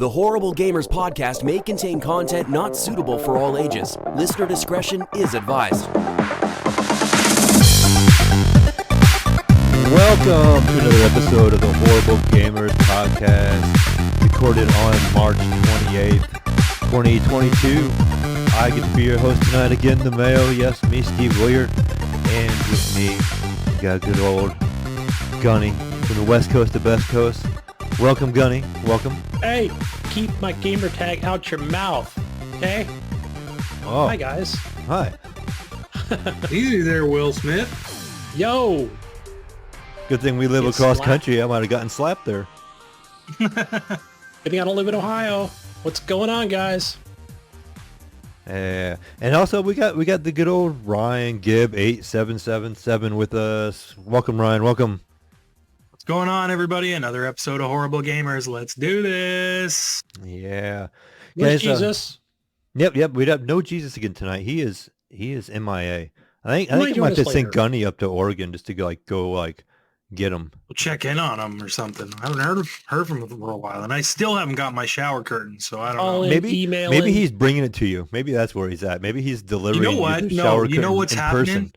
The Horrible Gamers podcast may contain content not suitable for all ages. Listener discretion is advised. Welcome to another episode of the Horrible Gamers podcast, recorded on March 28th, 2022. I get to be your host tonight again, the Mayo. Yes, me, Steve Williard. And with me, we got good old Gunny from the West Coast to Best Coast. Welcome, Gunny. Welcome. Hey, keep my gamer tag out your mouth, okay? Oh. Hi, guys. Hi. Easy there, Will Smith. Yo. Good thing we live Get across slapped. country. I might have gotten slapped there. Good thing I don't live in Ohio. What's going on, guys? And also we got the good old Ryan Gibb 8777 with us. Welcome, Ryan. Welcome. What's going on, everybody? Another episode of Horrible Gamers. Let's do this. Yeah. Where's Guys, Jesus? Yep. We have no Jesus again tonight. He is MIA. I think I might might have to join us send later. Gunny up to Oregon just to go get him. We'll check in on him or something. I haven't heard from him for a while, and I still haven't got my shower curtain, so I don't know. Calling, Maybe emailing. he's bringing it to you. Maybe that's where he's at. Maybe he's delivering You know what? the No, shower you know curtain what's in happening? person.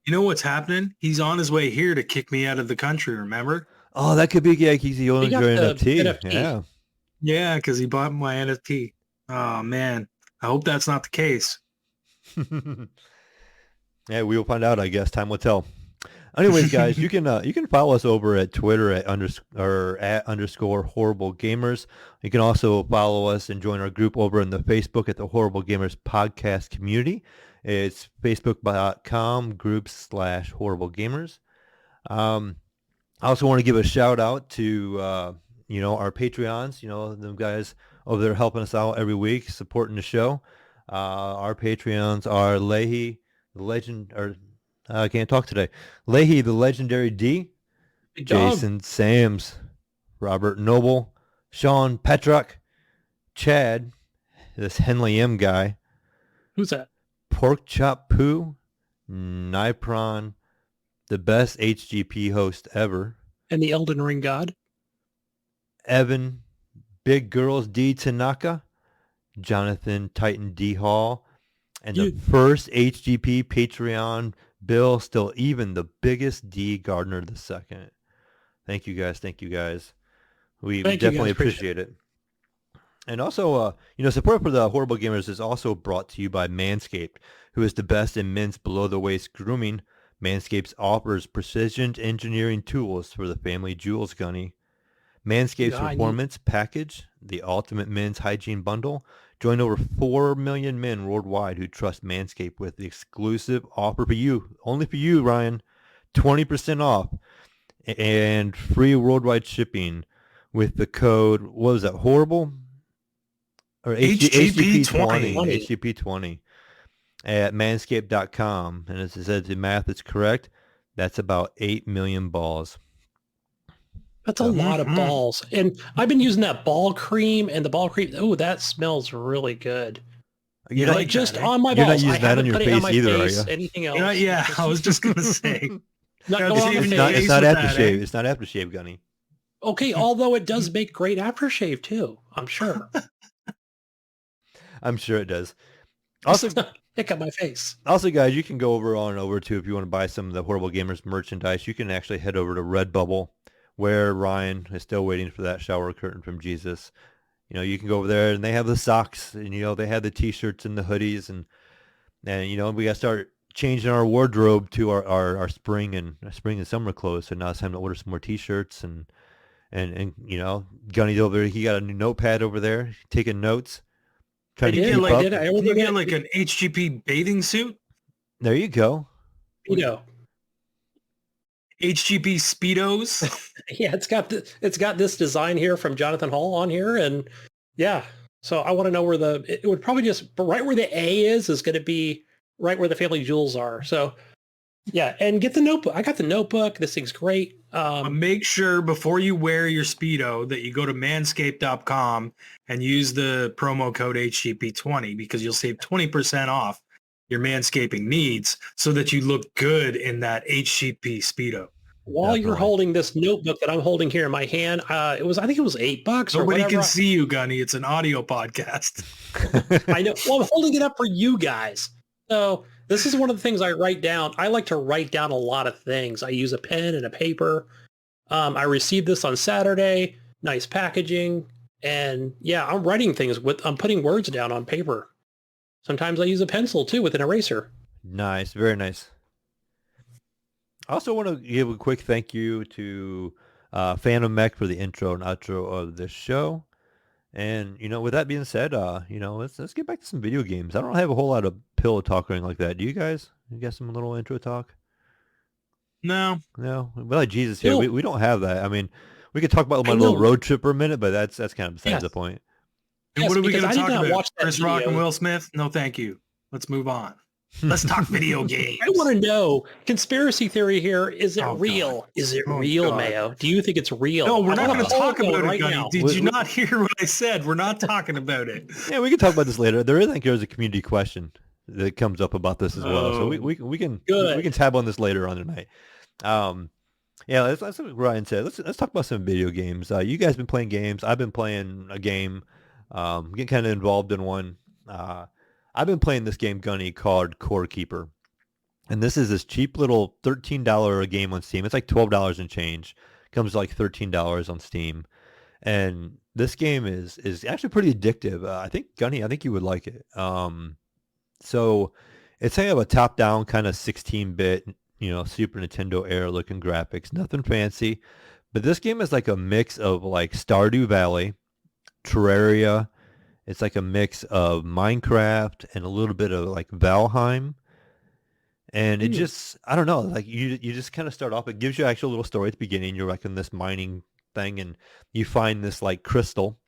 You know what's happening? He's on his way here to kick me out of the country, remember? Oh, that could be he's the only got enjoying the NFT. NFT. Yeah. Yeah, because he bought my NFT. Oh, man. I hope that's not the case. Yeah, we will find out, I guess. Time will tell. Anyways, guys, you can follow us over at Twitter at _horrible gamers. You can also follow us and join our group over in the Facebook at the Horrible Gamers podcast community. It's facebook.com/horrible gamers. I also want to give a shout out to our Patreons. Them guys over there helping us out every week, supporting the show. Our Patreons are Leahy, the legend, or I can't talk today. Leahy, the legendary D, Good job. Jason Sams, Robert Noble, Sean Petrock, Chad, this Henley M guy, Who's that? Pork Chop Poo, Nipron, the best HGP host ever, And the Elden Ring God? Evan, Big Girls D Tanaka, Jonathan Titan D Hall, and the first HGP Patreon Bill, still even the biggest D Gardner II. Thank you guys. We Thank you, definitely guys. appreciate it. And also, support for the Horrible Gamers is also brought to you by Manscaped, who is the best in men's below-the-waist grooming. Manscaped offers precision engineering tools for the family jewels, Gunny. Manscaped's Yeah, I need- Performance Package, the ultimate men's hygiene bundle. Join over 4 million men worldwide who trust Manscaped with the exclusive offer for you, only for you, Ryan, 20% off and free worldwide shipping with the code, what was that, horrible? Or HGP20. HGP20 at manscaped.com. And as I said, the math is correct. That's about 8 million balls. That's a lot of balls. And I've been using that ball cream, and the ball cream, oh, that smells really good. You're not, like just that, eh? on my You're not balls. using I that on haven't your put it on face my either, are face, you? anything else. Yeah, I was just going to say. Not Yeah, going on see, my it's face. not- It's not with that, aftershave. eh? It's not aftershave, Gunny. Okay, although it does make great aftershave too, I'm sure. I'm sure it does. Also, Pick up my face. Also, guys, you can go over to, if you want to buy some of the Horrible Gamers merchandise, you can actually head over to Redbubble, where Ryan is still waiting for that shower curtain from Jesus. You can go over there, and they have the socks, and they have the T-shirts and the hoodies, and we got to start changing our wardrobe to our spring and summer clothes. So now it's time to order some more T-shirts, and Gunny's over there. He got a new notepad over there, taking notes. Trying to did, keep like, up. did I? Can you get like an HGP bathing suit? There you go. HGP Speedos? Yeah, it's got this design here from Jonathan Hall on here, and yeah. So I want to know where it would probably just right where the A is going to be right where the family jewels are. So yeah, and get the notebook. I got the notebook. This thing's great. Make sure before you wear your Speedo that you go to manscaped.com and use the promo code HGP20 because you'll save 20% off your manscaping needs so that you look good in that HGP Speedo. while you're Definitely. holding this notebook that I'm holding here in my hand, I think it was $8 or Nobody whatever. can see you, Gunny. It's an audio podcast. I know. Well, I'm holding it up for you guys. So this is one of the things I write down. I like to write down a lot of things. I use a pen and a paper. I received this on Saturday. Nice packaging. And yeah, I'm writing things I'm putting words down on paper. Sometimes I use a pencil too with an eraser. Nice, very nice. I also want to give a quick thank you to Phantom Mech for the intro and outro of this show. And, with that being said, let's get back to some video games. I don't have a whole lot of pillow talk or anything like that. Do you guys? You got some little intro talk? No. No? Well, like Jesus here, No. we don't have that. I mean, we could talk about my I little know. road trip for a minute, but that's kind of besides the point. And Yes, what are we because going I to did talk not about? watch that Chris Rock and video. Will Smith? No, thank you. Let's move on. Let's talk video games. I want to know, conspiracy theory here, is it Oh, real? God. Is it Oh, real, God. Mayo? Do you think it's real? No, we're I not want going to a talk poll about it, right Gunny. now. Did you not hear what I said? We're not talking about it. Yeah, we can talk about this later. There's a community question that comes up about this as well. So we can Good. we can tab on this later on tonight. Yeah, that's what Ryan said. Let's talk about some video games. You guys been playing games. I've been playing a game. Getting kind of involved in one. I've been playing this game, Gunny, called Core Keeper. And this is this cheap little $13 game on Steam. It's like $12 and change. Comes to like $13 on Steam. And this game is actually pretty addictive. I think, Gunny, I think you would like it. So it's kind of a top-down kind of 16-bit, Super Nintendo era looking graphics. Nothing fancy. But this game is like a mix of like Stardew Valley, Terraria. It's like a mix of Minecraft and a little bit of like Valheim. And it just, I don't know, like you just kind of start off, it gives you actual little story at the beginning. You're like in this mining thing and you find this like crystal.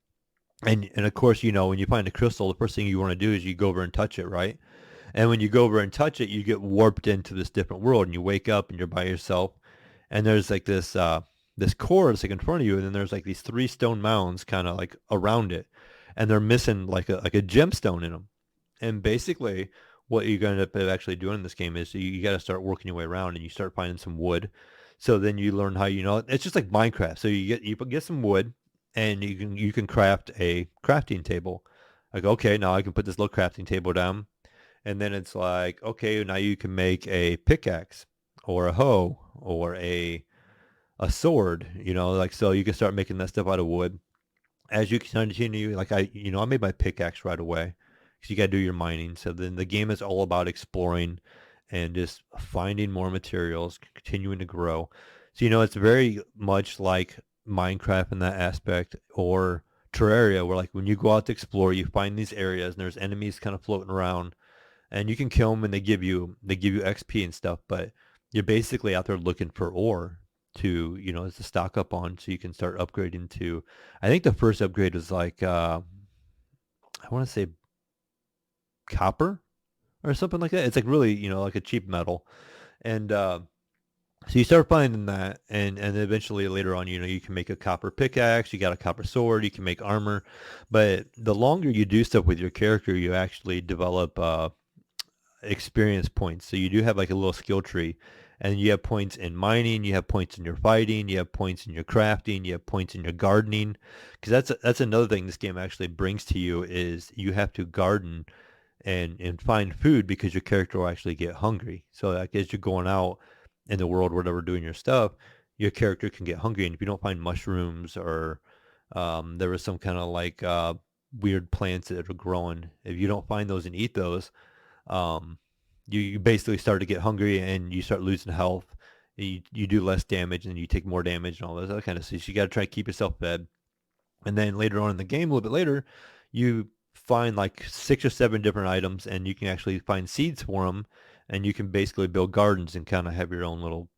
And of course, when you find a crystal, the first thing you want to do is you go over and touch it, right? And when you go over and touch it, you get warped into this different world and you wake up and you're by yourself. And there's like this core that's like in front of you. And then there's like these 3 stone mounds kind of like around it. And they're missing like a gemstone in them. And basically what you're going to end up actually doing in this game is you got to start working your way around and you start finding some wood. So then you learn how, it's just like Minecraft. So you get some wood and you can craft a crafting table. Like, okay, now I can put this little crafting table down. And then it's like, okay, now you can make a pickaxe or a hoe or a sword, like, so you can start making that stuff out of wood. As you continue, like I made my pickaxe right away because you got to do your mining. So then the game is all about exploring and just finding more materials, continuing to grow. So, it's very much like Minecraft in that aspect, or Terraria, where like when you go out to explore, you find these areas and there's enemies kind of floating around and you can kill them and they give you XP and stuff, but you're basically out there looking for ore to, to stock up on so you can start upgrading to, I think the first upgrade was like, I want to say copper or something like that. It's like really, like a cheap metal. And so you start finding that and eventually later on, you can make a copper pickaxe, you got a copper sword, you can make armor. But the longer you do stuff with your character, you actually develop experience points. So you do have like a little skill tree. And you have points in mining, you have points in your fighting, you have points in your crafting, you have points in your gardening. Because that's another thing this game actually brings to you is you have to garden and find food because your character will actually get hungry. So like as you're going out in the world, whatever, doing your stuff, your character can get hungry. And if you don't find mushrooms or there was some kind of like weird plants that are growing, if you don't find those and eat those, you basically start to get hungry and you start losing health. You do less damage and you take more damage and all that kind of stuff. So you got to try to keep yourself fed. And then later on in the game, a little bit later, you find like 6 or 7 different items and you can actually find seeds for them. And you can basically build gardens and kind of have your own little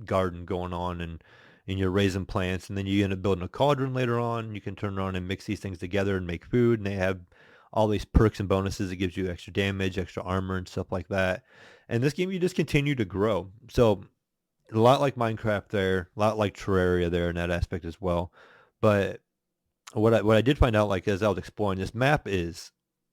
garden going on and you're raising plants. And then you end up building a cauldron later on. You can turn around and mix these things together and make food. And they have all these perks and bonuses. It gives you extra damage, extra armor and stuff like that. And this game, you just continue to grow. So a lot like Minecraft there, a lot like Terraria there in that aspect as well. But what I did find out, like as I was exploring, this map is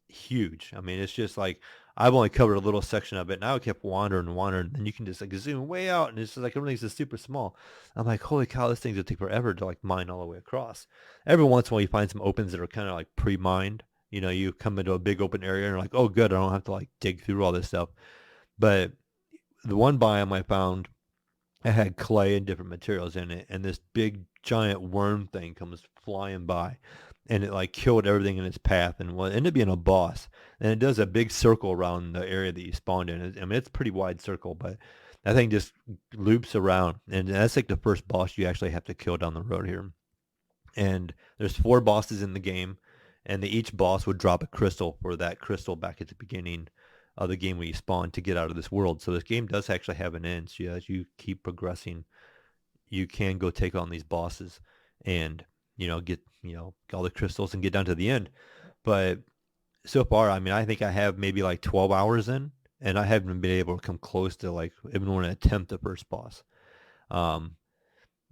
huge. I mean, it's just like, I've only covered a little section of it, and I kept wandering and wandering, and you can just like zoom way out, and it's just like everything's just super small. I'm like, holy cow, this thing's gonna take forever to like mine all the way across. Every once in a while, you find some opens that are kind of like pre-mined. You know, you come into a big open area, and you're like, oh, good, I don't have to like dig through all this stuff. But the one biome I found, it had clay and different materials in it, and this big giant worm thing comes flying by, and it like killed everything in its path, and well, it ended up being a boss. And it does a big circle around the area that you spawned in. I mean, it's a pretty wide circle, but that thing just loops around, and that's like the first boss you actually have to kill down the road here. And there's 4 bosses in the game, and each boss would drop a crystal for that crystal back at the beginning of the game where you spawn to get out of this world. So this game does actually have an end. So as you keep progressing, you can go take on these bosses and, get, all the crystals and get down to the end. But so far, I mean, I think I have maybe like 12 hours in, and I haven't been able to come close to like even want to attempt the first boss. I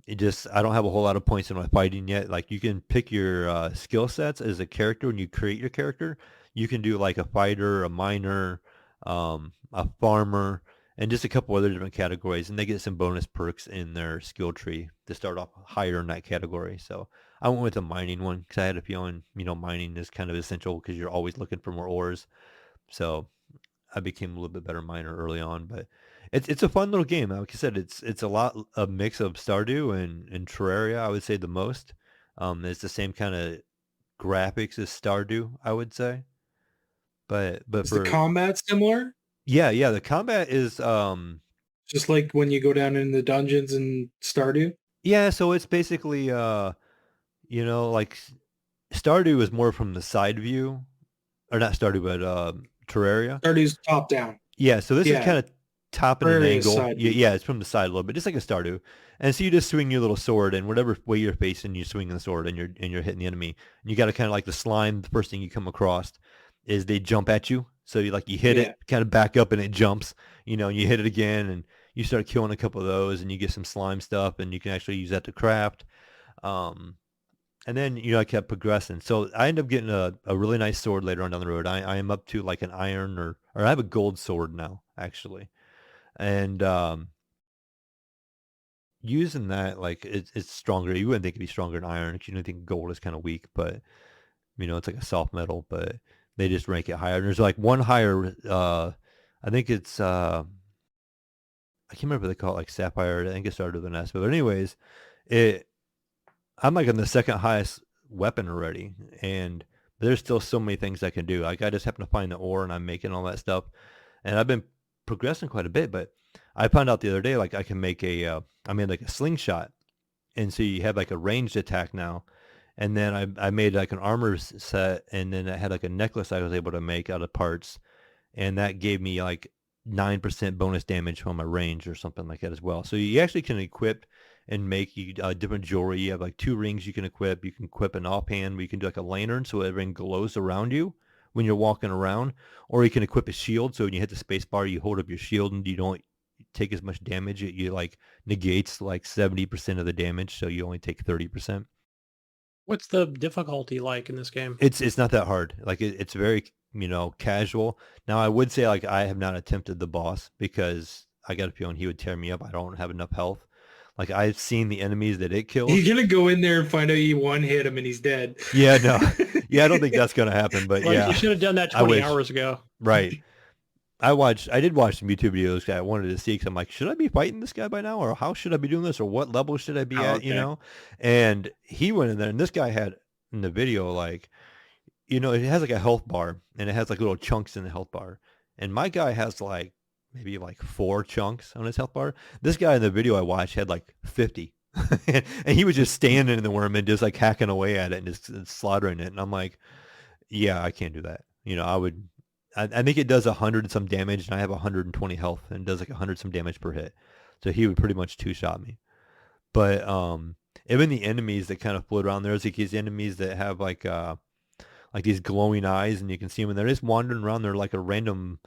don't have a whole lot of points in my fighting yet. Like you can pick your skill sets as a character when you create your character. You can do like a fighter, a miner, a farmer, and just a couple other different categories, and they get some bonus perks in their skill tree to start off higher in that category. So I went with the mining one because I had a feeling, mining is kind of essential because you're always looking for more ores. So I became a little bit better miner early on, but it's a fun little game. Like I said, it's a mix of Stardew and Terraria. I would say the most. It's the same kind of graphics as Stardew, I would say. But is the combat similar? Yeah, the combat is just like when you go down in the dungeons in Stardew? Yeah, so it's basically like Stardew is more from the side view. Or not Stardew, but Terraria. Stardew's top down. Yeah, so this is kind of top at an angle. Side Yeah, it's from the side a little bit, just like a Stardew. And so you just swing your little sword, and whatever way you're facing, you swing the sword, and you're hitting the enemy. And you got to kind of like the slime. The first thing you come across is they jump at you. So you hit it, kind of back up, and it jumps. And you hit it again, and you start killing a couple of those, and you get some slime stuff, and you can actually use that to craft. And then, I kept progressing. So I ended up getting a really nice sword later on down the road. I am up to like an iron or I have a gold sword now, actually. And using that, like, it's stronger. You wouldn't think it'd be stronger than iron because you don't think gold is kind of weak, but, it's like a soft metal, but they just rank it higher. And there's like one higher, I think it's, I can't remember if they call it like sapphire. I think it started with an S. But anyways, I'm like on the second highest weapon already, and there's still so many things I can do. Like I just happen to find the ore, and I'm making all that stuff, and I've been progressing quite a bit. But I found out the other day, like I can make I made like a slingshot, and so you have like a ranged attack now. And then I made like an armor set, and then I had like a necklace I was able to make out of parts, and that gave me like 9% bonus damage from my range or something like that as well. So you actually can equip and make different jewelry. You have like 2 rings you can equip. You can equip an offhand where you can do like a lantern so everything glows around you when you're walking around. Or you can equip a shield so when you hit the space bar, you hold up your shield and you don't take as much damage. It like negates like 70% of the damage, so you only take 30%. What's the difficulty like in this game? It's not that hard. Like it's very, casual. Now I would say like I have not attempted the boss because I got a feeling he would tear me up. I don't have enough health. Like I've seen the enemies that it kills. You're gonna go in there and find out you one hit him and he's dead. Yeah, no, yeah, I don't think that's gonna happen. But yeah, you should have done that 20 hours ago. Right. I did watch some YouTube videos. I wanted to see because I'm like, should I be fighting this guy by now, or how should I be doing this, or what level should I be at? Okay. And he went in there, and this guy had in the video like, it has like a health bar, and it has like little chunks in the health bar, and my guy has like maybe like 4 chunks on his health bar. This guy in the video I watched had like 50. And he was just standing in the worm and just like hacking away at it and just slaughtering it. And I'm like, yeah, I can't do that. I think it does 100 some damage, and I have 120 health, and it does like 100 some damage per hit. So he would pretty much 2-shot me. But even the enemies that kind of float around, there's like these enemies that have like these glowing eyes, and you can see them, and they're just wandering around. They're like a random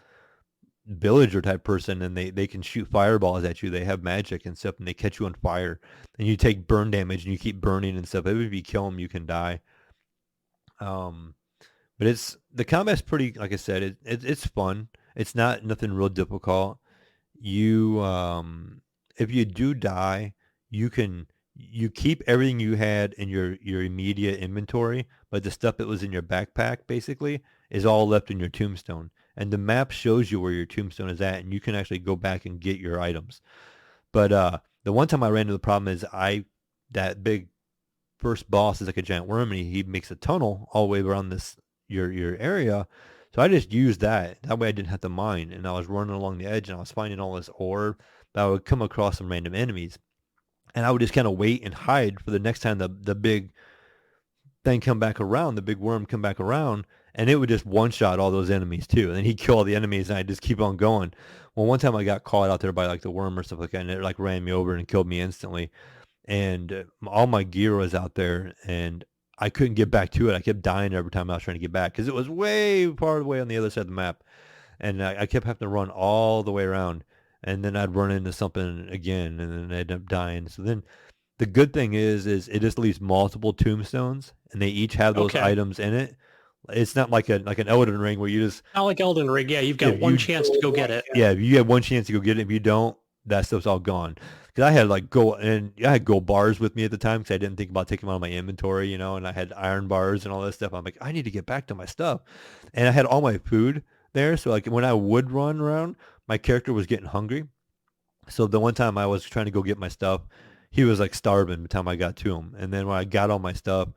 villager type person, and they can shoot fireballs at you. They have magic and stuff, and they catch you on fire, and you take burn damage, and you keep burning and stuff. Even if you kill them, you can die. But the combat's pretty, like I said, it's fun. It's not nothing real difficult. You if you do die, you keep everything you had in your immediate inventory, but the stuff that was in your backpack basically is all left in your tombstone. And the map shows you where your tombstone is at, and you can actually go back and get your items. But the one time I ran into the problem is that big first boss is like a giant worm, and he makes a tunnel all the way around your area. So I just used that. That way I didn't have to mine, and I was running along the edge, and I was finding all this ore, but I would come across some random enemies, and I would just kind of wait and hide for the next time the big thing come back around, the big worm come back around, and it would just one-shot all those enemies too. And then he'd kill all the enemies, and I'd just keep on going. Well, one time I got caught out there by like the worm or stuff like that, and it like ran me over and killed me instantly. And all my gear was out there, and I couldn't get back to it. I kept dying every time I was trying to get back because it was way far away on the other side of the map. And I kept having to run all the way around, and then I'd run into something again, and then I'd end up dying. So then the good thing is it just leaves multiple tombstones, and they each have those items in it. It's not like an Elden Ring where you just... Not like Elden Ring, yeah. You've got one chance to go get it. Yeah, you have one chance to go get it. If you don't, that stuff's all gone. Because I had gold bars with me at the time because I didn't think about taking them out of my inventory, and I had iron bars and all that stuff. I'm like, I need to get back to my stuff. And I had all my food there. So like when I would run around, my character was getting hungry. So the one time I was trying to go get my stuff, he was like starving by the time I got to him. And then when I got all my stuff,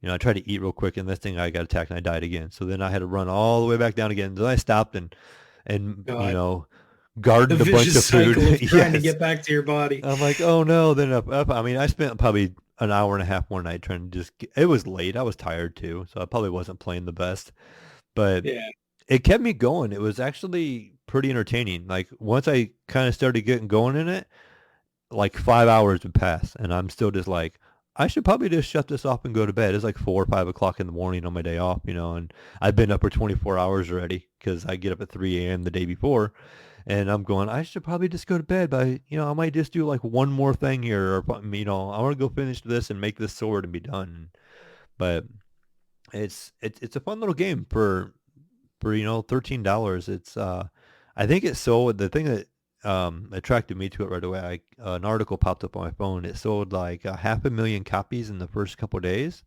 I tried to eat real quick, and this thing I got attacked and I died again. So then I had to run all the way back down again. Then I stopped and gardened a bunch of food. Trying to get back to your body. I'm like, oh no. Then I spent probably an hour and a half one night trying to it was late. I was tired too, so I probably wasn't playing the best. But it kept me going. It was actually pretty entertaining. Like once I kind of started getting going in it, like 5 hours would pass, and I'm still just like, I should probably just shut this off and go to bed. It's like 4 or 5 o'clock in the morning on my day off, and I've been up for 24 hours already because I get up at 3 a.m. the day before. And I'm going, I should probably just go to bed, but, I might just do like one more thing here. Or, I want to go finish this and make this sword and be done. But it's a fun little game for $13. It's, I think it's sold, the thing that attracted me to it right away, an article popped up on my phone. It sold like 500,000 copies in the first couple of days.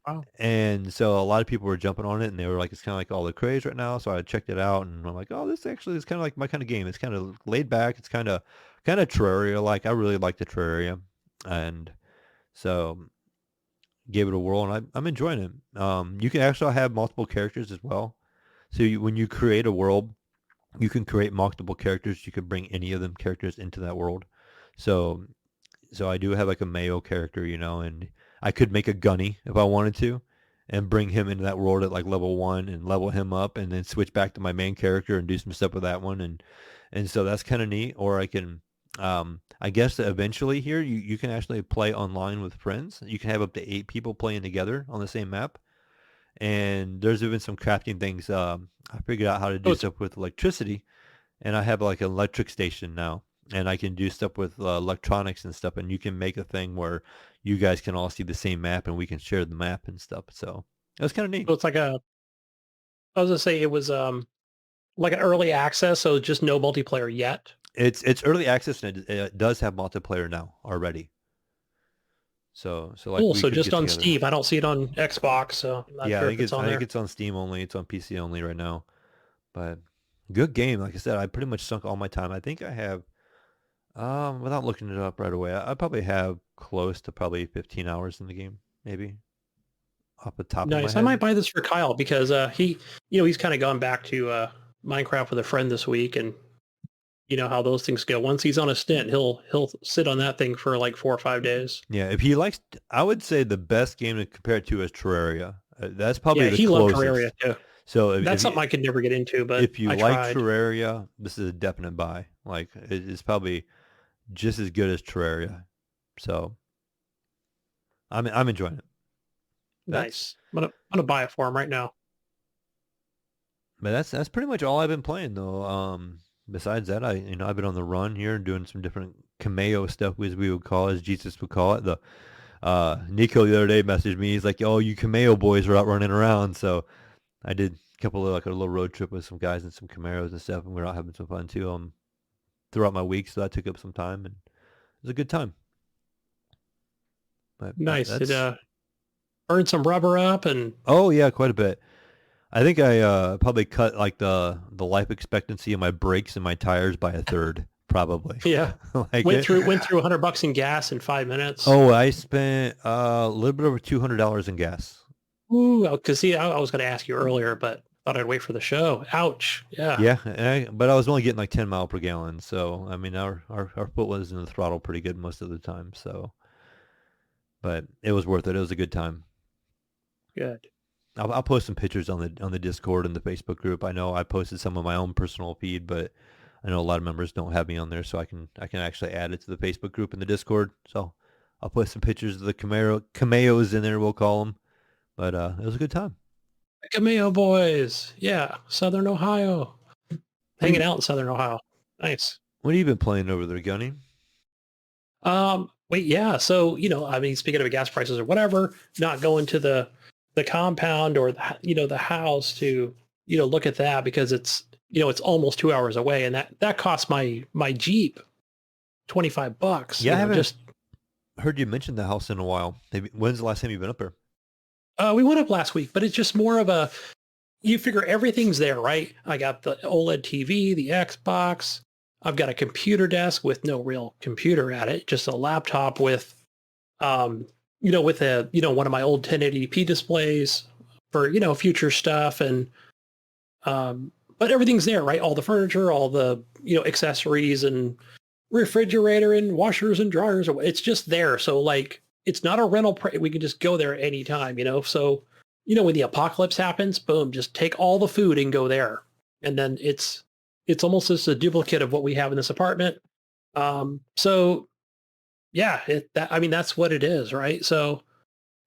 Wow. And so a lot of people were jumping on it, and they were like, it's kind of like all the craze right now. So I checked it out, and I'm like, oh, this actually is kind of like my kind of game. It's kind of laid back. It's kind of Terraria. Like I really like the Terraria, and so gave it a whirl, and I'm enjoying it. You can actually have multiple characters as well. So when you create a world, you can create multiple characters. You can bring any of them characters into that world. So I do have like a Mayo character, and I could make a Gunny if I wanted to and bring him into that world at like level 1 and level him up and then switch back to my main character and do some stuff with that one. And so that's kind of neat. Or I can, I guess eventually here you can actually play online with friends. You can have up to 8 people playing together on the same map. And there's even some crafting things. I figured out how to do stuff with electricity, and I have like an electric station now. And I can do stuff with electronics and stuff, and you can make a thing where you guys can all see the same map, and we can share the map and stuff. So that was kind of neat. So it's like I was gonna say it was like an early access, so just no multiplayer yet. It's early access, and it does have multiplayer now already. So like cool. So just on together. Steam, I don't see it on Xbox. So I'm not sure I think it's on Steam only. It's on PC only right now. But good game. Like I said, I pretty much sunk all my time. I think I have. Without looking it up right away, I probably have close to probably 15 hours in the game, maybe off the top of my head. I might buy this for Kyle because he's kind of gone back to Minecraft with a friend this week, and you know how those things go. Once he's on a stint, he'll sit on that thing for like 4 or 5 days. Yeah, if he likes, I would say the best game to compare it to is Terraria. That's probably the he closest. loved Terraria too. So that's something I could never get into, but if you like Terraria, this is a definite buy. Like it's probably just as good as Terraria. So I'm enjoying it. Nice. I'm gonna buy it for him right now. But that's pretty much all I've been playing though. Besides that, I've been on the run here and doing some different Mayo stuff, as we would call it, as Jesus would call it. Nico the other day messaged me. He's like, "Oh, you Mayo boys are out running around." So I did a couple of like a little road trip with some guys and some Camaros and stuff, and we were out having some fun too. Throughout my week, so that took up some time, and it was a good time. But Nice. It burned some rubber up, and oh yeah, quite a bit. I think I probably cut like the life expectancy of my brakes and my tires by a third, probably. yeah, Like went through $100 in gas in 5 minutes. Oh, I spent a little bit over $200 in gas. Ooh, because see, I was going to ask you earlier, but thought I'd wait for the show. Ouch. Yeah. Yeah, but I was only getting like 10 mile per gallon, so I mean our foot was in the throttle pretty good most of the time. So, but it was worth it. It was a good time. Good. I'll post some pictures on the Discord and the Facebook group. I know I posted some of my own personal feed, but I know a lot of members don't have me on there, so I can actually add it to the Facebook group and the Discord. So I'll put some pictures of the Camayos in there, we'll call them. But it was a good time. Mayo boys. Yeah. Southern Ohio. Hanging out in Southern Ohio. Nice. What have you been playing over there, Gunny? Wait, yeah. So, I mean, speaking of gas prices or whatever, not going to the compound or the house to, look at that because it's, it's almost 2 hours away. And that cost my Jeep $25. Yeah, I haven't heard you mention the house in a while. When's the last time you've been up there? We went up last week, but it's just more of you figure everything's there, right? I got the OLED TV, the Xbox. I've got a computer desk with no real computer at it, just a laptop with, with one of my old 1080p displays for, future stuff. And, but everything's there, right? All the furniture, all the, accessories and refrigerator and washers and dryers. It's just there. So like, it's not a rental. We can just go there anytime, So, when the apocalypse happens, boom, just take all the food and go there. And then it's almost just a duplicate of what we have in this apartment. So yeah, that's what it is, right? So,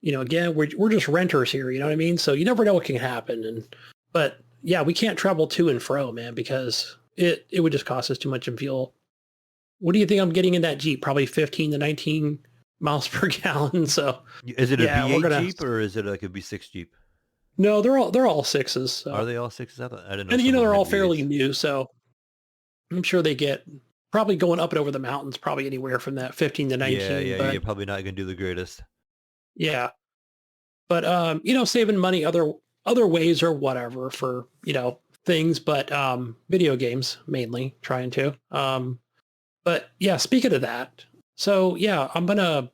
again, we're just renters here, you know what I mean? So you never know what can happen. But yeah, we can't travel to and fro, man, because it would just cost us too much in fuel. What do you think I'm getting in that Jeep? Probably 15 to 19 miles per gallon. So is it a V8 Jeep or is it like a V6 Jeep? No, they're all sixes. So. Are they all sixes? I didn't know. And they're all fairly new, so I'm sure they get probably going up and over the mountains, probably anywhere from that 15 to 19. Yeah, you're probably not going to do the greatest. Yeah. But saving money other ways or whatever for, things, but video games mainly trying to. But yeah, speaking of that, so yeah, I'm gonna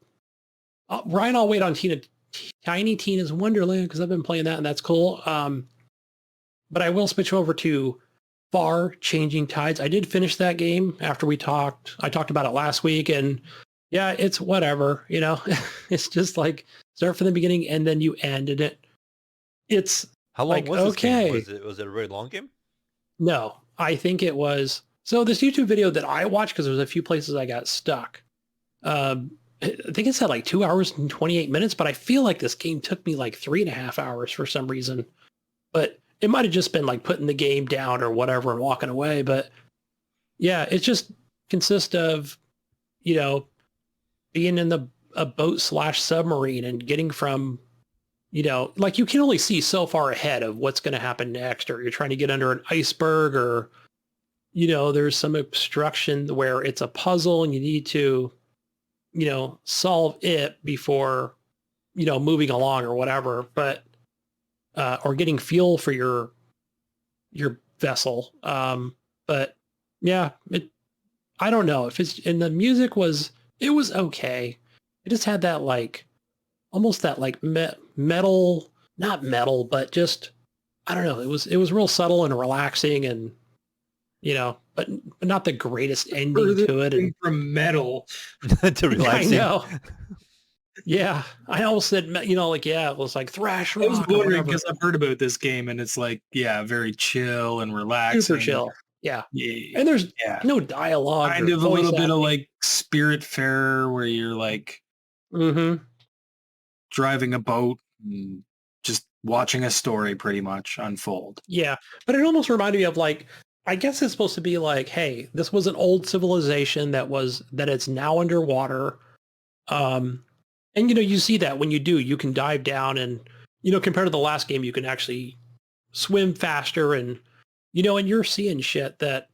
Ryan, I'll wait on Tiny Tina's Wonderland because I've been playing that and that's cool. But I will switch over to Far Changing Tides. I did finish that game after we talked. I talked about it last week, and yeah, it's whatever. It's just like start from the beginning and then you ended it. It's how long like, was this okay. game? Was it a very long game? No, I think it was. So this YouTube video that I watched, because there was a few places I got stuck. I think it said like 2 hours and 28 minutes, but I feel like this game took me like 3.5 hours for some reason. But it might have just been like putting the game down or whatever and walking away. But yeah, it just consists of, being in a boat / submarine and getting from, like you can only see so far ahead of what's going to happen next, or you're trying to get under an iceberg, or, there's some obstruction where it's a puzzle and you need to, solve it before, moving along or whatever, but, or getting fuel for your vessel. But yeah, I don't know if and the music was okay. It just had that like, almost that like metal, not metal, but just, I don't know. It was real subtle and relaxing and, but not the greatest ending to it. And from metal to relaxing. I know. Yeah, I almost said, it was like thrash rock. I was wondering because I've heard about this game and it's like, yeah, very chill and relaxing. Super chill. Yeah. And there's no dialogue. Kind of a little bit of like Spiritfarer where you're like driving a boat and just watching a story pretty much unfold. Yeah. But it almost reminded me of like, I guess it's supposed to be like, hey, this was an old civilization that it's now underwater. And, you see that when you can dive down and, compared to the last game, you can actually, swim faster and, and you're seeing shit that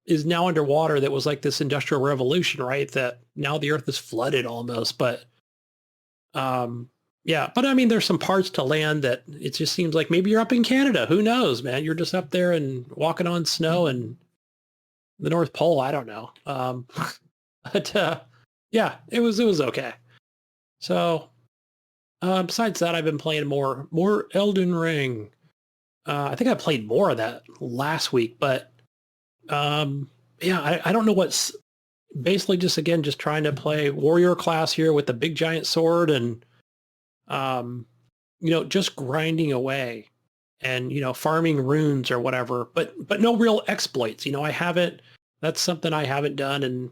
is now underwater that was like this industrial revolution, right? That now the earth is flooded almost, but yeah, but I mean, there's some parts to land that it just seems like maybe you're up in Canada. Who knows, man? You're just up there and walking on snow and the North Pole. I don't know. But yeah, it was okay. So besides that, I've been playing more Elden Ring. I think I played more of that last week, but yeah, I don't know what's basically just trying to play warrior class here with the big giant sword and just grinding away and, farming runes or whatever, but no real exploits. That's something I haven't done. And,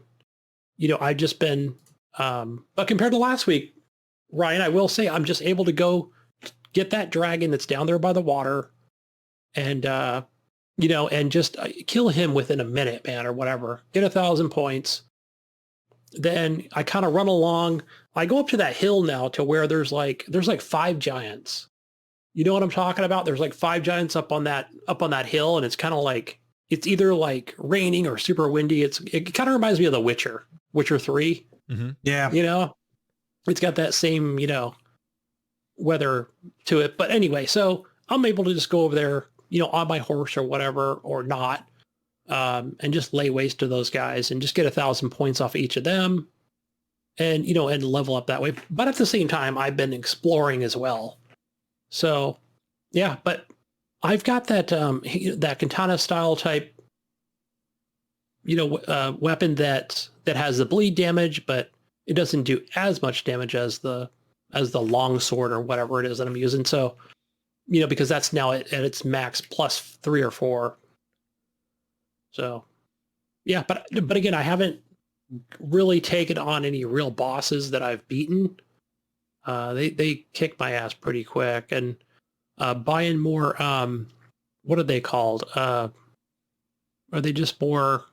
I've just been, but compared to last week, Ryan, I will say I'm just able to go get that dragon that's down there by the water and, and just kill him within a minute, man, or whatever, get 1,000 points. Then I kind of run along. I go up to that hill now to where there's like 5 giants. You know what I'm talking about? There's like 5 giants up on that hill, and it's kind of like it's either like raining or super windy. It kind of reminds me of The Witcher 3. Mm-hmm. Yeah. It's got that same, weather to it. But anyway, so I'm able to just go over there, on my horse or whatever, or not. And just lay waste to those guys and just get 1,000 points off each of them and, and level up that way. But at the same time, I've been exploring as well. So yeah, but I've got that, that katana style type, weapon that has the bleed damage, but it doesn't do as much damage as the long sword or whatever it is that I'm using. So, because that's now at its max plus 3 or 4. So, yeah, but again, I haven't really taken on any real bosses that I've beaten. They kick my ass pretty quick, and buying more. What are they called? Are they just more?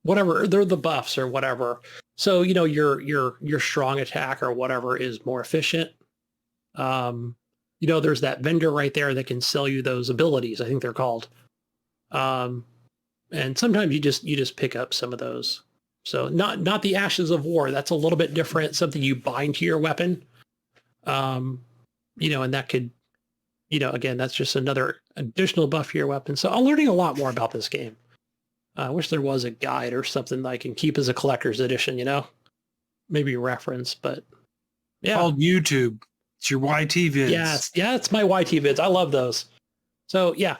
Whatever, they're the buffs or whatever. So your strong attack or whatever is more efficient. There's that vendor right there that can sell you those abilities. I think they're called. And sometimes you just pick up some of those. So not the Ashes of War. That's a little bit different. Something you bind to your weapon. And that could, again, that's just another additional buff to your weapon. So I'm learning a lot more about this game. I wish there was a guide or something that I can keep as a collector's edition, maybe reference, but yeah. Called YouTube. It's your YT vids. Yeah, it's my YT vids. I love those. So yeah.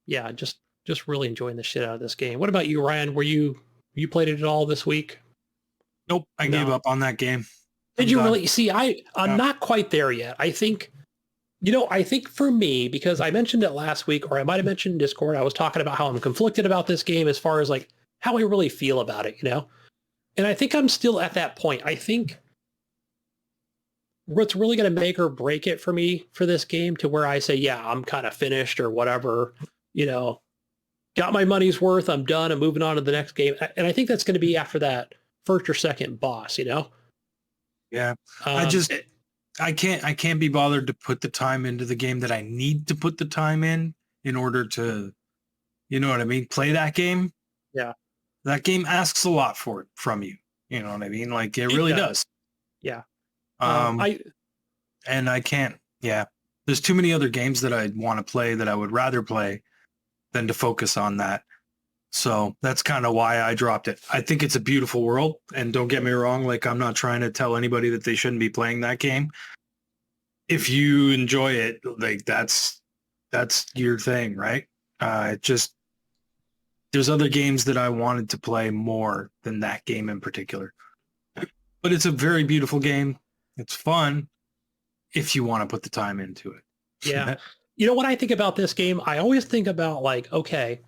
Yeah, just really enjoying the shit out of this game. What about you, Ryan? Were you played it at all this week? Nope, I gave up on that game. Did you really? See, I'm not quite there yet. I think, I think for me, because I mentioned it last week, or I might have mentioned in Discord, I was talking about how I'm conflicted about this game as far as like how I really feel about it, And I think I'm still at that point. I think what's really going to make or break it for me for this game to where I say, yeah, I'm kind of finished or whatever, got my money's worth. I'm done. I'm moving on to the next game. And I think that's going to be after that first or second boss, Yeah. I can't be bothered to put the time into the game that I need to put the time in order to, you know what I mean? Play that game. Yeah. That game asks a lot from you. You know what I mean? Like it really does. Yeah. And I can't, there's too many other games that I want to play that I would rather play than to focus on that. So that's kind of why I dropped it. I think it's a beautiful world, and don't get me wrong, like I'm not trying to tell anybody that they shouldn't be playing that game. If you enjoy it, like that's your thing, right? There's other games that I wanted to play more than that game in particular. But it's a very beautiful game. It's fun if you want to put the time into it. Yeah. When I think about this game, I always think about like, okay,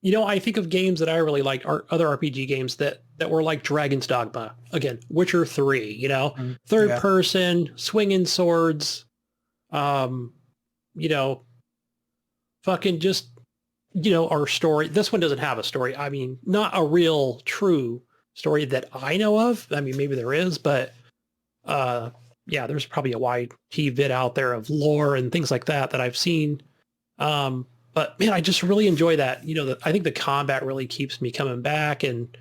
I think of games that I really liked, other RPG games that were like Dragon's Dogma. Again, Witcher 3, third person, swinging swords, fucking just, our story. This one doesn't have a story. I mean, not a real true story that I know of. I mean, maybe there is, but, yeah, there's probably a YT vid out there of lore and things like that that I've seen. But man, I just really enjoy that. I think the combat really keeps me coming back. And,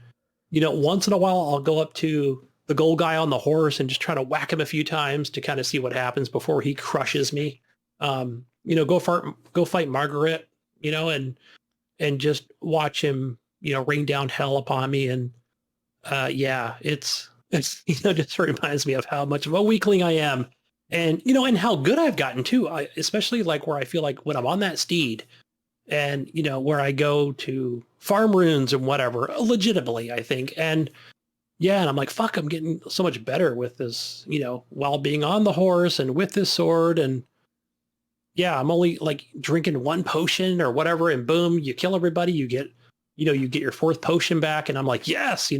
once in a while I'll go up to the gold guy on the horse and just try to whack him a few times to kind of see what happens before he crushes me. Go fight Margaret, and just watch him, rain down hell upon me. And yeah, it's just reminds me of how much of a weakling I am. And, and how good I've gotten too. Especially like where I feel like when I'm on that steed and, where I go to farm runes and whatever, legitimately, I think. And yeah, and I'm like, fuck, I'm getting so much better with this, while being on the horse and with this sword. And yeah, I'm only like drinking one potion or whatever. And boom, you kill everybody. You get your fourth potion back. And I'm like, yes,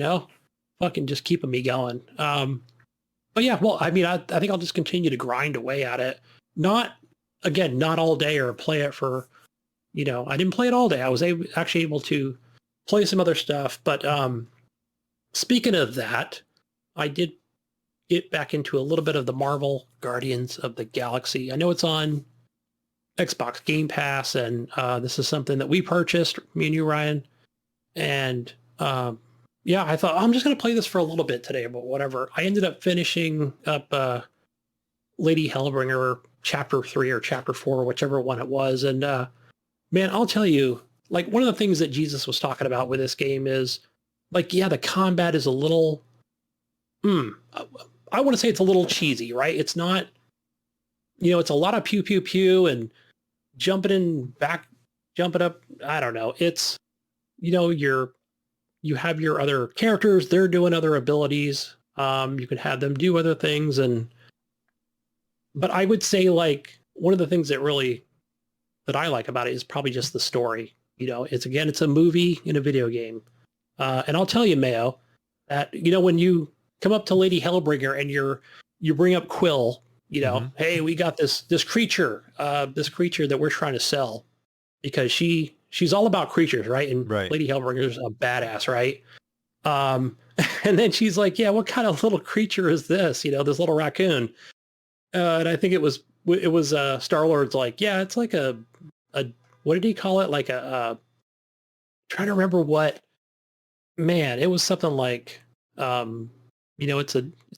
fucking just keeping me going. But yeah, well, I mean, I think I'll just continue to grind away at it. Not all day or play it for, I didn't play it all day. I was actually able to play some other stuff. But speaking of that, I did get back into a little bit of the Marvel Guardians of the Galaxy. I know it's on Xbox Game Pass, and this is something that we purchased, me and you, Ryan. And yeah, I thought, I'm just going to play this for a little bit today, but whatever. I ended up finishing up Lady Hellbringer Chapter 3 or Chapter 4, whichever one it was. And man, I'll tell you, like, one of the things that Jesus was talking about with this game is, like, yeah, the combat is a little, I want to say it's a little cheesy, right? It's not, it's a lot of pew, pew, pew and jumping in back, jumping up. I don't know. It's, you have your other characters, they're doing other abilities. You can have them do other things. But I would say, like, one of the things that I like about it is probably just the story. It's a movie in a video game. And I'll tell you, Mayo, that, when you come up to Lady Hellbringer and you bring up Quill, hey, we got this creature that we're trying to sell because she's all about creatures, right? And Right. Lady Hellbringer's a badass, right? And then she's like, yeah, what kind of little creature is this? This little raccoon. And I think it was Star-Lord's like, yeah, it's like a what did he call it? Like trying to remember what, man, it was something like, it's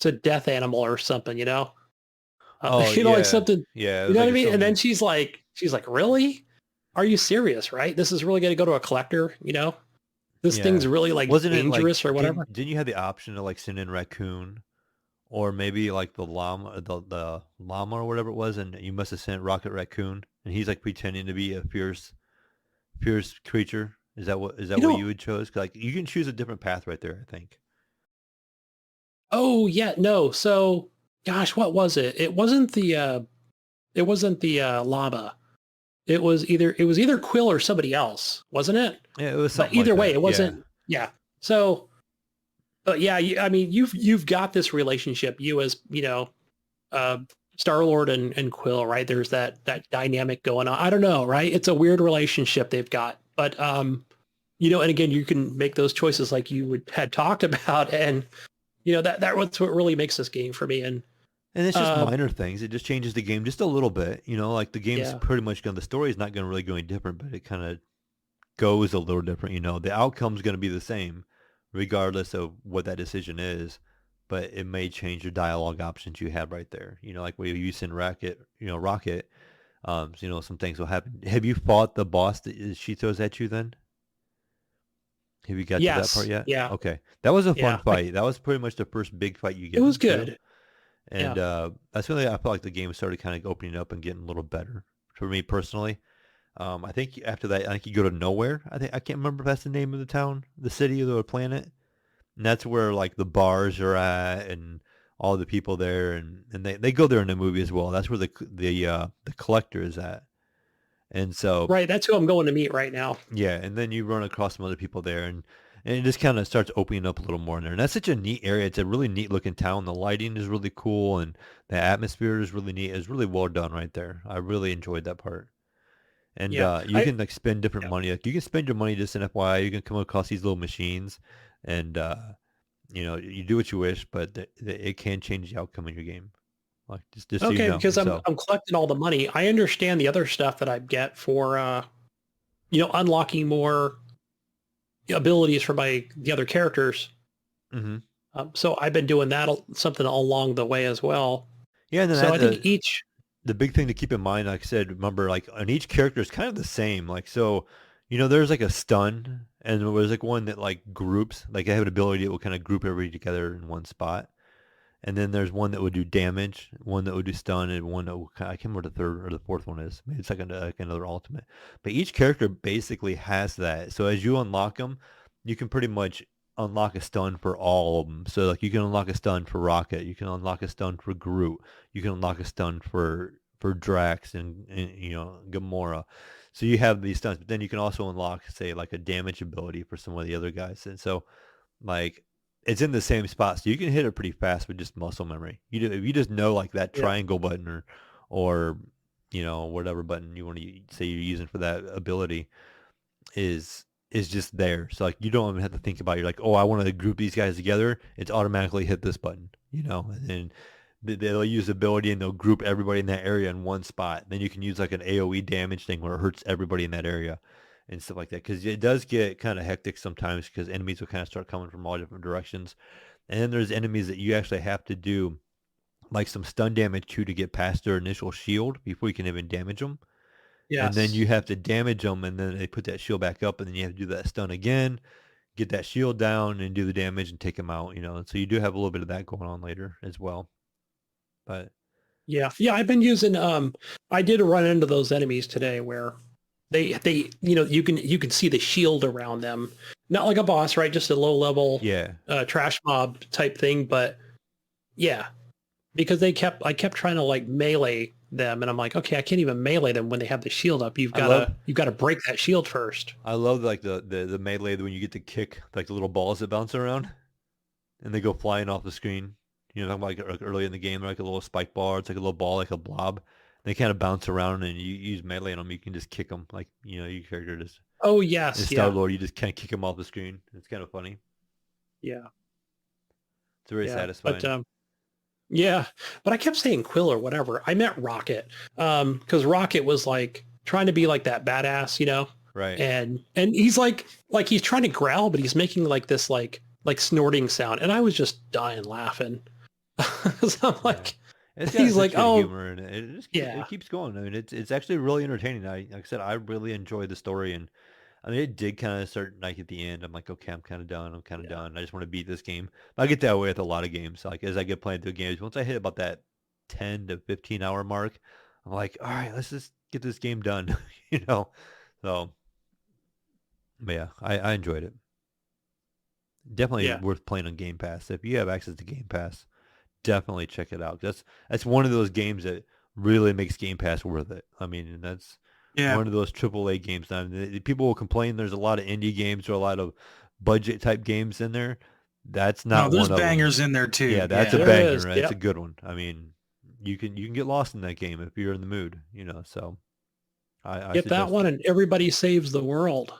a death animal or something, like something, Yeah. you know what I mean? And then she's like, really? Are you serious? Right? This is really going to go to a collector, This thing's really like Wasn't dangerous or whatever. Didn't you have the option to like send in raccoon, or maybe like the llama, the llama or whatever it was, and you must have sent Rocket Raccoon, and he's like pretending to be a fierce creature. Is that what you would chose? Like, you can choose a different path right there, I think. Oh yeah, no. So, gosh, what was it? It wasn't the llama. It was either Quill or somebody else, wasn't it? Yeah, it was But something either like way, that. it wasn't. Yeah. So, but yeah, I mean, you've got this relationship, you as, Star-Lord and Quill, right? There's that dynamic going on. I don't know, right? It's a weird relationship they've got, but and again, you can make those choices like you had talked about, and that's what really makes this game for me. And it's just minor things. It just changes the game just a little bit. Like the game's Yeah. pretty much the story is not going to really go any different, but it kind of goes a little different. The outcome's going to be the same, regardless of what that decision is, but it may change your dialogue options you have right there. Like when you send Rocket, some things will happen. Have you fought the boss that she throws at you then? Have you got to that part yet? Yeah. Okay. That was a fun Yeah. fight. That was pretty much the first big fight you get. It was into. good. And that's when I felt like the game started kind of opening up and getting a little better for me personally. I think after that, you go to Nowhere. I can't remember if that's the name of the town, the city, or the planet. And that's where like the bars are at and all the people there, and they go there in the movie as well. That's where the collector is at. And so Right, that's who I'm going to meet right now. yeah, and then you run across some other people there, and it just kind of starts opening up a little more in there. And that's such a neat area. It's a really neat looking town. The lighting is really cool, and the atmosphere is really neat. It's really well done right there. I really enjoyed that part. And Yeah, you can like spend different yeah. money. Like you can spend your money just in FYI. You can come across these little machines, and you do what you wish, but it can change the outcome in your game. Like just so Okay, you know. because So, I'm collecting all the money. I understand the other stuff that I get for unlocking more abilities for the other characters. hmm So I've been doing that something along the way as well. yeah, and then So I think each the big thing to keep in mind, like I said, remember, like on each character is kind of the same. Like, so, there's like a stun, and there's like one that like groups, like they have an ability that will kind of group everybody together in one spot. And then there's one that would do damage, one that would do stun, and one that will, I can't remember what the third or the fourth one is. Maybe it's like another ultimate. But each character basically has that. So as you unlock them, you can pretty much unlock a stun for all of them. So like you can unlock a stun for Rocket, you can unlock a stun for Groot, you can unlock a stun for Drax and Gamora. So you have these stuns, but then you can also unlock, say, like a damage ability for some of the other guys. And so, like, it's in the same spot, so you can hit it pretty fast with just muscle memory. If you just know like that triangle button or whatever button you want to say you're using for that ability is just there. So like you don't even have to think about it. You're like, oh, I want to group these guys together. It's automatically hit this button, and then they'll use the ability and they'll group everybody in that area in one spot. Then you can use like an AoE damage thing where it hurts everybody in that area and stuff like that. Because it does get kind of hectic sometimes because enemies will kind of start coming from all different directions. And then there's enemies that you actually have to do like some stun damage to get past their initial shield before you can even damage them. yes. And then you have to damage them, and then they put that shield back up, and then you have to do that stun again, get that shield down, and do the damage and take them out. So you do have a little bit of that going on later as well. But yeah, I've been using. I did run into those enemies today where they you can see the shield around them, not like a boss, right? Just a low level trash mob type thing, but yeah, because I kept trying to like melee them, and I'm like, okay, I can't even melee them when they have the shield up. You've got to break that shield first. I love like the melee when you get to kick like the little balls that bounce around and they go flying off the screen. Talking about like early in the game, they're like a little spike bar. It's like a little ball, like a blob. They kind of bounce around, and you use melee on them. You can just kick them, like your character just. Oh yes, Star Lord, you just can't kick them off the screen. It's kind of funny. Yeah, it's very satisfying. But but I kept saying Quill or whatever. I meant Rocket, because Rocket was like trying to be like that badass, Right. And he's like he's trying to growl, but he's making like this like snorting sound, and I was just dying laughing. So I'm like, he's like, oh, humor in it. It keeps going. I mean, it's actually really entertaining. Like I said, I really enjoyed the story, and I mean, it did kind of start like at the end. I'm like, okay, I'm kind of done. I just want to beat this game. But I get that way with a lot of games. Like as I get playing through games, once I hit about that 10 to 15 hour mark, I'm like, all right, let's just get this game done. So, but yeah, I enjoyed it. Definitely worth playing on Game Pass. If you have access to Game Pass, definitely check it out. That's one of those games that really makes Game Pass worth it. I mean, and that's one of those AAA games. Now, people will complain there's a lot of indie games or a lot of budget type games in there. That's not there's one of bangers them. in there too. Yeah, that's a banger. Right? It's a good one. I mean, you can get lost in that game if you're in the mood. So I get that one, and everybody saves the world.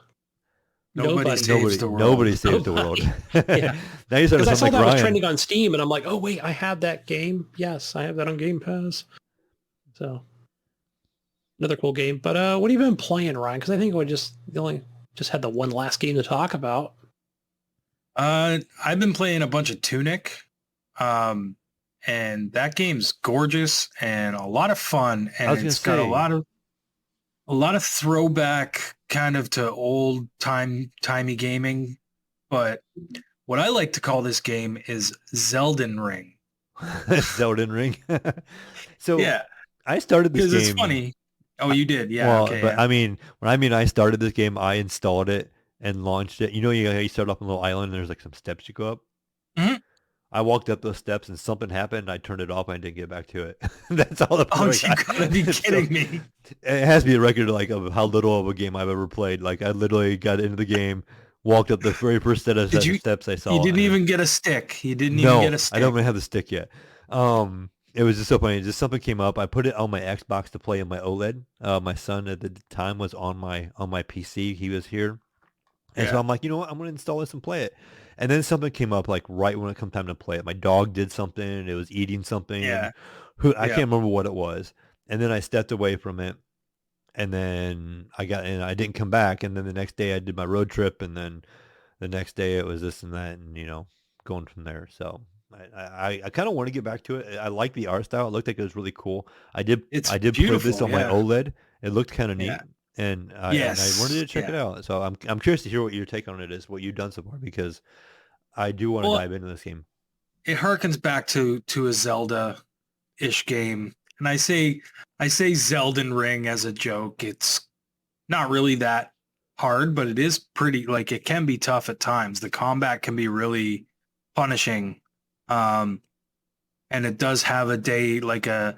Nobody saves the world. Nobody saves the world. Now you start to I saw like that Ryan. was trending on Steam, and I'm like, oh wait, I have that game. Yes, I have that on Game Pass. So another cool game. But what have you been playing, Ryan? Because I think we just had the one last game to talk about. I've been playing a bunch of Tunic, and that game's gorgeous and a lot of fun, and it's got a lot of throwback kind of to old timey gaming. But what I like to call this game is Elden Ring. Elden Ring. So yeah, I started this game. Because it's funny. Oh, you did, yeah. Well, okay, but I mean, when I started this game, I installed it and launched it. You start off on a little island. And there's like some steps you go up. Mm-hmm. I walked up those steps and something happened. I turned it off and I didn't get back to it. That's all. Oh, you gotta be kidding me! It has to be a record like of how little of a game I've ever played. Like I literally got into the game, walked up the very first set of steps I saw. You didn't even get a stick. You didn't even get a stick. I don't even have the stick yet. It was just so funny. Just something came up. I put it on my Xbox to play on my OLED. My son at the time was on my PC. He was here, And so I'm like, you know what? I'm going to install this and play it. And then something came up like right when it come time to play it. My dog did something. It was eating something. Yeah. I can't remember what it was. And then I stepped away from it. And then I didn't come back. And then the next day I did my road trip. And then the next day it was this and that, and going from there. So I kind of want to get back to it. I like the art style. It looked like it was really cool. I did put this on my OLED. It looked kind of neat. Yeah. And I wanted to check it out. So I'm curious to hear what your take on it is, what you've done so far, because I do want to dive into this game. It harkens back to a Zelda-ish game. And I say Elden Ring as a joke. It's not really that hard, but it is pretty, like, it can be tough at times. The combat can be really punishing. And it does have a day, like a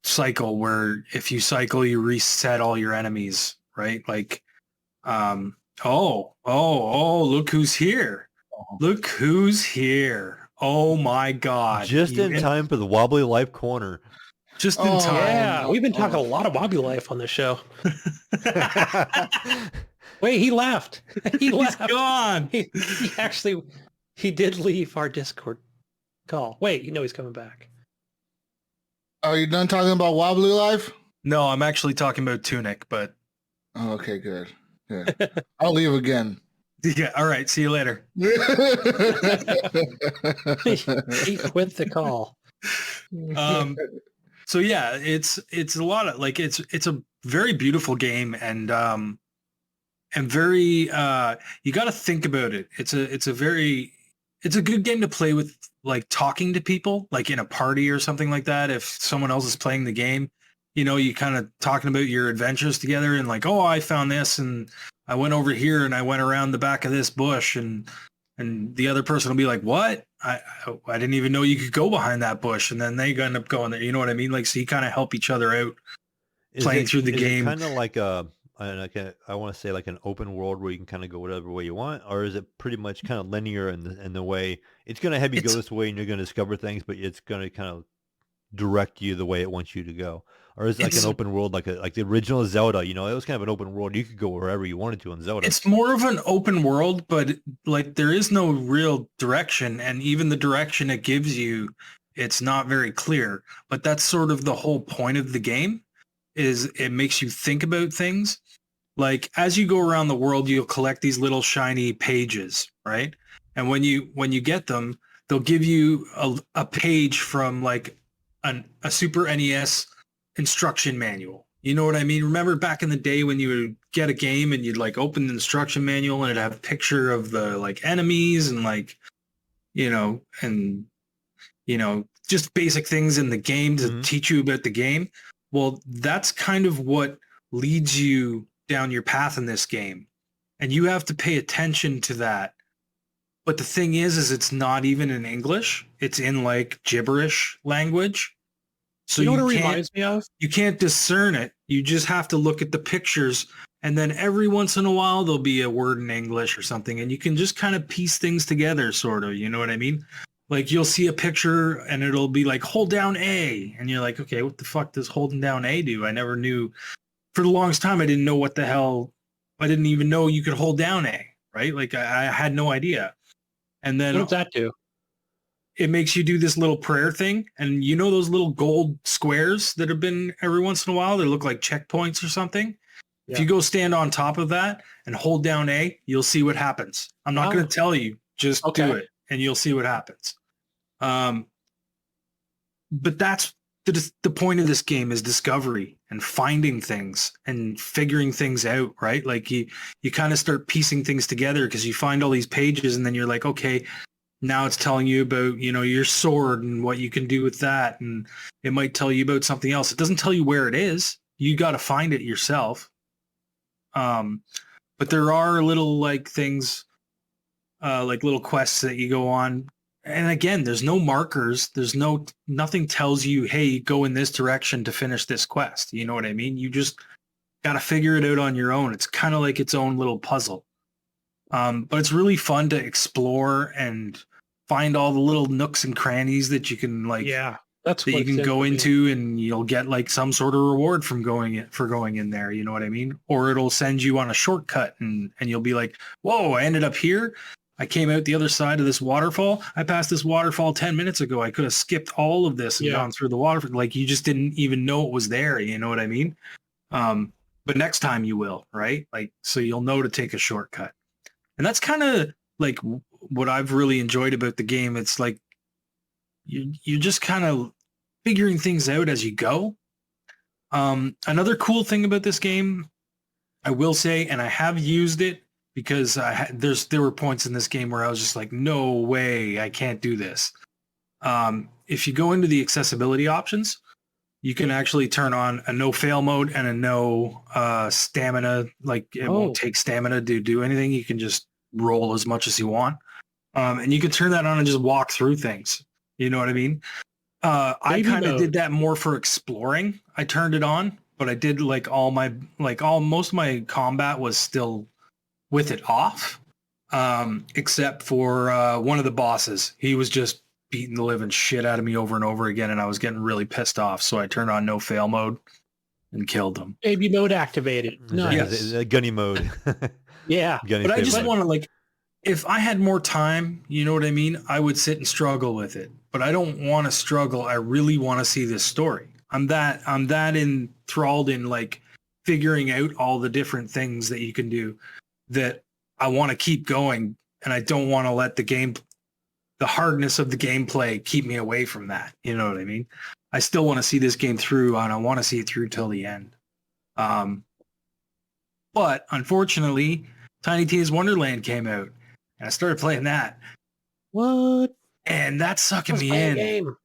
cycle where if you cycle, you reset all your enemies, right? Like, look who's here. Look who's here. Oh my God. Just in time for the Wobbly Life Corner. Just in time. Yeah, we've been talking a lot of Wobbly Life on this show. Wait, he left. He's gone. He did leave our Discord call. Wait, he's coming back. Are you done talking about Wobbly Life? No, I'm actually talking about Tunic, but... Oh, okay, good. Yeah. I'll leave again. Yeah, all right. See you later. He quit the call. So yeah, it's a lot of, like, it's a very beautiful game, and very you got to think about it. It's a good game to play with, like, talking to people, like in a party or something like that. If someone else is playing the game, you kind of talking about your adventures together, and like, oh, I found this, and I went over here, and I went around the back of this bush, and the other person will be like, what? I didn't even know you could go behind that bush. And then they end up going there. You know what I mean? Like, so you kind of help each other out playing through the game. Kind of like I want to say like an open world where you can kind of go whatever way you want, or is it pretty much kind of linear in the way it's going to have you go this way and you're going to discover things, but it's going to kind of direct you the way it wants you to go? Or is it like an open world, like the original Zelda? It was kind of an open world. You could go wherever you wanted to in Zelda. It's more of an open world, but like there is no real direction, and even the direction it gives you, it's not very clear. But that's sort of the whole point of the game, is it makes you think about things. Like, as you go around the world, you'll collect these little shiny pages, right? And when you get them, they'll give you a page from like a Super NES instruction manual. You know what I mean? Remember back in the day when you would get a game and you'd like open the instruction manual and it'd have a picture of the like enemies and like, just basic things in the game to teach you about the game. Well, that's kind of what leads you down your path in this game. And you have to pay attention to that. But the thing is it's not even in English. It's in like gibberish language. So you know what it reminds me of? You can't discern it. You just have to look at the pictures, and then every once in a while there'll be a word in English or something, and you can just kind of piece things together, sort of. You know what I mean? Like, you'll see a picture and it'll be like, hold down A, and you're like, okay, what the fuck does holding down A do? I never knew. For the longest time, I didn't know what the hell. I didn't even know you could hold down A, right? Like, I had no idea. And then what does that do? It makes you do this little prayer thing. And those little gold squares that have been every once in a while, they look like checkpoints or something. Yeah. If you go stand on top of that and hold down A, you'll see what happens. I'm not going to tell you, just do it and you'll see what happens. But that's the point of this game, is discovery and finding things and figuring things out, right? Like you kind of start piecing things together because you find all these pages and then you're like, okay, now it's telling you about, your sword and what you can do with that. And it might tell you about something else. It doesn't tell you where it is. You got to find it yourself. But there are little like things, like little quests that you go on. And again, there's no markers. Nothing tells you, hey, go in this direction to finish this quest. You know what I mean? You just got to figure it out on your own. It's kind of like its own little puzzle. But it's really fun to explore and find all the little nooks and crannies that you can like That's that you what can it's go for me. into, and you'll get like some sort of reward from going in there. You know what I mean? Or it'll send you on a shortcut, and you'll be like, whoa, I ended up here. I came out the other side of this waterfall. I passed this waterfall 10 minutes ago. I could have skipped all of this and Yeah. gone through the waterfall. Like, you just didn't even know it was there. You know what I mean? But next time you will, right? Like, so you'll know to take a shortcut. And that's kind of like what I've really enjoyed about the game. It's like you're just kind of figuring things out as you go. Another cool thing about this game, I will say, and I have used it because there were points in this game where I was just like, no way, I can't do this. If you go into the accessibility options, you can actually turn on a no fail mode and a no stamina. Like, it won't take stamina to do anything. You can just roll as much as you want. And you can turn that on and just walk through things. You know what I mean? I kind of did that more for exploring. I turned it on, but I did most of my combat was still with it off, except for one of the bosses. He was just beating the living shit out of me over and over again, and I was getting really pissed off. So I turned on no fail mode and killed him. Baby mode activated. Nice. Gunny mode. Yeah. Gunny but I just mode. want to, like, if I had more time, you know what I mean? I would sit and struggle with it, but I don't want to struggle. I really want to see this story. I'm that enthralled in, like, figuring out all the different things that you can do, that I want to keep going, and I don't want to let the hardness of the gameplay keep me away from that. You know what I mean? I still want to see this game through, and I want to see it through till the end. But unfortunately, Tiny Tina's Wonderland came out, and I started playing that. What? And that's sucking me Playing in game.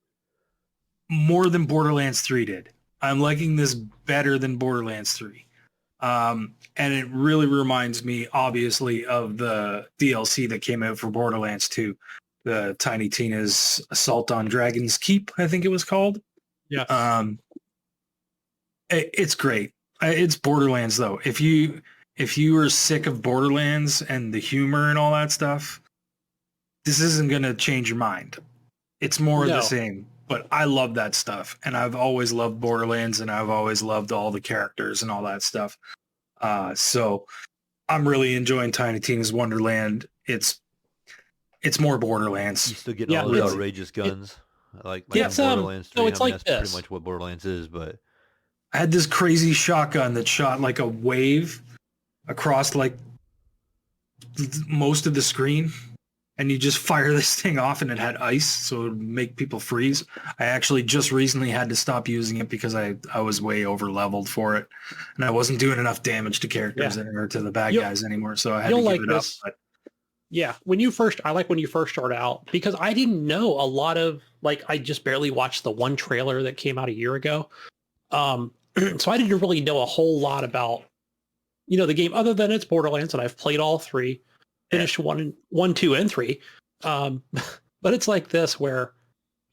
more than Borderlands 3 did. I'm liking this better than Borderlands 3. And it really reminds me, obviously, of the DLC that came out for Borderlands 2, the Tiny Tina's Assault on Dragon's Keep, I think it was called. Yeah. It's great. It's Borderlands, though. If you are sick of Borderlands and the humor and all that stuff, this isn't going to change your mind. It's more of the same. But I love that stuff, and I've always loved Borderlands, and I've always loved all the characters and all that stuff. So I'm really enjoying Tiny Tina's Wonderland. It's more Borderlands. You still getting all those outrageous guns, like Borderlands 3. it's like that's this. pretty much what Borderlands is. But I had this crazy shotgun that shot like a wave across like most of the screen, and you just fire this thing off, and it had ice, so it would make people freeze. I actually just recently had to stop using it because I was way over leveled for it, and I wasn't doing enough damage to characters or to the bad guys anymore, so I had to give it up. But yeah, I like when you first start out, because I didn't know a lot of, like, I just barely watched the one trailer that came out a year ago. So I didn't really know a whole lot about, the game, other than it's Borderlands, and I've played all three, finished one, 2, and 3. But it's like this, where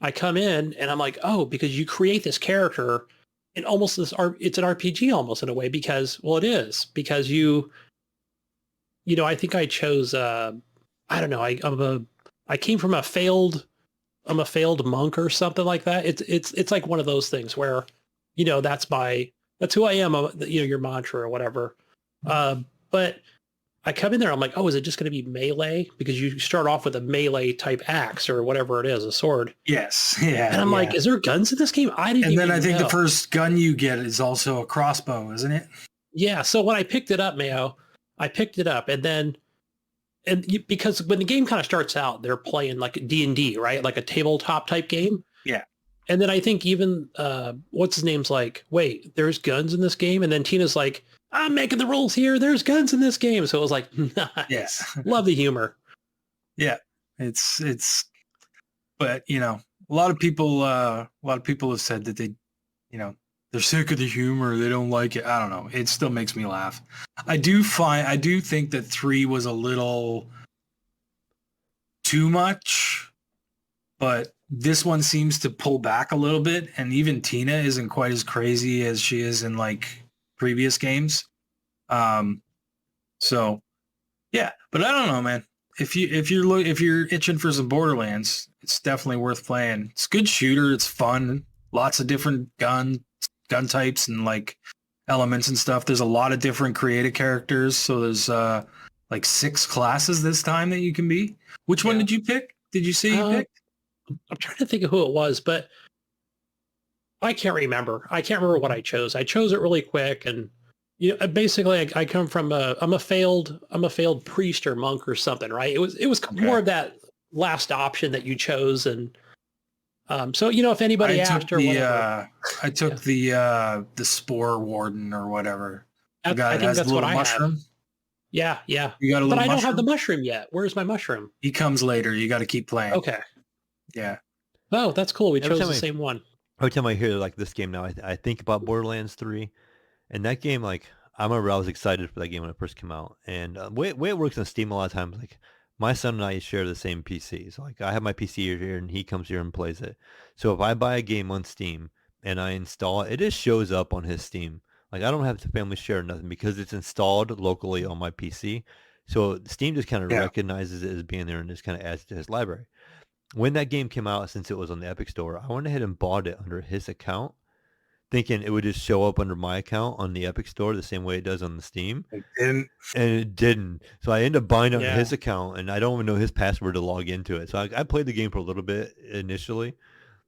I come in and I'm like, oh, because you create this character in almost it's an RPG almost in a way, because, well, it is, because I think I chose, I don't know, I came from I'm a failed monk or something like that. It's like one of those things where, that's who I am, your mantra or whatever. But I come in there, I'm like, oh, is it just going to be melee? Because you start off with a melee type axe or whatever it is, a sword. Yes. Yeah. And I'm like, is there guns in this game? I didn't even know. And then I think the first gun you get is also a crossbow, isn't it? Yeah. So when I picked it up, Mayo, because when the game kind of starts out, they're playing like D&D, right? Like a tabletop type game. Yeah. And then I think even, what's his name's like, wait, there's guns in this game? And then Tina's like, I'm making the rules here. There's guns in this game. So it was like, nice. Yes. Love the humor. Yeah. But a lot of people have said that they, they're sick of the humor. They don't like it. I don't know. It still makes me laugh. I do think that 3 was a little too much, but this one seems to pull back a little bit. And even Tina isn't quite as crazy as she is in like previous games. So yeah, but I don't know, man. If you're itching for some Borderlands It's definitely worth playing. It's a good shooter. It's fun. Lots of different gun types and like elements and stuff. There's a lot of different creative characters. So there's like 6 classes this time that you can be. Which one did you pick? Did you say you picked? I'm trying to think of who it was, but I can't remember. I can't remember what I chose. I chose it really quick, and basically, I come from I'm a failed priest or monk or something, right? It was more of that last option that you chose, and so if anybody asked or whatever, I took the spore warden or whatever. I think that's what I mushroom. had. Yeah. You got a little but I don't mushroom? have the mushroom yet. Where's my mushroom? He comes later. You got to keep playing. Okay. Yeah. Oh, that's cool. We chose the same one. Every time I hear like this game now, I think about Borderlands 3, and that game, like I remember I was excited for that game when it first came out, and way it works on Steam a lot of times, like my son and I share the same PC, so like I have my PC here and he comes here and plays it. So if I buy a game on Steam and I install it, it just shows up on his Steam. Like I don't have to family share or nothing because it's installed locally on my PC. So Steam just kind of recognizes it as being there and just kind of adds it to his library. When that game came out, since it was on the Epic Store, I went ahead and bought it under his account, thinking it would just show up under my account on the Epic Store the same way it does on the Steam. And it didn't. So I ended up buying it on his account, and I don't even know his password to log into it. So I played the game for a little bit initially,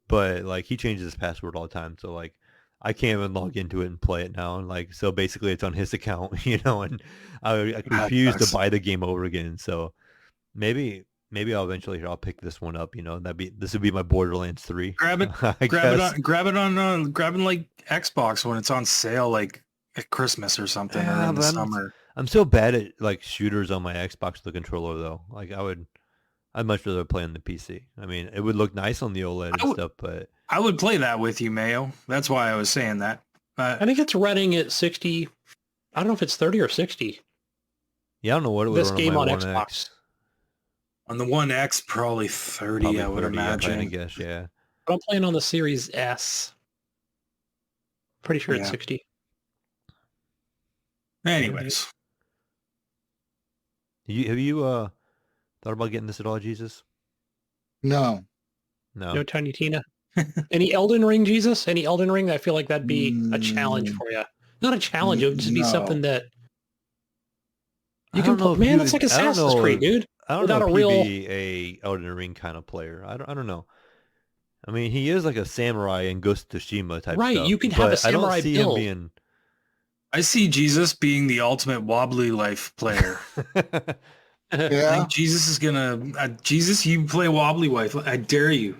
but like he changes his password all the time. So like I can't even log into it and play it now. And like, so basically it's on his account, and I refuse to buy the game over again. So maybe I'll eventually pick this one up. This would be my Borderlands 3. Grab it on like Xbox when it's on sale, like at Christmas or something, or in the summer. I'm so bad at like shooters on my Xbox with the controller though. Like I'd much rather play on the PC. I mean, it would look nice on the OLED and stuff, but I would play that with you, Mayo. That's why I was saying that. I think it's running at 60. I don't know if it's 30 or 60. Yeah, I don't know what it would this run game on Xbox. Xbox. On the One X, probably 30, I would imagine. I guess, yeah. But I'm playing on the Series S. Pretty sure it's 60. Anyways. Have you thought about getting this at all, Jesus? No. No Tiny Tina? Any Elden Ring, Jesus? Any Elden Ring? I feel like that'd be a challenge for you. Not a challenge. It would just be something that you can play. Man, it's like Assassin's Creed, dude. I don't know if he'd be a Elden Ring kind of player. I don't know. I mean, he is like a samurai in Ghost of Tsushima type right, stuff. You can have a samurai build. I see Jesus being the ultimate wobbly life player. I think Jesus is gonna. Jesus, you play wobbly life. I dare you.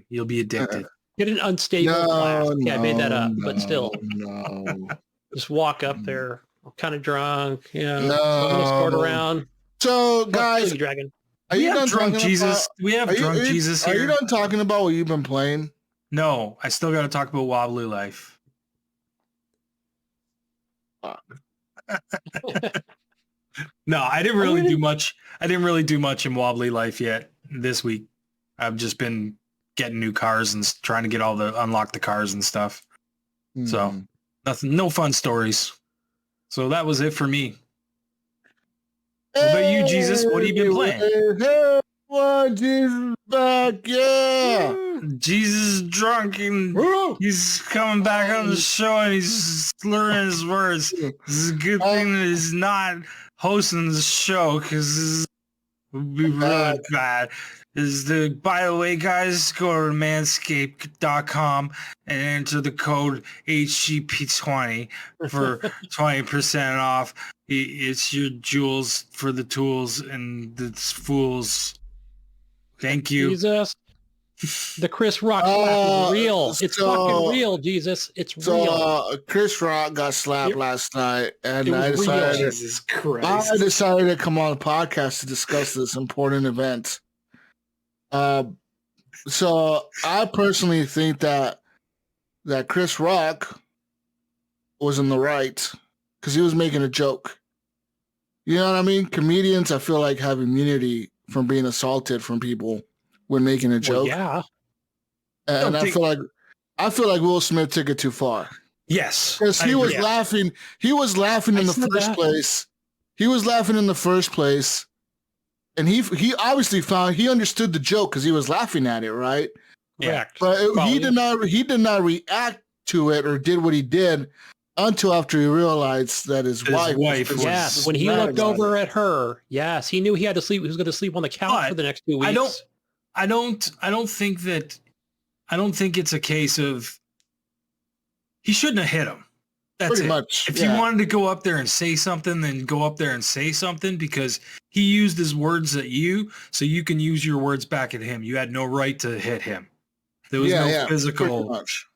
You'll be addicted. Get an unstable class. I made that up, but still. Just walk up there, kind of drunk. Escort around. So, guys, Dragon. We have drunk Jesus here. Are you done talking about what you've been playing? No, I still got to talk about wobbly life. No, I didn't really do much. I didn't really do much in wobbly life yet this week. I've just been getting new cars and trying to unlock the cars and stuff. So nothing, no fun stories. So that was it for me. What about you, Jesus? What have you been playing? Jesus back, yeah. Jesus is drunk and he's coming back on the show and he's slurring his words. This is a good thing that he's not hosting the show because this would be really bad. By the way, guys, go to manscaped.com and enter the code HGP20 for 20% off. It's your jewels for the tools and the fools. Thank you. Jesus. The Chris Rock slap is real. It's fucking real, Jesus. It's real. Chris Rock got slapped last night, and I decided to come on the podcast to discuss this important event. So I personally think that Chris Rock was in the right because he was making a joke. You know what I mean? Comedians, I feel like, have immunity from being assaulted from people when making a joke. Well, yeah. And I feel like Will Smith took it too far. Yes. Because he was laughing. He was laughing in the first place. He was laughing in the first place. and he obviously he understood the joke because he was laughing at it, right? Correct. But Probably. he did not react to it or did what he did until after he realized that his wife was yes, when he mad looked about over it. at her, yes, he knew he had to sleep. He was going to sleep on the couch But for the next 2 weeks. I don't think it's a case of he shouldn't have hit him. That's Pretty it. much. If you wanted to go up there and say something, then go up there and say something because he used his words at you, so you can use your words back at him. You had no right to hit him. There was no physical. pretty much.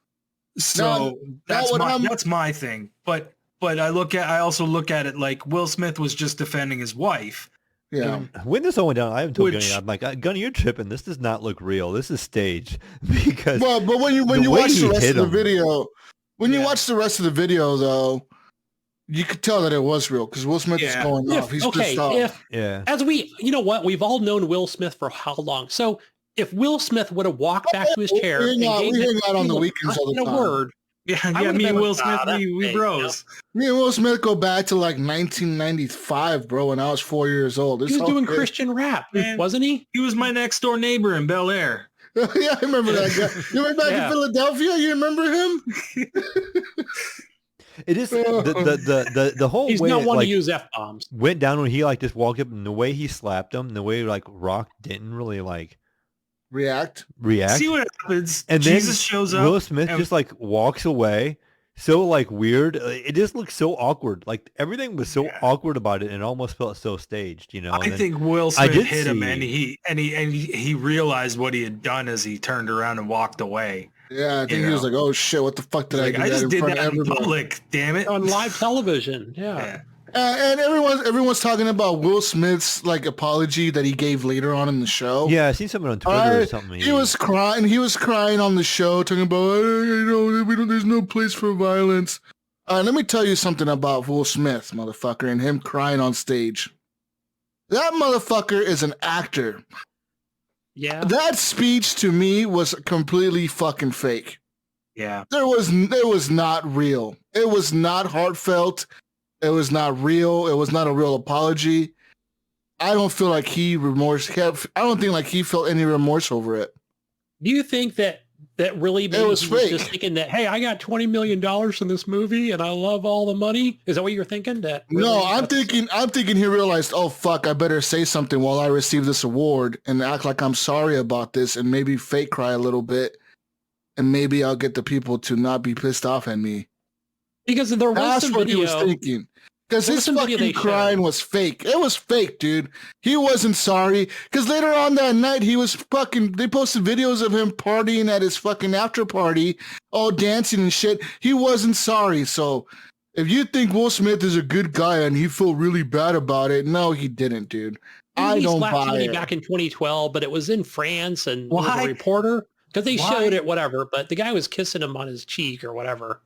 So that's my thing. But I also look at it like Will Smith was just defending his wife. Yeah. When this all went down, I haven't told Gunny. I'm like, Gunny, you're tripping. This does not look real. This is staged. Because But when you watch the rest of the video, you watch the rest of the video though, you could tell that it was real because Will Smith is going off. He's pissed off. As you know what, we've all known Will Smith for how long? So if Will Smith would have walked back to his chair, we hang out on the weekends all the time. Word, me and Will Smith, we bros. Me and Will Smith go back to like 1995, bro, when I was 4 years old. He was doing Christian rap, wasn't he? He was my next door neighbor in Bel Air. Yeah, I remember that guy. You went back in Philadelphia? You remember him? it is the whole He's way not one like, to use F-bombs. went down when he like just walked up and the way he slapped him, and the way like Rock didn't really like react. See what happens. And Jesus then shows up. Will Smith just like walks away. So like weird. It just looks so awkward. Like everything was so awkward about it, and it almost felt so staged. You know. I think Will Smith hit him, and he realized what he had done as he turned around and walked away. Yeah, I think he was like, "Oh shit, what the fuck did I do?" I just did that in public. Damn it! On live television. Yeah. And everyone's talking about Will Smith's like apology that he gave later on in the show. Yeah, I seen something on Twitter or something. He was crying. He was crying on the show, talking about there's no place for violence. Let me tell you something about Will Smith, motherfucker, and him crying on stage. That motherfucker is an actor. Yeah. That speech to me was completely fucking fake. Yeah. It was not real. It was not heartfelt. It was not real. It was not a real apology. I don't feel like I don't think like he felt any remorse over it. Do you think that really maybe it was fake? Just thinking that, hey, I got $20 million from this movie and I love all the money? Is that what you're thinking? That really no, I'm thinking he realized, oh fuck, I better say something while I receive this award and act like I'm sorry about this and maybe fake cry a little bit, and maybe I'll get the people to not be pissed off at me. Because there was That's some what video. he was thinking. Because his fucking crying was fake. It was fake, dude. He wasn't sorry. Because later on that night, they posted videos of him partying at his fucking after party, all dancing and shit. He wasn't sorry. So if you think Will Smith is a good guy and he felt really bad about it, no, he didn't, dude. I don't buy it. Back in 2012, but it was in France and was a reporter. Because they showed it, whatever. But the guy was kissing him on his cheek or whatever.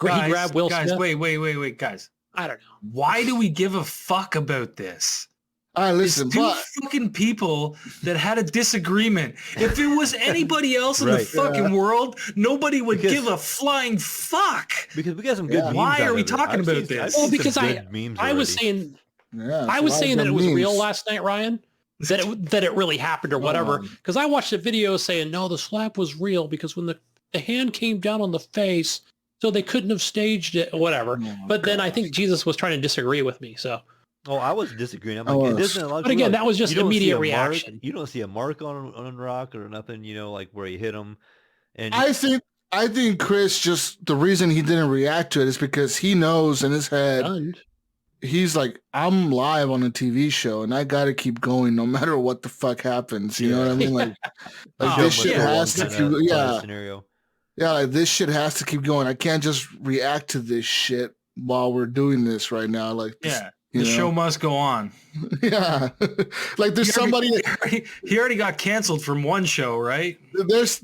He grabbed Will Smith. Wait, guys. I don't know. Why do we give a fuck about this? All right, listen. It's two fucking people that had a disagreement. If it was anybody else in the fucking world, nobody would give a flying fuck. Because we got some good memes. Why are we talking about this? Well, because I was saying that it was real last night, Ryan. That it really happened or whatever. Because I watched a video saying, no, the slap was real because when the hand came down on the face, so they couldn't have staged it or whatever. But then I think Jesus was trying to disagree with me. So. Oh, I was disagreeing. I'm like, it doesn't. But again, that was just immediate reaction. You don't see a mark on Rock or nothing. You know, like where he hit him. And I think Chris just the reason he didn't react to it is because he knows in his head. He's like, I'm live on a TV show and I got to keep going no matter what the fuck happens. You know what I mean? Like this shit has to keep, scenario. Yeah, like this shit has to keep going. I can't just react to this shit while we're doing this right now. Like, this, the show must go on. Yeah, like there's somebody. He already got canceled from one show, right? There's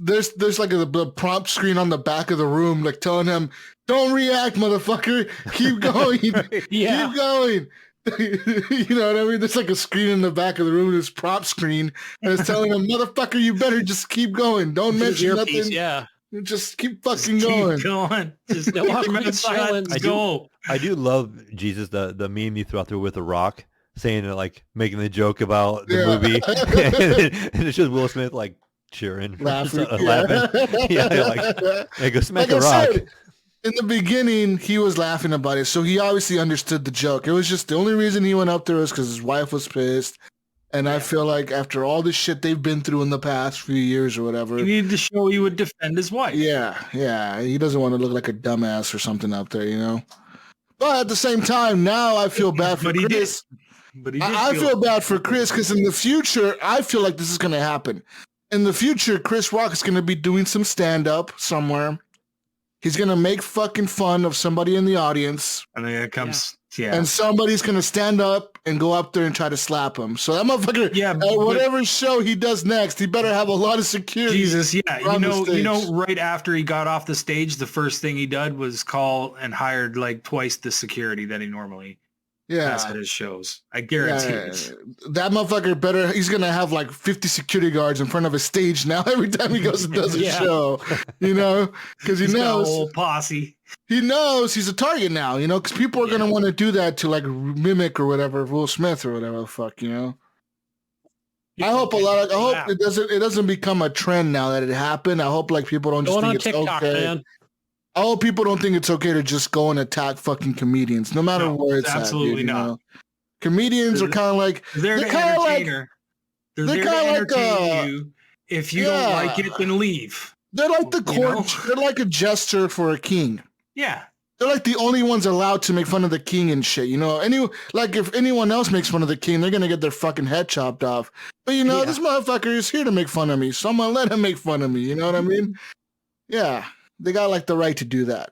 like a prompt screen on the back of the room, like telling him, "Don't react, motherfucker. Keep going. Keep going." You know what I mean? There's like a screen in the back of the room, this prompt screen, and it's telling him, "Motherfucker, you better just keep going. Don't mention nothing." Yeah. Just keep fucking going. Keep going. Just no awkward silence. I do love Jesus, the meme you threw out there with the Rock saying it, like making the joke about the Yeah. movie, and it's just Will Smith like cheering, Laughing. laughing. Yeah, like, hey, go smack Like a I rock. said, in the beginning, he was laughing about it, so he obviously understood the joke. It was just the only reason he went up there was because his wife was pissed. And I feel like after all the shit they've been through in the past few years or whatever, He needed to show he would defend his wife. yeah, he doesn't want to look like a dumbass or something up there, you know. But at the same time, now I feel bad for But he did. Chris. But he did I feel bad for Chris because in the future, I feel like this is going to happen. In the future, Chris Rock is going to be doing some stand-up somewhere. He's going to make fucking fun of somebody in the audience. And then it comes, yeah. And somebody's going to stand up and go up there and try to slap him. So that motherfucker, Yeah, at but- whatever show he does next, he better have a lot of security. Jesus, yeah. on the You know, stage. right after he got off the stage, the first thing he did was call and hired like twice the security that he normally has at his shows. I guarantee it. That motherfucker better, he's going to have like 50 security guards in front of his stage now every time he goes and does a show, you know, because he He's got a knows. whole posse. He knows he's a target now, you know, because people are going to want to do that to like mimic or whatever, Will Smith or whatever the fuck, you know. I hope it doesn't become a trend now that it happened. I hope like people don't just Going think on it's TikTok, okay. man. I hope people don't think it's okay to just go and attack fucking comedians, no matter No, where it's absolutely at. Dude, not. You know? Comedians are kind of like They're the kinda like- entertainer. They're they're there to kinda like, entertain you. If you don't like it, then leave. they're like the You know? court. They're like a jester for a king. Yeah. They're like the only ones allowed to make fun of the king and shit, you know. If anyone else makes fun of the king, they're gonna get their fucking head chopped off. But you know, this motherfucker is here to make fun of me. So I'm gonna let him make fun of me. You know what I mean? Yeah, they got like the right to do that.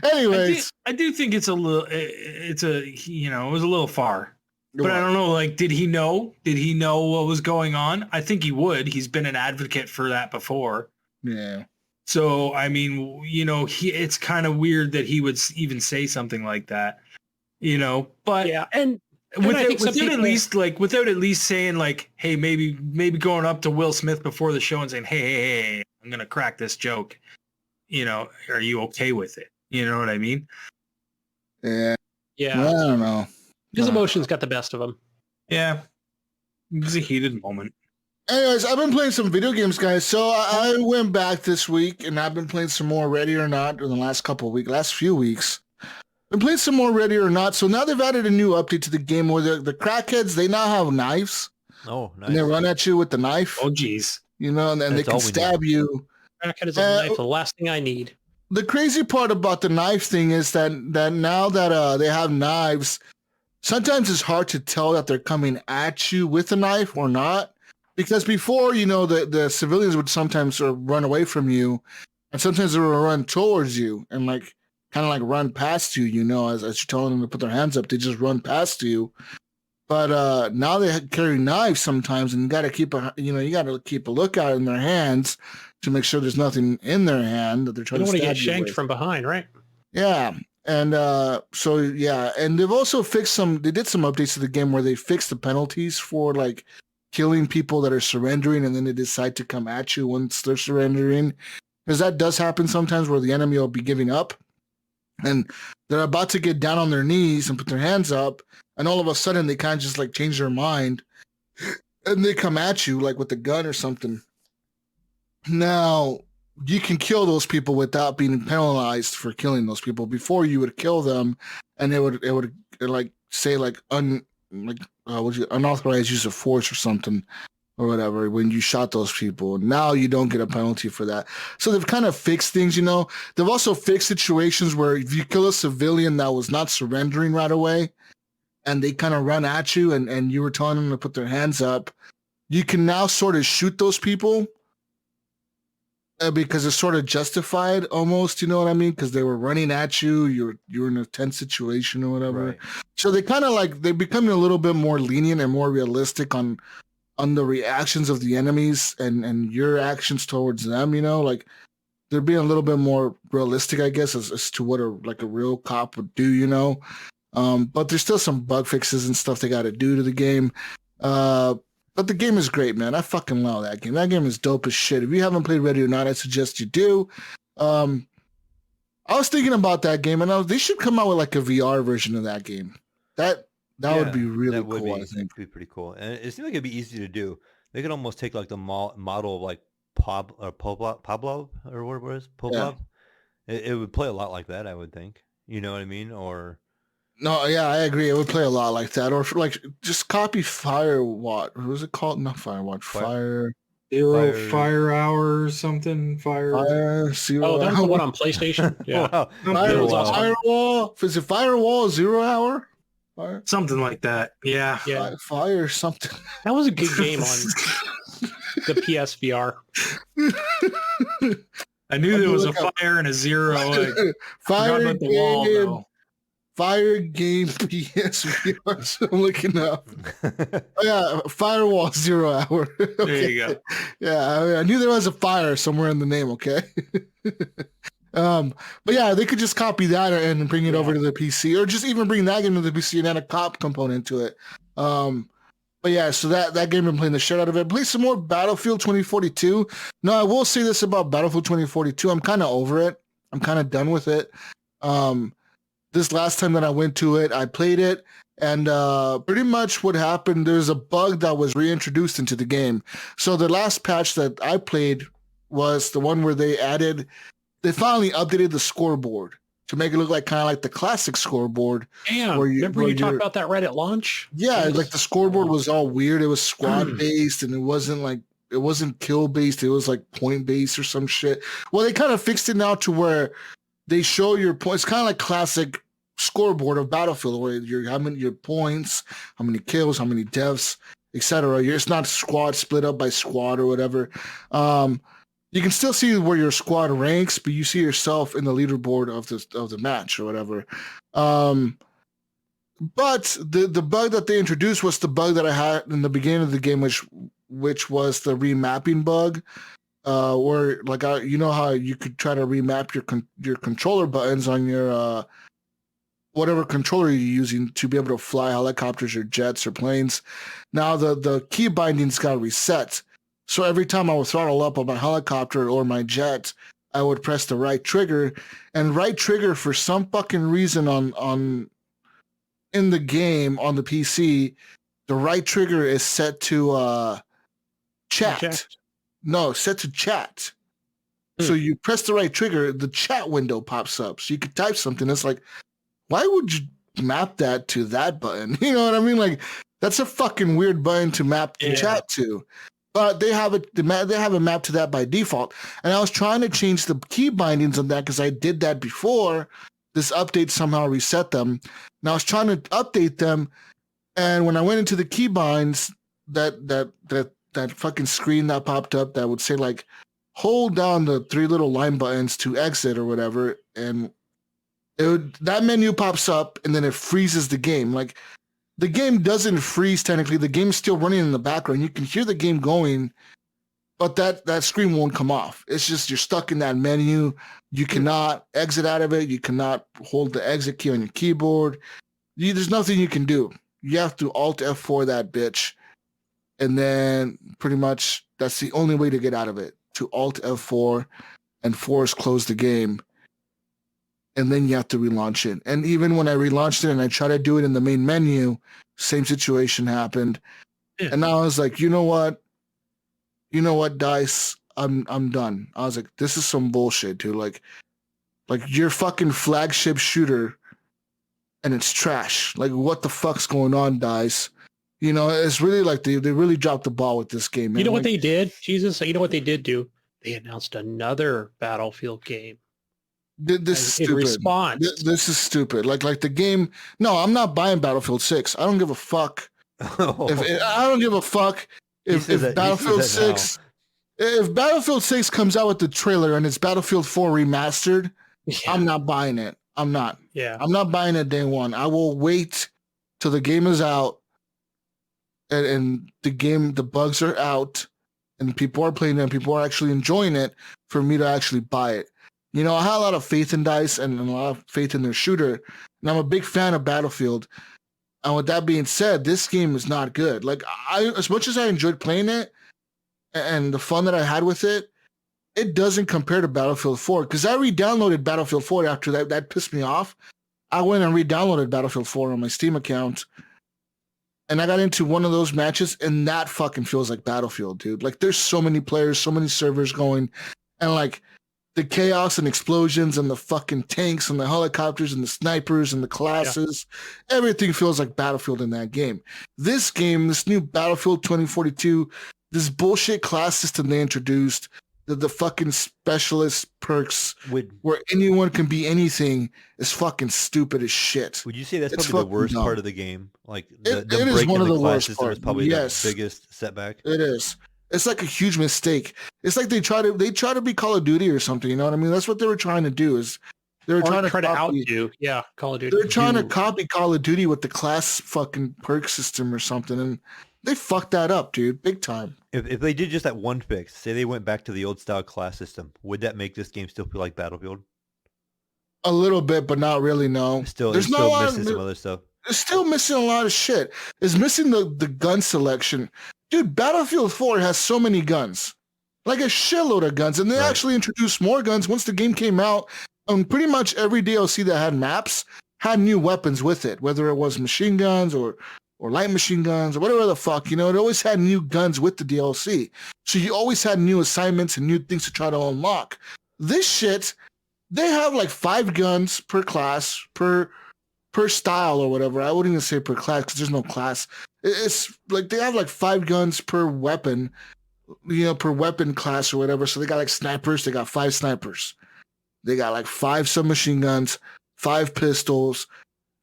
Anyways, I do think it was a little far. But I don't know, like, did he know? Did he know what was going on? I think he would. He's been an advocate for that before. Yeah. So, I mean, you know, it's kind of weird that he would even say something like that, you know, but Yeah, and I think some people- without at least saying like, hey, maybe going up to Will Smith before the show and saying, hey, I'm going to crack this joke. You know, are you okay with it? You know what I mean? Yeah. Yeah, I don't know. his emotions got the best of him. Yeah. It was a heated moment. Anyways, I've been playing some video games, guys. So I went back this week, and I've been playing some more Ready or Not in the last few weeks. Been playing some more Ready or Not. So now they've added a new update to the game where the crackheads, they now have knives. Oh, nice. And they run at you with the knife. Oh, geez. You know, and then they That's can all we stab you. Crackhead is a knife, the last thing I need. The crazy part about the knife thing is that now that they have knives, sometimes it's hard to tell that they're coming at you with a knife or not. Because before, you know, the civilians would sometimes sort of run away from you, and sometimes they would run towards you and like kind of like run past you, you know, as you're telling them to put their hands up, they just run past you. But now they carry knives sometimes, and you got to keep a lookout in their hands to make sure there's nothing in their hand that they're You trying don't to want to stab get you shanked with. from behind, right? Yeah. And and they've also they did some updates to the game where they fixed the penalties for like killing people that are surrendering, and then they decide to come at you once they're surrendering. Because that does happen sometimes where the enemy will be giving up and they're about to get down on their knees and put their hands up, and all of a sudden they kind of just like change their mind and they come at you like with a gun or something. Now, you can kill those people without being penalized for killing those people. Before, you would kill them, and it would like say like unauthorized use of force or something or whatever when you shot those people. Now you don't get a penalty for that. So they've kind of fixed things, you know. They've also fixed situations where if you kill a civilian that was not surrendering right away, and they kind of run at you, and you were telling them to put their hands up, you can now sort of shoot those people. Because it's sort of justified almost, you know what I mean? Because they were running at you, you're in a tense situation or whatever. Right. So they kind of like, they're becoming a little bit more lenient and more realistic on the reactions of the enemies and your actions towards them, you know? Like they're being a little bit more realistic, I guess, as to what a real cop would do, you know? But there's still some bug fixes and stuff they got to do to the game. But the game is great, man. I fucking love that game. That game is dope as shit. If you haven't played Ready or Not, I suggest you do. I was thinking about that game, and they should come out with like a VR version of that game. That That would be really that would cool, be, I think. be pretty cool. And it seems like it'd be easy to do. They could almost take like the model of like Pablo or what it was, Pavlov. It would play a lot like that, I would think. You know what I mean? Or No, yeah, I agree. It would play a lot like that. Or for, like, just copy Firewatch. What was it called? Not Firewatch. Fire Hour or something. Fire Zero. Oh, that was the one on PlayStation. Yeah. wow. Firewall. Is it Firewall 0 Hour? Fire, Something like that. Yeah. Yeah. Fire something. That was a good game on the PSVR. I knew there was a fire and a zero. I forgot Fire about the wall, game. though. Fire game PSVR. So I'm looking up. Oh, yeah, Firewall 0 Hour. Okay. There you go. Yeah, I knew there was a fire somewhere in the name. Okay. But yeah, they could just copy that and bring it over to the PC, or just even bring that game to the PC and add a cop component to it. But yeah, so that game, I'm playing the shit out of it. Play some more Battlefield 2042. No, I will say this about Battlefield 2042. I'm kind of over it. I'm kind of done with it. This last time that I went to it, I played it, and pretty much what happened, there's a bug that was reintroduced into the game. So the last patch that I played was the one where they finally updated the scoreboard to make it look like kind of like the classic scoreboard. Damn, remember you talked about that right at launch? Yeah, like the scoreboard was all weird. It was squad based, and it wasn't kill based. It was like point based or some shit. Well, they kind of fixed it now to where they show your points, kind of like classic scoreboard of Battlefield, where your points, how many kills, how many deaths, etc. It's not squad split up by squad or whatever. You can still see where your squad ranks, but you see yourself in the leaderboard of the match or whatever. But the bug that they introduced was the bug that I had in the beginning of the game, which was the remapping bug, where like you know how you could try to remap your controller buttons on your whatever controller you're using to be able to fly helicopters or jets or planes. Now the key bindings got reset. So every time I would throttle up on my helicopter or my jet, I would press the right trigger, and right trigger for some fucking reason in the game on the PC, the right trigger is set to chat. No, set to chat. So you press the right trigger, the chat window pops up. So you could type something. It's like, why would you map that to that button? You know what I mean? Like, that's a fucking weird button to map the chat to. But they have it mapped to that by default. And I was trying to change the key bindings on that because I did that before. This update somehow reset them. And I was trying to update them. And when I went into the key binds, that fucking screen that popped up that would say like, hold down the 3 little line buttons to exit or whatever. And that menu pops up and then it freezes the game. Like, the game doesn't freeze technically. The game's still running in the background. You can hear the game going, but that screen won't come off. It's just you're stuck in that menu. You cannot exit out of it. You cannot hold the exit key on your keyboard. There's nothing you can do. You have to Alt F4 that bitch. And then pretty much that's the only way to get out of it, to Alt F4 and force close the game. And then you have to relaunch it. And even when I relaunched it and I tried to do it in the main menu, same situation happened. Yeah. And now I was like, you know what, DICE, I'm done. I was like, this is some bullshit, dude. Like your fucking flagship shooter, and it's trash. Like, what the fuck's going on, DICE? You know, it's really like they really dropped the ball with this game, man. You know what they did? Jesus, you know what they did do? They announced another Battlefield game. This is stupid. Response. This is stupid. Like the game. No, I'm not buying Battlefield 6. I don't give a fuck. I don't give a fuck if Battlefield 6. If Battlefield 6 comes out with the trailer and it's Battlefield 4 remastered, I'm not buying it. I'm not. Yeah. I'm not buying it day one. I will wait till the game is out and the bugs are out and people are playing it and people are actually enjoying it for me to actually buy it. You know, I had a lot of faith in DICE and a lot of faith in their shooter, and I'm a big fan of Battlefield. And with that being said, this game is not good. Like, as much as I enjoyed playing it and the fun that I had with it, it doesn't compare to Battlefield 4. Because I re-downloaded Battlefield 4 after that. That pissed me off. I went and re-downloaded Battlefield 4 on my Steam account, And I got into one of those matches, and that fucking feels like Battlefield, dude. Like, there's so many players, so many servers going, and like the chaos and explosions and the fucking tanks and the helicopters and the snipers and the classes, everything feels like Battlefield in that game. This game, this new Battlefield 2042, this bullshit class system they introduced, the fucking specialist perks where anyone can be anything is fucking stupid as shit. Would you say that's probably the worst part of the game? Like the it is one of the worst parts. Is probably the biggest setback. It is. It's like a huge mistake. It's like they try to be Call of Duty or something. You know what I mean? That's what they were trying to do. Is they were trying to outdo, Call of Duty. They're trying to copy Call of Duty with the class fucking perk system or something, and they fucked that up, dude, big time. If they did just that one fix, say they went back to the old style class system, would that make this game still feel like Battlefield? A little bit, but not really. No, it's still missing some other stuff. It's still missing a lot of shit. It's missing the gun selection. Dude, Battlefield 4 has so many guns. Like a shitload of guns. And they actually introduced more guns once the game came out. Pretty much every DLC that had maps had new weapons with it, whether it was machine guns or light machine guns or whatever the fuck, it always had new guns with the DLC. So you always had new assignments and new things to try to unlock. This shit, they have like 5 guns per class, per style or whatever. I wouldn't even say per class because there's no class. It's like they have like 5 guns per weapon, per weapon class or whatever. So they got like snipers. They got 5 snipers. They got like 5 submachine guns, 5 pistols,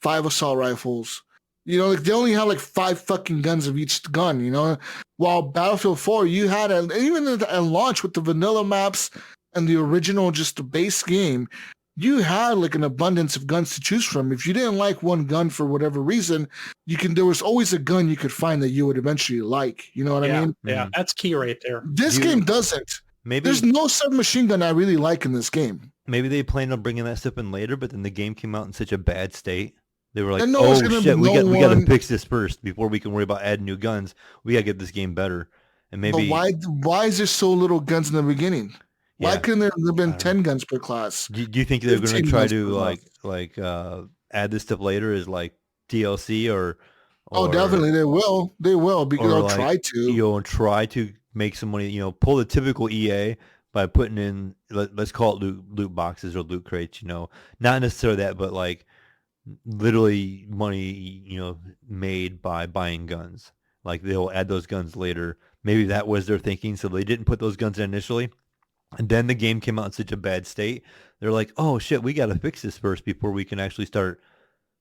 5 assault rifles. Like they only have like 5 fucking guns of each gun, While Battlefield 4, you had, even at launch with the vanilla maps and the original, just the base game, you had like an abundance of guns to choose from. If you didn't like one gun for whatever reason, there was always a gun you could find that you would eventually like. You know what I mean? Yeah, that's key right there. This game doesn't. There's no submachine gun I really like in this game. Maybe they planned on bringing that stuff in later, but then the game came out in such a bad state. They were like, shit, we got to fix this first before we can worry about adding new guns. We got to get this game better. And maybe. But why is there so little guns in the beginning? Why couldn't there have been 10 guns per class? Do you think they're going to try to add this stuff later as like DLC or oh, definitely they will. They will because they'll try to. Try to make some money. Pull the typical EA by putting in, let's call it loot boxes or loot crates. Not necessarily that, but like literally money made by buying guns. Like they'll add those guns later. Maybe that was their thinking, so they didn't put those guns in initially. And then the game came out in such a bad state. They're like, oh, shit, we got to fix this first before we can actually start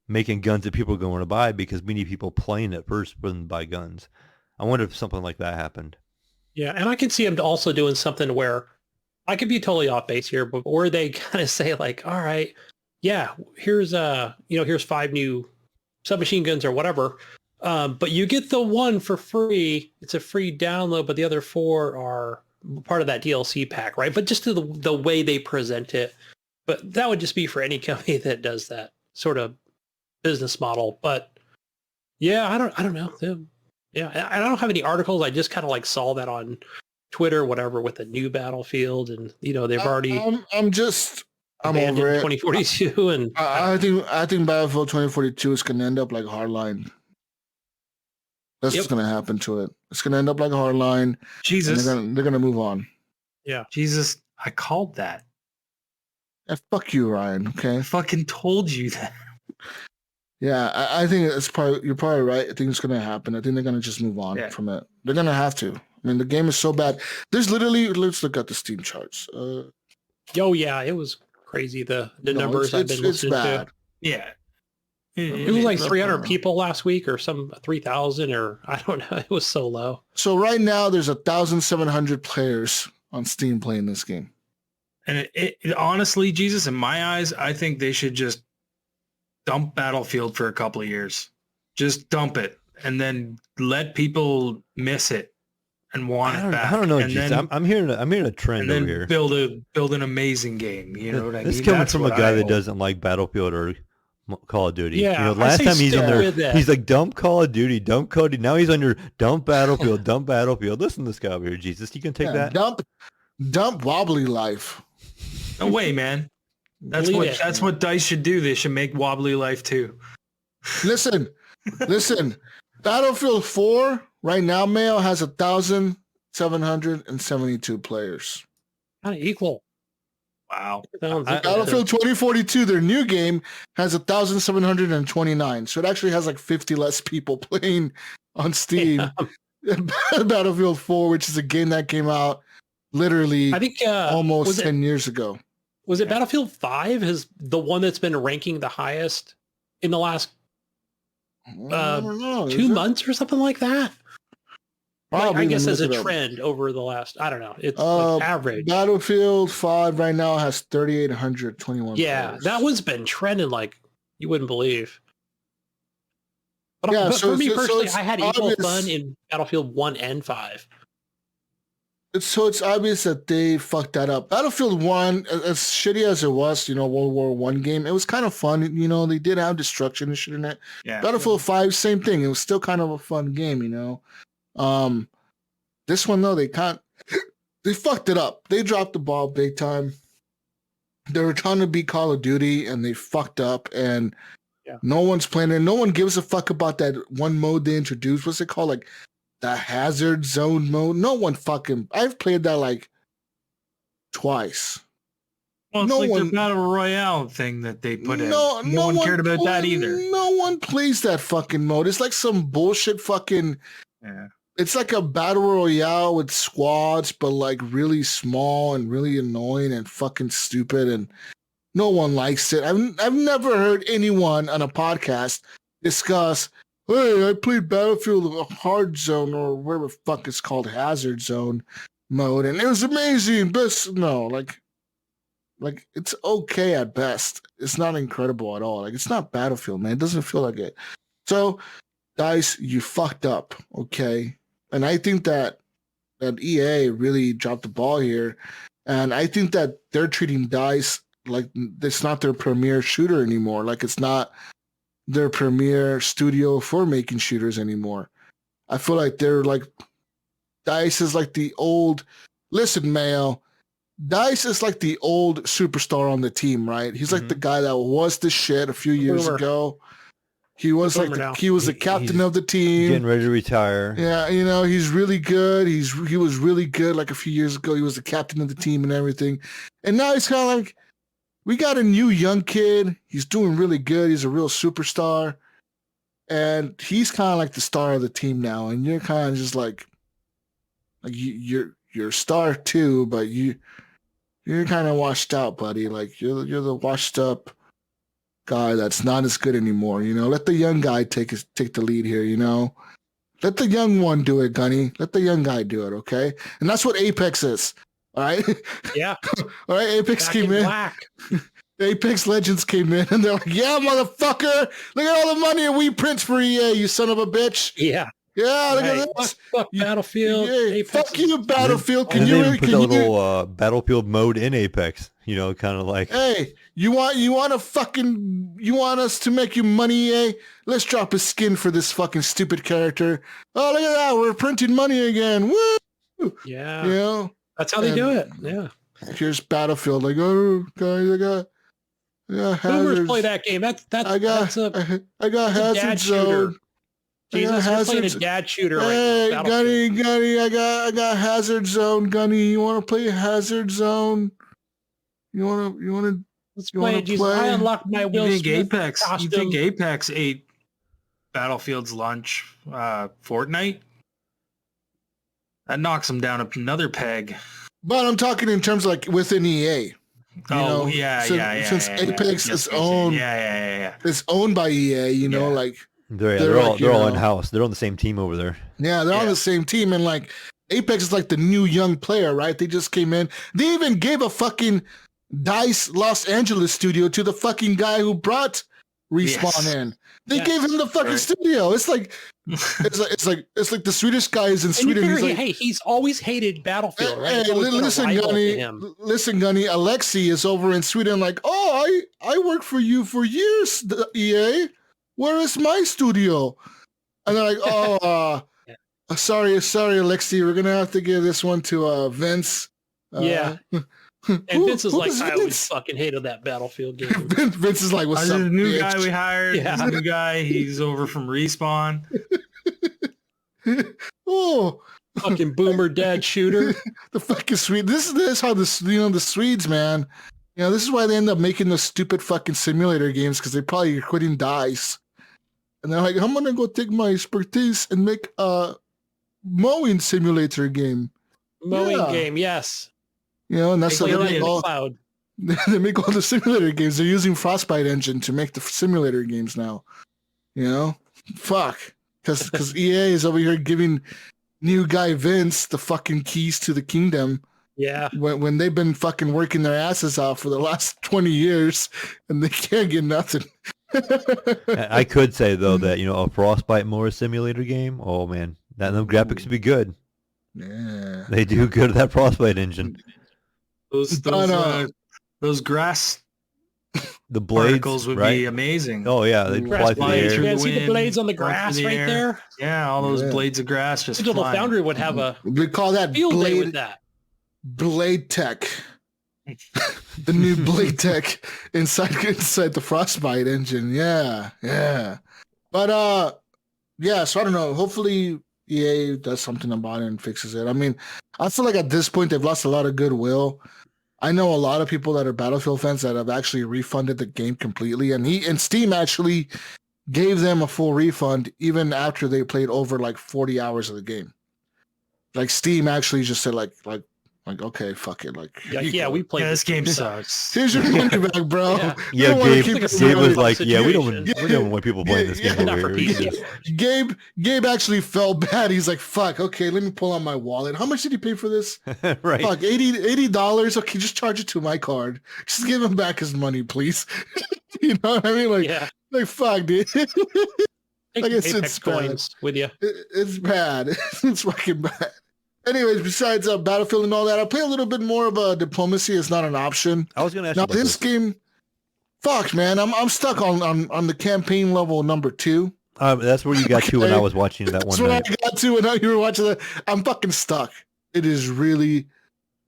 making guns that people are going to buy because we need people playing it first rather than buy guns. I wonder if something like that happened. Yeah, and I can see them also doing something where I could be totally off base here, but where they kind of say like, all right, yeah, here's 5 new submachine guns or whatever. But you get the one for free. It's a free download, but the other 4 are part of that DLC pack, right? But just to the way they present it. But that would just be for any company that does that sort of business model. But yeah, I don't know. Yeah, I don't have any articles. I just kind of like saw that on Twitter, or whatever, with a new Battlefield, and they've already. I'm over it. 2042, and I think Battlefield 2042 is going to end up like Hardline. That's what's going to happen to it. It's going to end up like Hardline. Jesus. They're going to move on. Yeah. Jesus, I called that. Yeah, fuck you, Ryan. Okay. I fucking told you that. Yeah, I think you're probably right. I think it's going to happen. I think they're going to just move on from it. They're going to have to. I mean, the game is so bad. There's literally, let's look at the Steam charts. Yeah, it was crazy. The numbers I've been listening to. Yeah. It was like 300 people last week or some 3,000 or I don't know. It was so low. So right now there's 1,700 players on Steam playing this game. And it honestly, Jesus, in my eyes, I think they should just dump Battlefield for a couple of years. Just dump it and then let people miss it and want it back. I don't know, and Jesus. then, I'm hearing a trend over here. Build an amazing game. You know what I mean? This is coming from a guy that doesn't like Battlefield or Call of Duty. Yeah, last time he's on there, he's like, dump Call of Duty, dump Cody. Now he's on your dump Battlefield, dump Battlefield. Listen to this guy over here, Jesus. You can take that. Dump Wobbly Life. No way, man. That's what DICE should do. They should make Wobbly Life too. Listen. Battlefield 4 right now, Mayo has 1,772 players. Kind of equal. Wow. Battlefield 2042, their new game, has 1,729. So it actually has like 50 less people playing on Steam. Yeah. Battlefield 4, which is a game that came out literally I think almost 10 years ago. Was it Battlefield 5 is the one that's been ranking the highest in the last I don't know. 2 months or something like that? Like, I guess as a look it up. trend over the last, I don't know. It's like average. Battlefield 5 right now has 3,821 Yeah, players. that one's been trending like you wouldn't believe. But, Yeah, but so for me it's- so personally, it's I had equal obvious- fun in Battlefield 1 and 5. It's obvious that they fucked that up. Battlefield 1, as shitty as it was, World War I game, it was kind of fun. They did have destruction and shit in it. Yeah. Battlefield 5, same thing. It was still kind of a fun game, This one, though, they fucked it up. They dropped the ball big time. They were trying to beat Call of Duty, and they fucked up, and no one's playing it. No one gives a fuck about that one mode they introduced. What's it called? Like, the hazard zone mode. No one fucking. I've played that like twice. Well, it's no like one- the Battle Royale thing that they put in. No one cared about that either. No one plays that fucking mode. It's like some bullshit fucking. Yeah. It's like a battle royale with squads, but like really small and really annoying and fucking stupid, and no one likes it. I've never heard anyone on a podcast discuss, hey, I played Battlefield Hard Zone or whatever the fuck it's called, Hazard Zone mode, and it was amazing. Best like it's okay at best. It's not incredible at all. Like, it's not Battlefield, man. It doesn't feel like it. So, guys, you fucked up, okay? And I think that EA really dropped the ball here. And I think that they're treating DICE like it's not their premier shooter anymore. Like, it's not their premier studio for making shooters anymore. I feel like they're like, DICE is like the old, listen, Mayo, DICE is like the old superstar on the team, right? He's like the guy that was the shit a few years ago. He was like he was the captain of the team. Getting ready to retire. Yeah, he's really good. He was really good like a few years ago. He was the captain of the team and everything. And now he's kind of like, we got a new young kid. He's doing really good. He's a real superstar. And he's kind of like the star of the team now. And you're kind of just like you're a star too, but you're kind of washed out, buddy. Like, you're the washed up guy that's not as good anymore. Let the young guy take the lead here. Let the young one do it, Gunny. Let the young guy do it, okay? And that's what Apex is. All right. Yeah. All right. Apex came in. Black. Apex Legends came in, and they're like, "Yeah, motherfucker! Look at all the money we print for EA, you son of a bitch! Yeah. Yeah, look Right. at this. Fuck Battlefield. Yeah, Apex fuck you, Battlefield. And Can then you they even put can the you? little Battlefield mode in Apex, kind of like. Hey, you want us to make you money, EA? Let's drop a skin for this fucking stupid character. Oh, look at that, we're printing money again. Woo! Yeah. That's how they do it. Yeah. Here's Battlefield. Like, oh, guys, I got Boomers hazards. play that game. That's I got Hazard dad shooter. Zone. Jesus, you're playing a dad shooter Hey, right now. Gunny, I got Hazard Zone, Gunny. You want to play Hazard Zone? You want to? Let's You play wanna it, Jesus. play? I unlocked my Will You think Smith costume. Apex ate Battlefield's lunch Fortnite? That knocks them down another peg. But I'm talking in terms of like within EA. Since Apex is owned, it's owned by EA. Like They're all in house. They're on the same team over there. yeah, they're on the same team, and like Apex is like the new young player, right? They just came in. They even gave a fucking DICE Los Angeles studio to the fucking guy who brought Respawn in. They gave him the fucking studio. It's like it's like the Swedish guy is in Sweden. And He's like, hey, he's always hated Battlefield, right? hey, It's always been a listen, rival to Gunny. him. Listen, Gunny. Alexi is over in Sweden. Like, oh, I worked for you for years, EA. Where is my studio? And they're like, oh, sorry, Alexi. We're gonna have to give this one to Vince. Yeah. And Vince is like, I always fucking hated that Battlefield game. Vince is like, what's up, The new bitch? guy we hired. Yeah. This new guy. He's over from Respawn. Oh, Fucking boomer dad shooter. the fucking Swede. This is how the Swedes, man. This is why they end up making the stupid fucking simulator games, because they probably are quitting DICE. And they're like, I'm gonna go take my expertise and make a mowing simulator game. Mowing game, yes. And that's They what play they in make the all. cloud. They make all the simulator games. They're using Frostbite engine to make the simulator games now. Fuck, because EA is over here giving new guy Vince the fucking keys to the kingdom. Yeah. When they've been fucking working their asses off for the last 20 years and they can't get nothing. I could say though that a Frostbite mower simulator game. Oh man, them graphics would be good. Yeah, they do good at that Frostbite engine. Those grass the blades particles would be amazing. Oh yeah, they'd fly through the air. You see the blades on the grass right there? Yeah, all those blades of grass just Digital flying. Foundry would have a we call that field day with that. Blade Tech. The new Blade Tech inside the Frostbite engine. Yeah. But so I don't know. Hopefully EA does something about it and fixes it. I mean, I feel like at this point they've lost a lot of goodwill. I know a lot of people that are Battlefield fans that have actually refunded the game completely, and Steam actually gave them a full refund even after they played over like 40 hours of the game. Like Steam actually just said like okay, fuck it, we played. Yeah, this game sucks. Here's your money back, bro. Yeah, Gabe was like, we don't want people playing this game over here. Gabe actually felt bad. He's like, fuck, okay, let me pull out my wallet. How much did he pay for this? Right. Fuck, $80. Okay, just charge it to my card. Just give him back his money, please. You know what I mean? Like fuck, dude. Like it's coins with you. It's bad. It's fucking bad. Anyways, besides Battlefield and all that, I play a little bit more of diplomacy. It's not an option. I was going to ask now, you about this game, fuck, man, I'm stuck on the campaign level number 2. That's where you got to when I was watching that one night. That's where I got to when you were watching that. I'm fucking stuck. It is really,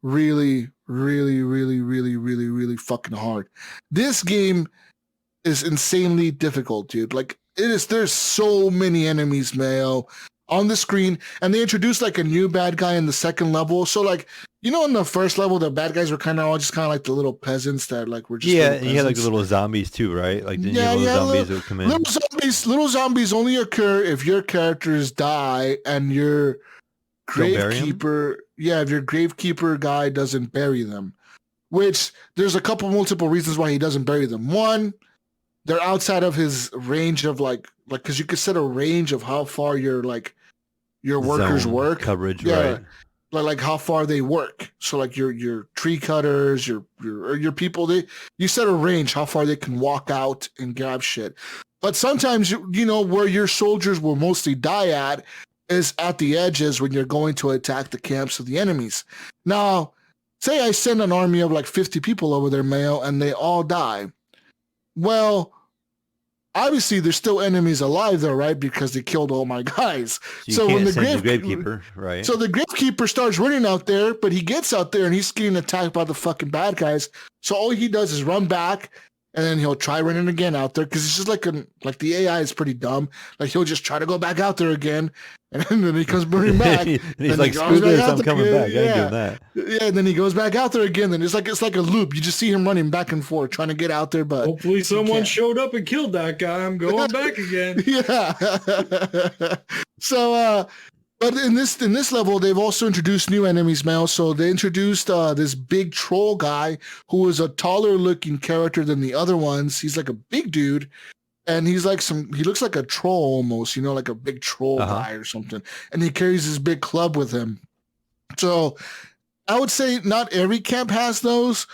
really, really, really, really, really, really fucking hard. This game is insanely difficult, dude. Like, there's so many enemies, Mayo, on the screen, and they introduced like a new bad guy in the second level. So like, in the first level, the bad guys were kind of like the little peasants that like were just and you had like the little zombies too, right? Like you have little zombies that would come in. Little zombies only occur if your characters die and your gravekeeper, if your gravekeeper guy doesn't bury them. Which there's multiple reasons why he doesn't bury them. One, they're outside of his range of like because you could set a range of how far your workers work coverage, right? Like how far they work. So like your tree cutters, your people, you set a range how far they can walk out and grab shit. But sometimes where your soldiers will mostly die at is at the edges when you're going to attack the camps of the enemies. Now, say I send an army of like 50 people over there, Mayo, and they all die. Well, obviously there's still enemies alive though, right? Because they killed all my guys. So when the gravekeeper, right? So the gravekeeper starts running out there, but he gets out there and he's getting attacked by the fucking bad guys. So all he does is run back, and then he'll try running again out there because it's just like the AI is pretty dumb. Like he'll just try to go back out there again, and then he comes running back. And he's like, "Screw this! I'm coming back. I ain't doing that." Yeah, and then he goes back out there again. Then it's like a loop. You just see him running back and forth, trying to get out there. But hopefully someone showed up and killed that guy. I'm going back again. Yeah. So, but in this level, they've also introduced new enemies, Mel. So they introduced this big troll guy who is a taller looking character than the other ones. He's like a big dude. And he's like he looks like a troll almost, like a big troll guy or something. And he carries his big club with him. So I would say not every camp has those,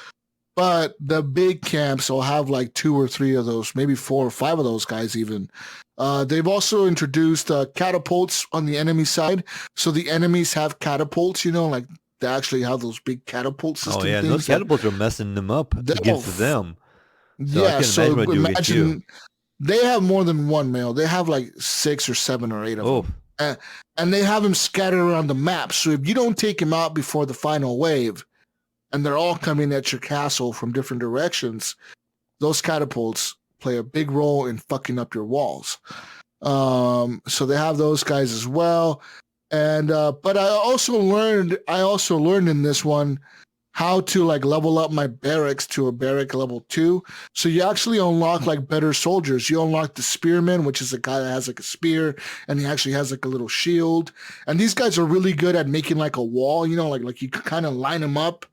but the big camps will have like 2 or 3 of those, maybe 4 or 5 of those guys even. They've also introduced catapults on the enemy side. So the enemies have catapults, like they actually have those big catapult system things. Those catapults are messing them up against them. So yeah, so imagine they have more than one, Mail. They have like 6 or 7 or 8 of them. And they have them scattered around the map. So if you don't take them out before the final wave, and they're all coming at your castle from different directions, those catapults play a big role in fucking up your walls. So they have those guys as well. And but I also learned in this one how to like level up my barracks to a barrack level 2. So you actually unlock like better soldiers. You unlock the spearman, which is a guy that has like a spear and he actually has like a little shield. And these guys are really good at making like a wall, you know, like you kind of line them up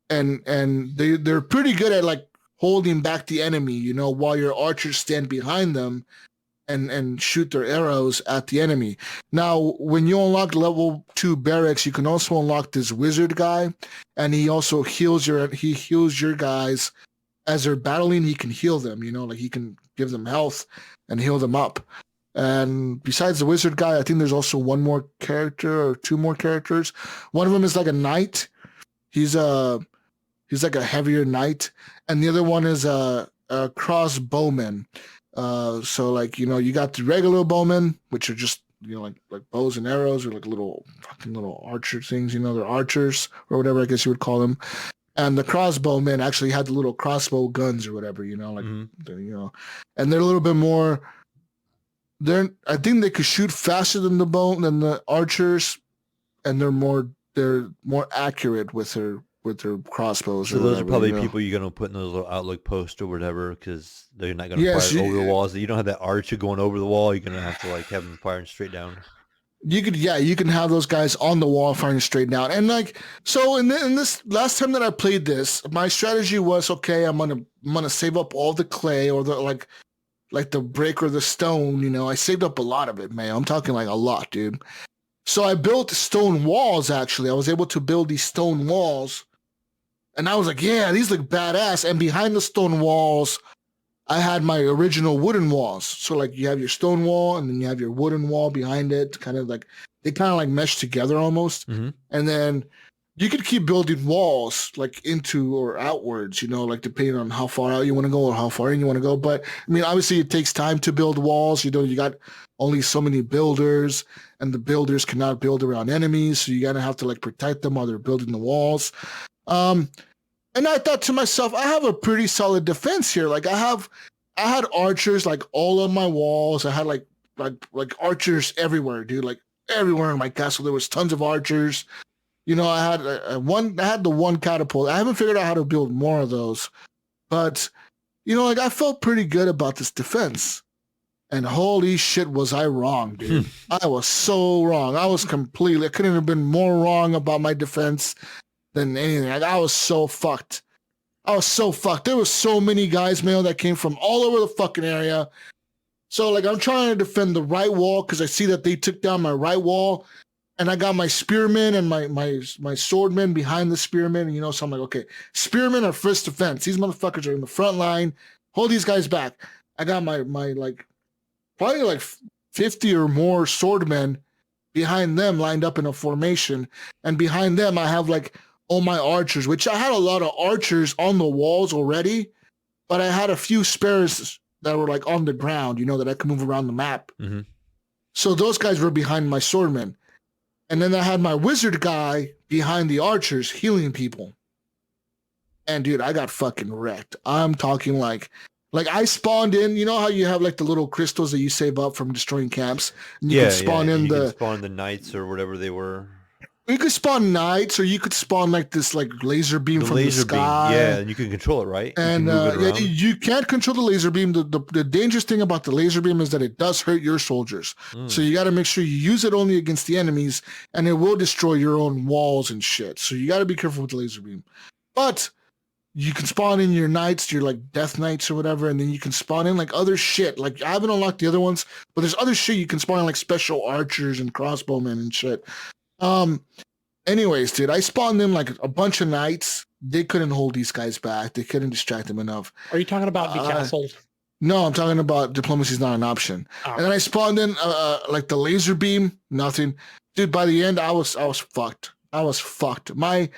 and they're pretty good at like holding back the enemy, you know, while your archers stand behind them and shoot their arrows at the enemy. Now, when you unlock level 2 barracks, you can also unlock this wizard guy, and he also heals your guys as they're battling. He can heal them, you know, like he can give them health and heal them up. And besides the wizard guy, I think there's also one more character or two more characters. One of them is like a knight. He's like a heavier knight, and the other one is a crossbowman. So like, you know, you got the regular bowmen, which are just, you know, like bows and arrows, or like little archer things, you know, they're archers or whatever, I guess you would call them. And the crossbowmen actually had the little crossbow guns or whatever, you know, like, you know, and they're a little bit more, I think they could shoot faster than the archers, and they're more accurate with their crossbows. So those are probably people you're going to put in those little outlook posts or whatever, because they're not going to fire over the walls. You don't have that archer going over the wall. You're going to have to like have them firing straight down. You can have those guys on the wall firing straight down. And like, so in this last time that I played this, my strategy was, okay, I'm gonna save up all the clay or the like the brick or the stone. You know, I saved up a lot of it, man. I'm talking like a lot, dude. So I built stone walls. Actually, I was able to build these stone walls. And I was like, yeah, these look badass. And behind the stone walls, I had my original wooden walls. So like you have your stone wall and then you have your wooden wall behind it. They kind of like mesh together almost. Mm-hmm. And then you could keep building walls like into or outwards, you know, like depending on how far out you want to go or how far in you want to go. But I mean, obviously it takes time to build walls. You know, you got only so many builders and the builders cannot build around enemies. So you got to have to like protect them while they're building the walls. And I thought to myself, I have a pretty solid defense here. Like I had archers like all on my walls. I had like archers everywhere, dude. Like everywhere in my castle, there was tons of archers. You know, I had the one catapult. I haven't figured out how to build more of those, but you know, like I felt pretty good about this defense. And holy shit, was I wrong, dude. I was so wrong. I couldn't have been more wrong about my defense than anything. Like, I was so fucked. There was so many guys, Mayo, that came from all over the fucking area. So like I'm trying to defend the right wall because I see that they took down my right wall, and I got my spearmen and my swordmen behind the spearmen. And, you know, so I'm like, okay, spearmen are first defense. These motherfuckers are in the front line. Hold these guys back. I got my like probably like 50 or more swordmen behind them lined up in a formation, and behind them I have like all my archers, which I had a lot of archers on the walls already, but I had a few spares that were like on the ground, you know, that I could move around the map. Mm-hmm. So those guys were behind my swordmen. And then I had my wizard guy behind the archers healing people. And dude, I got fucking wrecked. I'm talking like I spawned in, you know how you have like the little crystals that you save up from destroying camps? And you could spawn in you spawn the knights or whatever they were. You could spawn knights, or you could spawn like this like laser beam from the sky. Yeah, and you can control it, right? And you can't control the laser beam. The dangerous thing about the laser beam is that it does hurt your soldiers. So you got to make sure you use it only against the enemies, and it will destroy your own walls and shit. So you got to be careful with the laser beam. But you can spawn in your knights, your like death knights or whatever, and then you can spawn in like other shit. Like I haven't unlocked the other ones, but there's other shit you can spawn in, like special archers and crossbowmen and shit. Anyways, dude, I spawned in like a bunch of knights. They couldn't hold these guys back. They couldn't distract them enough. Are you talking about decastled? No, I'm talking about diplomacy is not an option. Oh. And then I spawned in like the laser beam, nothing. Dude, by the end, I was fucked. I was fucked. My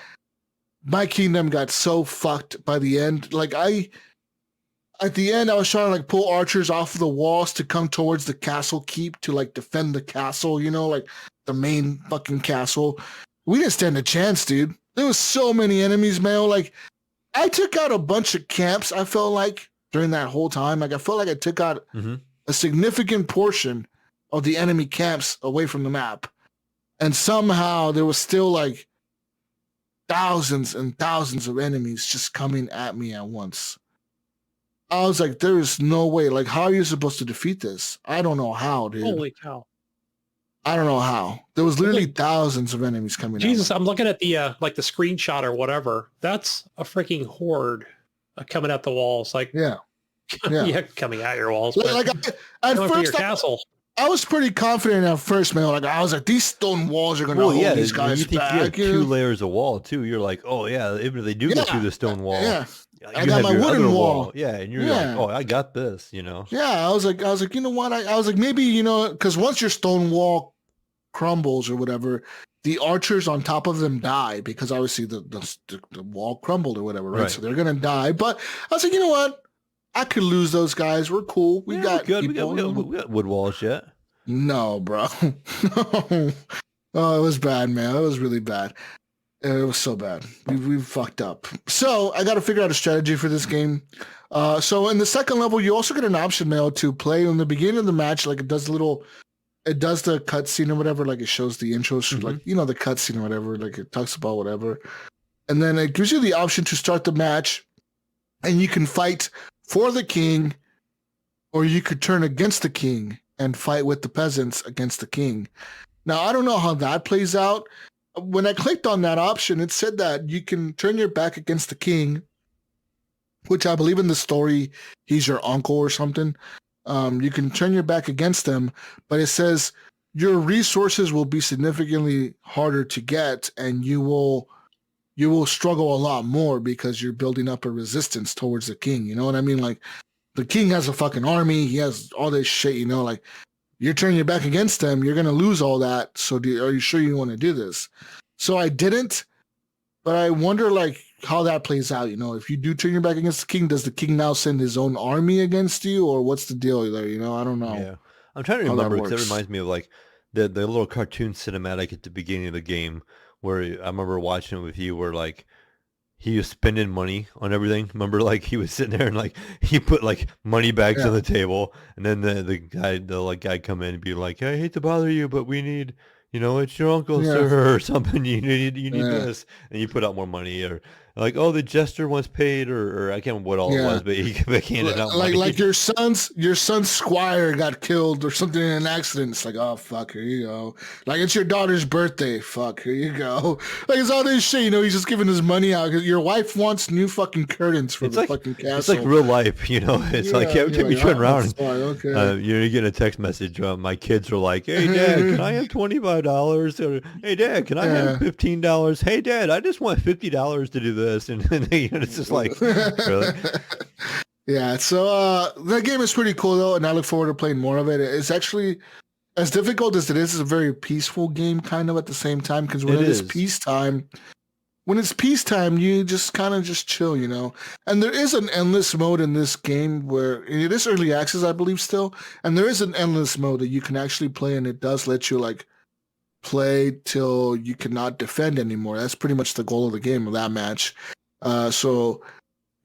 kingdom got so fucked by the end. Like at the end, I was trying to like pull archers off of the walls to come towards the castle keep to like defend the castle, you know, like the main fucking castle. We didn't stand a chance, dude. There was so many enemies, Mayo. Like I took out a bunch of camps. I felt like during that whole time, like I felt like I took out a significant portion of the enemy camps away from the map. And somehow there was still like thousands and thousands of enemies just coming at me at once. I was like, there is no way. Like, how are you supposed to defeat this? I don't know how, dude. Holy cow. I don't know how. There was literally thousands of enemies coming Jesus, at me. I'm looking at the like the screenshot or whatever. That's a freaking horde coming at the walls. Like, Yeah. yeah, coming at your walls. But Like at coming for your first, castle. I was pretty confident at first, man. Like, I was like, these stone walls are going to Well, hold yeah, these when guys you think back. you have two layers of wall too. You're like, oh yeah, if they do go through the stone wall, Yeah. you I got have my your wooden other wall. Yeah, and you're Yeah. like, oh, I got this, you know. Yeah, I was like, you know what? I was like, maybe, you know, because once your stone wall crumbles or whatever, the archers on top of them die because obviously the wall crumbled or whatever, right? Right. So they're gonna die. But I was like, you know what? I could lose those guys. We're cool. We Yeah, got we're good. people. We got wood walls yet. No, bro. No. Oh, it was bad, man. It was really bad. It was so bad. We fucked up. So I got to figure out a strategy for this game. So in the second level, you also get an option, Mayo, to play in the beginning of the match. Like it does the cutscene or whatever. Like it shows the intros, like, you know, the cutscene or whatever. Like it talks about whatever. And then it gives you the option to start the match and you can fight for the king, or you could turn against the king and fight with the peasants against the king. Now, I don't know how that plays out. When I clicked on that option, it said that you can turn your back against the king, which I believe in the story, he's your uncle or something. You can turn your back against them, but it says your resources will be significantly harder to get, and you will struggle a lot more because you're building up a resistance towards the king. You know what I mean? Like, the king has a fucking army. He has all this shit, you know, like, you're turning your back against them, you're going to lose all that. So are you sure you want to do this? So I didn't, but I wonder, like, how that plays out. You know, if you do turn your back against the king, does the king now send his own army against you, or what's the deal there? You know, I don't know. Yeah, I'm trying to how that remember because it works. reminds me of like the little cartoon cinematic at the beginning of the game where I remember watching it with you, where like he was spending money on everything. Remember, like he was sitting there and like he put like money bags on the table, and then the guy come in and be like, "Hey, I hate to bother you, but we need, you know, it's your uncle, sir, or something. You need this," and you put out more money, or like, oh, the jester was paid, or I can't remember what all it was, but he handed out money. Like your son's squire got killed or something in an accident. It's like, oh fuck, here you go. Like it's your daughter's birthday. Fuck, here you go. Like it's all this shit. You know, he's just giving his money out because your wife wants new fucking curtains for the fucking castle. It's like real life, you know. It's like every time you turn around, okay. you get a text message. My kids are like, "Hey Dad, can I have $25?" Or, "Hey Dad, can I have $15?" "Hey Dad, I just want $50 to do this." And it's just like, really? Yeah, so that game is pretty cool though, and I look forward to playing more of it. It's actually, as difficult as it is, it's a very peaceful game kind of at the same time, because when it's peacetime, you just kind of just chill, you know. And there is an endless mode in this game where it is early access, I believe, still, and there is an endless mode that you can actually play, and it does let you like play till you cannot defend anymore. That's pretty much the goal of the game, of that match. So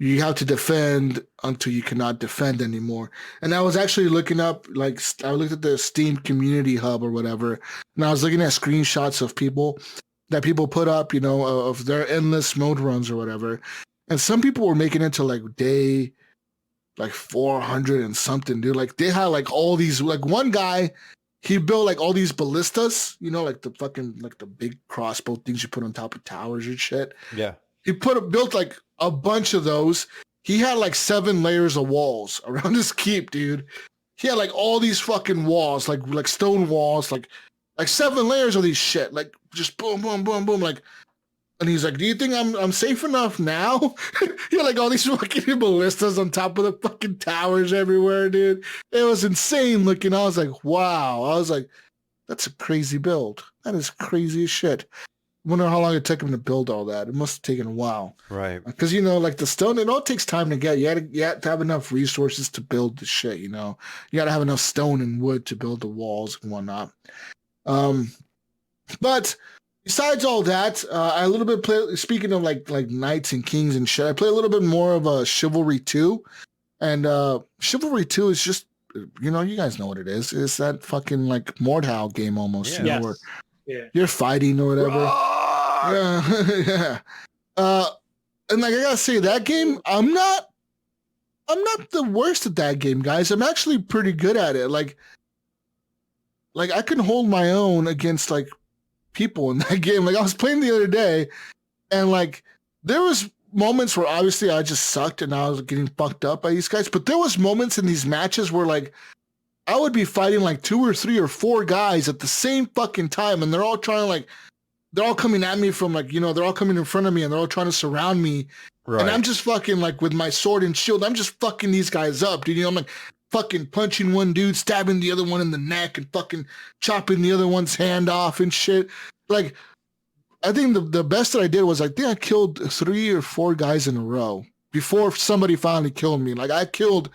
you have to defend until you cannot defend anymore. And I was actually looking up, like, I looked at the Steam community hub or whatever, and I was looking at screenshots of people put up, you know, of their endless mode runs or whatever. And some people were making it to like day like 400 and something, dude. Like they had like all these, like one guy, he built like all these ballistas, you know, like the fucking, like the big crossbow things you put on top of towers and shit. Yeah. He built like a bunch of those. He had like 7 layers of walls around his keep, dude. He had like all these fucking walls, like stone walls, like 7 layers of these shit, like just boom, boom, boom, boom, like. And he's like, "Do you think I'm safe enough now?" He had like all these fucking ballistas on top of the fucking towers everywhere, dude. It was insane looking. I was like, wow. I was like, that's a crazy build. That is crazy as shit. I wonder how long it took him to build all that. It must have taken a while. Right. Because, you know, like the stone, it all takes time to get. You had to have enough resources to build the shit, you know. You got to have enough stone and wood to build the walls and whatnot. But besides all that, I a little bit play. Speaking of like knights and kings and shit, I play a little bit more of a Chivalry 2, and Chivalry 2 is just you guys know what it is. It's that fucking like Mordhau game almost, Yeah. where Yeah. you're fighting or whatever. Yeah. Yeah. And like I gotta say, that game, I'm not the worst at that game, guys. I'm actually pretty good at it. Like I can hold my own against like people in that game. Like I was playing the other day, and like there was moments where obviously I just sucked and I was getting fucked up by these guys. But there was moments in these matches where like I would be fighting like 2 or 3 or 4 guys at the same fucking time, and they're all coming at me from like, they're all coming in front of me and they're all trying to surround me. Right. And I'm just fucking like with my sword and shield, I'm just fucking these guys up, dude. I'm like fucking punching one dude, stabbing the other one in the neck, and fucking chopping the other one's hand off and shit. Like, I think the best that I did was I think I killed 3 or 4 guys in a row before somebody finally killed me. Like I killed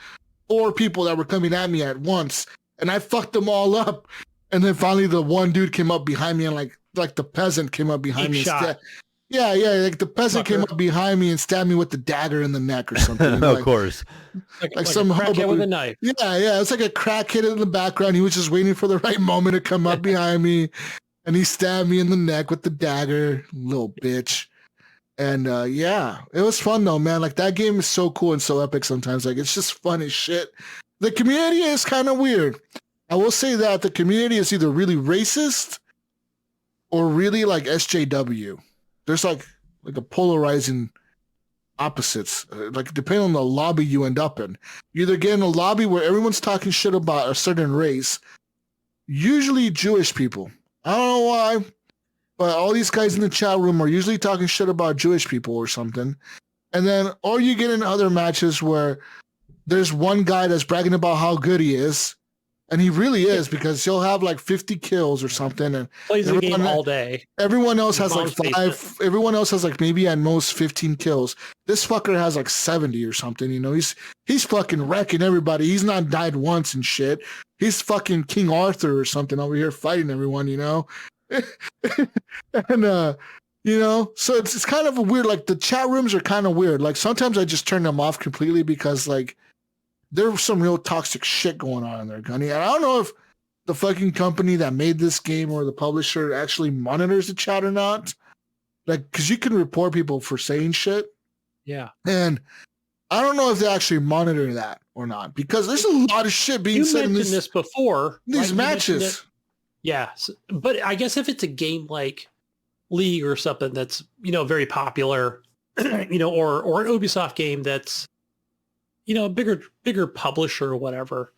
4 people that were coming at me at once, and I fucked them all up. And then finally the one dude came up behind me, and like the peasant came up behind me. Yeah, like the peasant came up behind me and stabbed me with the dagger in the neck or something. Of course. Like some a crackhead with a knife. Yeah. It's like a crackhead in the background. He was just waiting for the right moment to come up behind me, and he stabbed me in the neck with the dagger, little bitch. And yeah, it was fun though, man. Like that game is so cool and so epic sometimes. Like it's just fun as shit. The community is kind of weird. I will say that the community is either really racist or really like SJW. There's like a polarizing opposites, like depending on the lobby you end up in. You either get in a lobby where everyone's talking shit about a certain race, usually Jewish people. I don't know why, but all these guys in the chat room are usually talking shit about Jewish people or something. And then, or you get in other matches where there's one guy that's bragging about how good he is. And he really is, because he'll have like 50 kills or something, and Plays the game all day. Everyone else has like 5. Everyone else has like maybe at most 15 kills. This fucker has like 70 or something. He's fucking wrecking everybody. He's not died once and shit. He's fucking King Arthur or something over here fighting everyone. And so it's kind of a weird. Like the chat rooms are kind of weird. Like sometimes I just turn them off completely because like there's some real toxic shit going on in there, Gunny. And I don't know if the fucking company that made this game or the publisher actually monitors the chat or not. Like, because you can report people for saying shit. Yeah. And I don't know if they actually monitor that or not, because there's a lot of shit being said in this before. These matches. Yeah. But I guess if it's a game like League or something that's, very popular, or an Ubisoft game that's, a bigger publisher or whatever.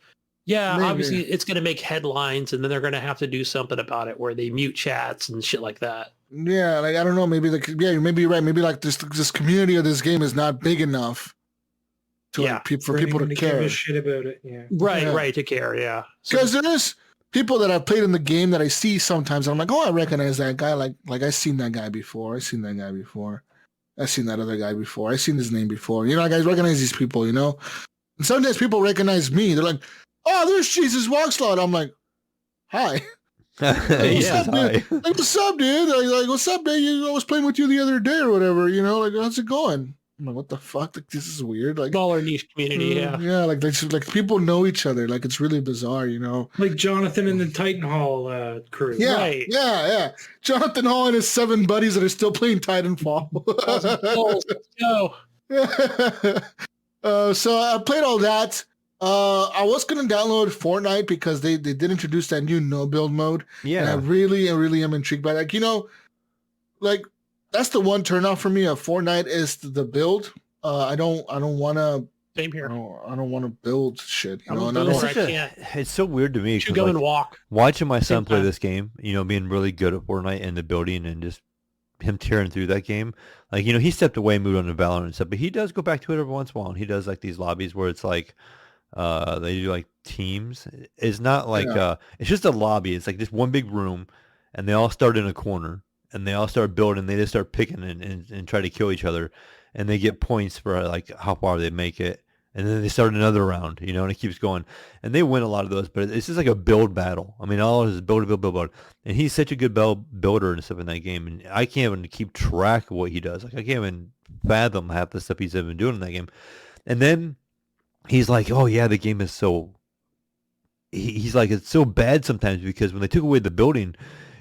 Yeah, Maybe. Obviously it's going to make headlines, and then they're going to have to do something about it where they mute chats and shit like that. Yeah, like I don't know, maybe maybe you're right. Maybe like this community of this game is not big enough to for people to care. Give a shit about it. Yeah. Right, to care. Yeah, because there is people that I've played in the game that I see sometimes. And I'm like, oh, I recognize that guy. Like I've seen that guy before. I've seen that guy before. I've seen that other guy before. I've seen his name before. Like I recognize these people. And sometimes people recognize me. They're like, oh, there's Jesus Walkslot. I'm like, hi. What's up, dude? Like, what's up, dude? Like, what's up, dude? I was playing with you the other day or whatever. Like, how's it going? I'm like, what the fuck? Like, this is weird. Like, smaller niche community. Yeah. Like people know each other. Like, it's really bizarre. Like Jonathan and the Titan Hall crew. Yeah, right. Yeah. Jonathan Hall and his 7 buddies that are still playing Titanfall. So I played all that. I was gonna download Fortnite because they did introduce that new no build mode. Yeah, and I really am intrigued by that. Like that's the one turnoff for me of Fortnite is the build. I don't want to. Same here. I don't want to build shit. It's so weird to me. You go and walk. Watching my son play this game, being really good at Fortnite and the building and just him tearing through that game. Like, he stepped away, moved on to Valorant and stuff, but he does go back to it every once in a while. And he does like these lobbies where it's like, they do like teams. It's not like, it's just a lobby. It's like just one big room and they all start in a corner and they all start building. They just start picking and try to kill each other. And they get points for like how far they make it. And then they start another round, and it keeps going. And they win a lot of those, but it's just like a build battle. I mean, all is build. And he's such a good builder and stuff in that game. And I can't even keep track of what he does. Like, I can't even fathom half the stuff he's even doing in that game. And then he's like, oh, yeah, the game is so he's like, it's so bad sometimes because when they took away the building,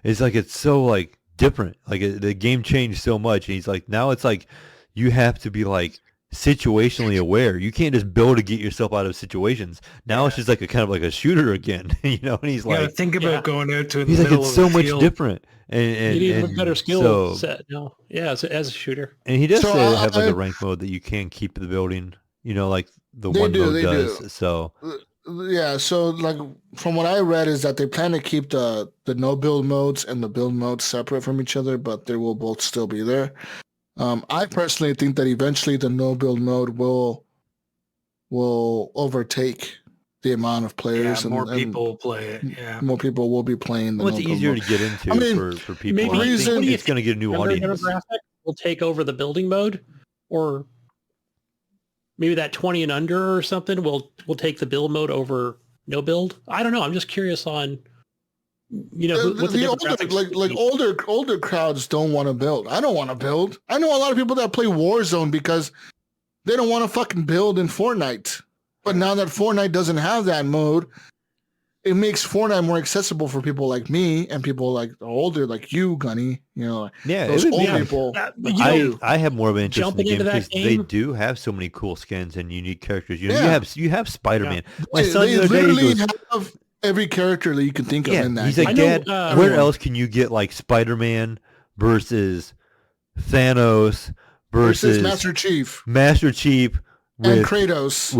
it's like it's so like different. Like the game changed so much, and he's like, now it's like you have to be like situationally aware. You can't just build to get yourself out of situations. Now it's just like a kind of like a shooter again, you know. And he's You gotta like, think about going out to the he's like, middle it's of so the much field. different. And you need a better skill so, set now. Yeah, as a shooter. and he does So say they have like a rank mode that you can keep the building, you know, like the They one do, mode they does. do. So Yeah, so like from what I read is that they plan to keep the no build modes and the build modes separate from each other, but they will both still be there. I personally think that eventually the no build mode will overtake the amount of players, Yeah, more and people will play it. Yeah. more people will be playing the well, it's no build easier mode. to get into I mean, for people. maybe- I reason- think what do you it's going to get a new Younger audience. demographic will take over the building mode, or maybe that 20 and under or something will take the build mode over no build. I don't know. I'm just curious on, you know, what the demographics older, would be. older crowds don't want to build. I don't want to build. I know a lot of people that play Warzone because they don't want to fucking build in Fortnite. But now that Fortnite doesn't have that mode, it makes Fortnite more accessible for people like me and people like older, like you, Gunny. You know, Yeah, those it would old be- people. You know, I have more of an interest in the jumping game into that because they game- do have so many cool skins and unique characters. You know, Yeah. you have Spider-Man. My son They the other day literally goes, have every character that you can think of in that. he's game. like, I know, Dad, where everyone. else can you get like Spider-Man versus Thanos versus Master Chief and with Kratos.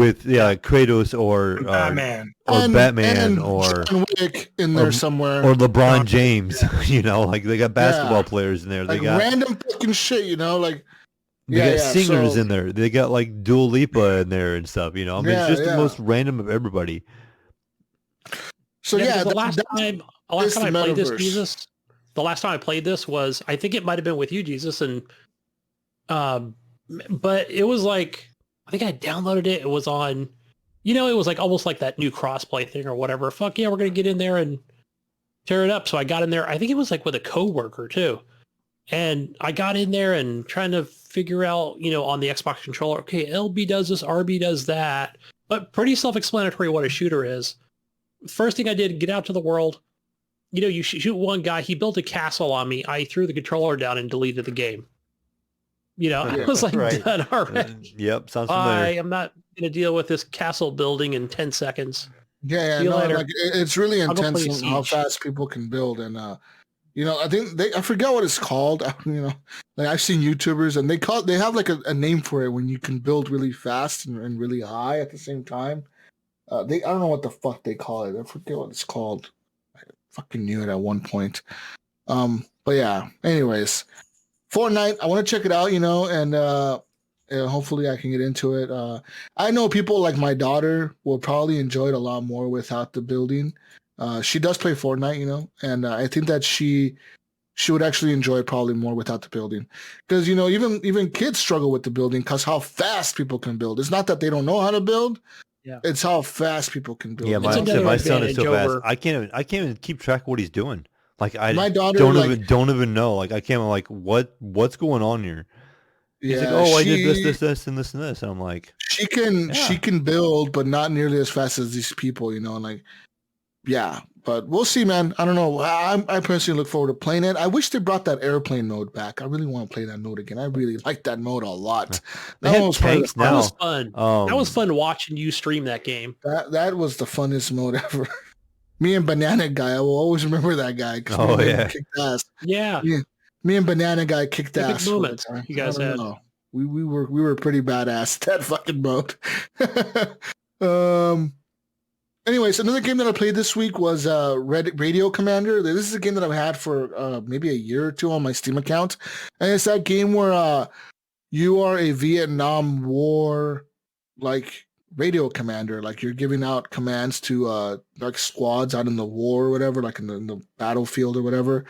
Kratos or Batman. and or John Wick in there somewhere. or LeBron James. You know, like they got basketball Yeah. players in there. They like got random fucking shit, you know, like they got singers so- in there. They got like Dua Lipa in there and stuff. You know, I mean, it's just the Yeah. most random of everybody. So because the that- last that's- time is I the played this, metaverse. Jesus, the last time I played this was, I think it might have been with you, Jesus, and but it was like, I think I downloaded it. It was on, you know, it was like almost like that new crossplay thing or whatever. Fuck yeah, we're gonna get in there and tear it up. So I got in there. I think it was like with a coworker too, and I got in there and trying to figure out, you know, on the Xbox controller. Okay, LB does this, RB does that, but pretty self-explanatory what a shooter is. First thing I did, get out to the world. You know, you shoot one guy. He built a castle on me. I threw the controller down and deleted the game. You know, I was like, Right. done already. Yep, sounds I familiar. am not going to deal with this castle building in 10 seconds. Yeah, See you no, later. like it's really I'll go intense play on how Siege. fast people can build, and you know, I think I forget what it's called. You know, like I've seen YouTubers and they have like a name for it when you can build really fast and really high at the same time. I don't know what the fuck they call it. I forget what it's called. I fucking knew it at one point. But yeah. Anyways, Fortnite. I want to check it out. You know, and hopefully I can get into it. I know people like my daughter will probably enjoy it a lot more without the building. She does play Fortnite, you know, and I think that she would actually enjoy it probably more without the building, because you know even kids struggle with the building because how fast people can build. It's not that they don't know how to build. Yeah. It's how fast people can build. Yeah, It's my another son is so advantage fast. over- I can't even keep track of what he's doing. Like My daughter, don't like- even know. Like I can't like what's going on here. He's like, Yeah, oh, I did this, and this, and this. And I'm like, she can build, but not nearly as fast as these people, you know, and like, yeah, but we'll see, man. I don't know. I personally look forward to playing it. I wish they brought that airplane mode back. I really want to play that mode again. I really like that mode a lot. They have was part of tanks the That now. was fun. That was fun watching you stream that game. That was the funnest mode ever. Me and Banana Guy, I will always remember that guy. 'Cause Oh, me and him yeah. kicked ass. Yeah. Me and Banana Guy kicked Epic ass. for a moments time. you guys I don't had. know. We were pretty badass at that fucking mode. Anyways, another game that I played this week was Radio Commander. This is a game that I've had for maybe a year or two on my Steam account, and it's that game where you are a Vietnam War like radio commander. Like you're giving out commands to like squads out in the war or whatever, like in the battlefield or whatever.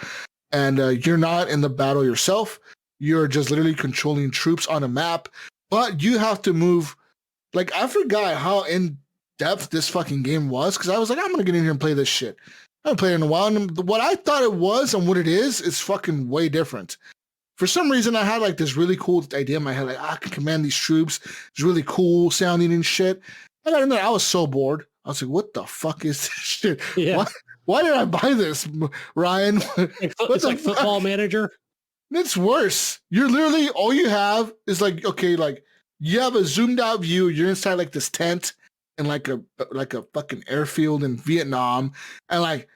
And you're not in the battle yourself. You're just literally controlling troops on a map, but you have to move. Like I forgot how in depth this fucking game was, because I was like, I'm gonna get in here and play this shit. I haven't played it in a while, and what I thought it was and what it is fucking way different. For some reason, I had like this really cool idea in my head, like I can command these troops. It's really cool sounding and shit. I got in there, I was so bored. I was like, what the fuck is this shit? Yeah. Why did I buy this, Ryan? It's like Football Manager. It's worse. You're literally, all you have is like, okay, like you have a zoomed out view. You're inside like this tent in like a fucking airfield in Vietnam. And like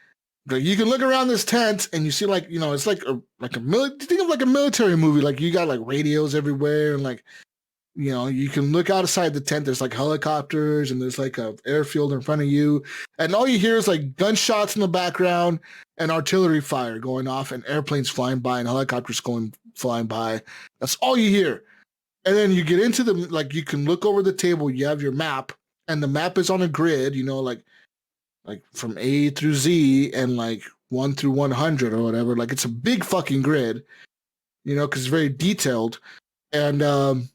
you can look around this tent and you see like, you know, it's like a think of like a military movie. Like you got like radios everywhere and like, you know, you can look outside the tent. There's like helicopters and there's like a airfield in front of you. And all you hear is like gunshots in the background and artillery fire going off and airplanes flying by and helicopters flying by. That's all you hear. And then you get into the, like, you can look over the table. You have your map and the map is on a grid, you know, like from A through Z and like 1 through 100 or whatever. Like it's a big fucking grid, you know, because it's very detailed. And,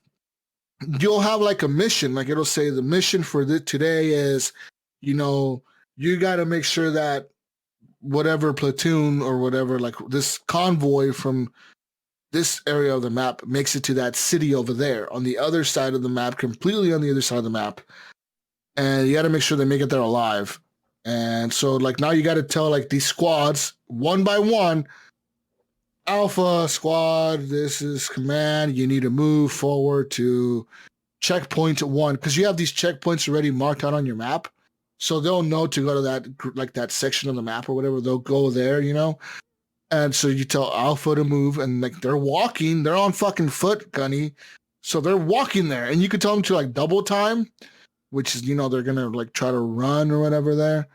you'll have like a mission, like it'll say the mission for today is, you know, you got to make sure that whatever platoon or whatever, like this convoy from this area of the map makes it to that city over there on the other side of the map, completely on the other side of the map. And you got to make sure they make it there alive. And so like now you got to tell like these squads one by one, Alpha squad, this is command. You need to move forward to checkpoint 1 because you have these checkpoints already marked out on your map. So they'll know to go to that, like that section of the map or whatever. They'll go there, you know? And so you tell Alpha to move and like they're walking, they're on fucking foot, Gunny. So they're walking there and you could tell them to like double time, which is, you know, they're going to like try to run or whatever there.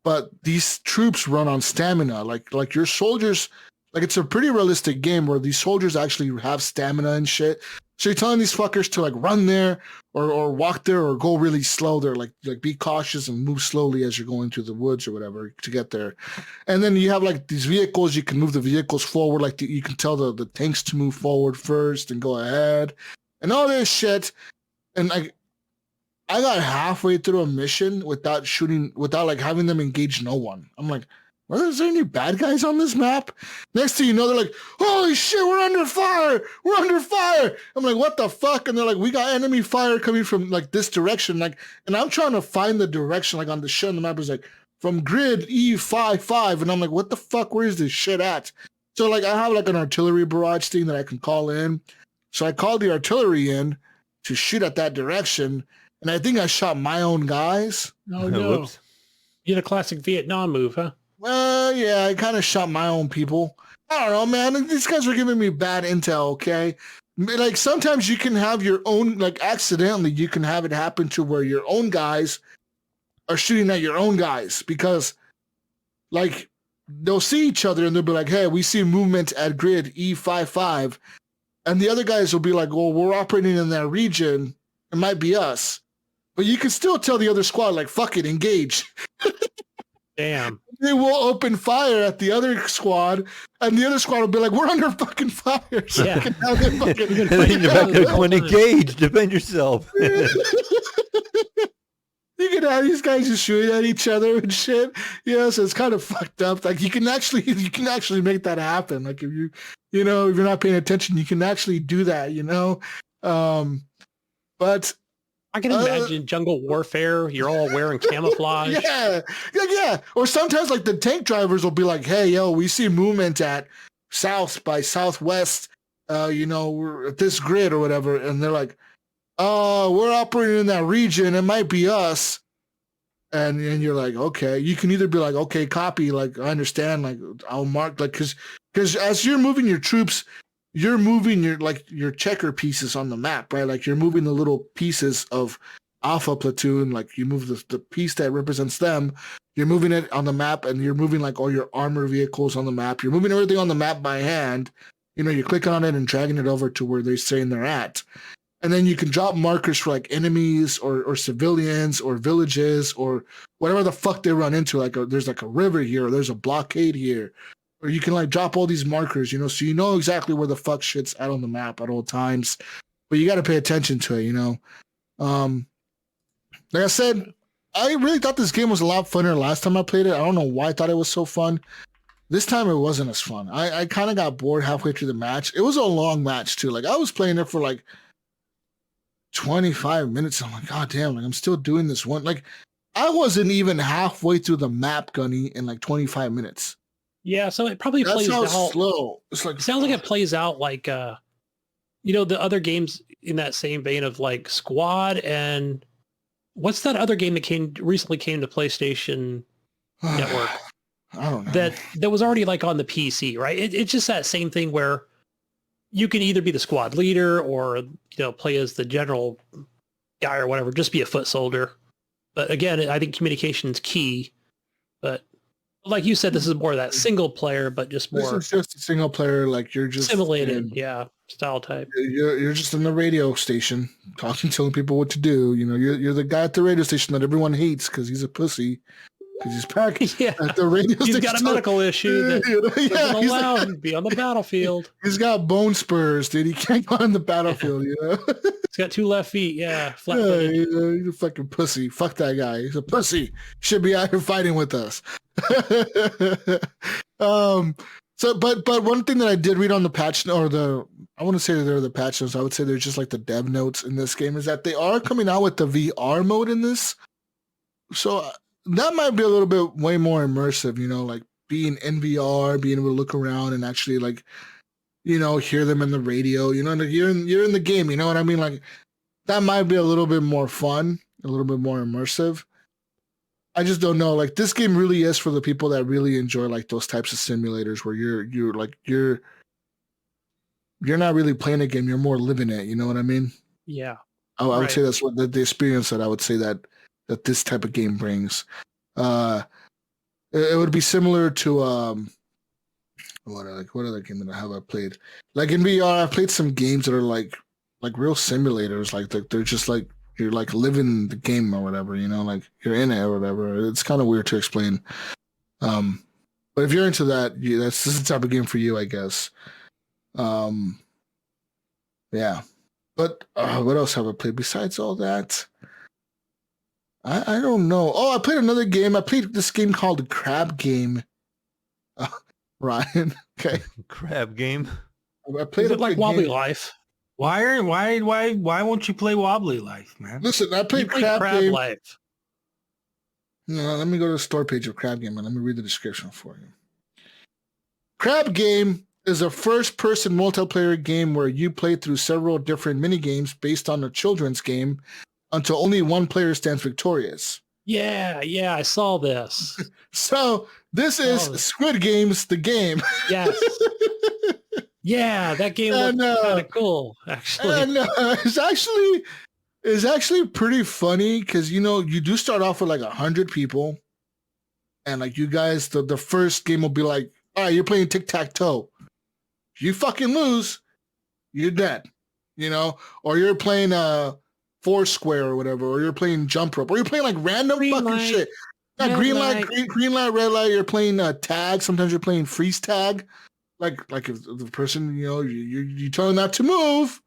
But these troops run on stamina, like your soldiers. Like, it's a pretty realistic game where these soldiers actually have stamina and shit. So you're telling these fuckers to, like, run there or walk there or go really slow there. Like be cautious and move slowly as you're going through the woods or whatever to get there. And then you have, like, these vehicles. You can move the vehicles forward. Like, you can tell the tanks to move forward first and go ahead. And all this shit. And, like, I got halfway through a mission without like, having them engage no one. I'm like, well, is there any bad guys on this map? Next thing you know, they're like, holy shit, we're under fire. We're under fire. I'm like, what the fuck? And they're like, we got enemy fire coming from like this direction. Like, and I'm trying to find the direction, like on the shit on the map is like from grid E55. And I'm like, what the fuck? Where is this shit at? So like, I have like an artillery barrage thing that I can call in. So I called the artillery in to shoot at that direction. And I think I shot my own guys. Oh, no. You had a classic Vietnam move, huh? Well, yeah, I kind of shot my own people. I don't know, man. These guys were giving me bad intel, okay? Like, sometimes you can have your own, like, accidentally, you can have it happen to where your own guys are shooting at your own guys because, like, they'll see each other and they'll be like, hey, we see movement at grid E55. And the other guys will be like, well, we're operating in that region. It might be us. But you can still tell the other squad, like, fuck it, engage. Damn. They will open fire at the other squad, and the other squad will be like, we're under fucking fire. So yeah. And then you're back there going, engage, defend yourself. You can have these guys just shooting at each other and shit. Yeah, so it's kind of fucked up. Like, you can actually make that happen. Like, if if you're not paying attention, you can actually do that, you know? But I can imagine jungle warfare. You're all wearing camouflage. Yeah. Or sometimes like the tank drivers will be like, hey, yo, we see movement at south by southwest, we're at this grid or whatever. And they're like, we're operating in that region. It might be us. And you're like, okay. You can either be like, okay, copy. Like, I understand. Like, I'll mark, like, because as you're moving your troops, you're moving your checker pieces on the map, right? Like you're moving the little pieces of Alpha platoon, like you move the piece that represents them, you're moving it on the map and you're moving like all your armor vehicles on the map. You're moving everything on the map by hand. You're clicking on it and dragging it over to where they're saying they're at. And then you can drop markers for like enemies or civilians or villages or whatever the fuck they run into. Like there's like a river here or there's a blockade here. Or you can like drop all these markers, so you know exactly where the fuck shit's at on the map at all times. But you got to pay attention to it, Like I said, I really thought this game was a lot funner last time I played it. I don't know why I thought it was so fun. This time it wasn't as fun. I kind of got bored halfway through the match. It was a long match too. Like I was playing it for like 25 minutes. I'm like, God damn, like I'm still doing this one. Like I wasn't even halfway through the map, Gunny, in like 25 minutes. Yeah, so it probably That's plays how out. slow. It's like It sounds like it plays out like the other games in that same vein of like Squad and what's that other game that recently came to PlayStation Network I don't know. that was already like on the PC, right? It's just that same thing where you can either be the squad leader or play as the general guy or whatever, just be a foot soldier. But again, I think communication is key. But like you said, this is more of that single player, but just This more is just a single player, like you're just simulated, style type. You're just in the radio station talking, telling people what to do. You're the guy at the radio station that everyone hates because he's a pussy. Because he's packed at the radio station. He's got a medical issue that doesn't allow him to be on the battlefield. He's got bone spurs, dude. He can't go on the battlefield, He's got 2 left feet, flat he's a fucking pussy. Fuck that guy. He's a pussy. Should be out here fighting with us. But one thing that I did read on the patch, I want to say that they're the patch notes. I would say they're just like the dev notes in this game, is that they are coming out with the VR mode in this. So that might be a little bit way more immersive, like being in VR, being able to look around and actually like, hear them in the radio, like you're in the game, you know what I mean? Like that might be a little bit more fun, a little bit more immersive. I just don't know. Like this game really is for the people that really enjoy like those types of simulators where you're not really playing a game, you're more living it, you know what I mean? Yeah. I would say that's what the experience that I would say that this type of game brings. It would be similar to what other game that I played? Like in VR, I played some games that are like real simulators. Like they're just like you're like living the game or whatever. Like you're in it or whatever. It's kind of weird to explain. But if you're into that, this is the type of game for you, I guess. Yeah. But what else have I played besides all that? I don't know. Oh, I played another game. I played this game called the Crab Game. Ryan, okay. Crab Game. I played it like Wobbly Life. Why won't you play Wobbly Life, man? Listen, I played Crab Game. Life. No, let me go to the store page of Crab Game and let me read the description for you. Crab Game is a first-person multiplayer game where you play through several different mini-games based on a children's game until only one player stands victorious. Yeah, I saw this. So this is Squid Games, the game. Yes. Yeah, that game looked kind of cool, actually. And it's actually pretty funny because, you do start off with like 100 people. And like you guys, the first game will be like, all right, you're playing tic-tac-toe. If you fucking lose, you're dead. Or you're playing Foursquare or whatever, or you're playing jump rope, or you're playing like random fucking shit. Yeah, green light, red light. You're playing tag. Sometimes you're playing freeze tag. Like if the person, you tell them not to move,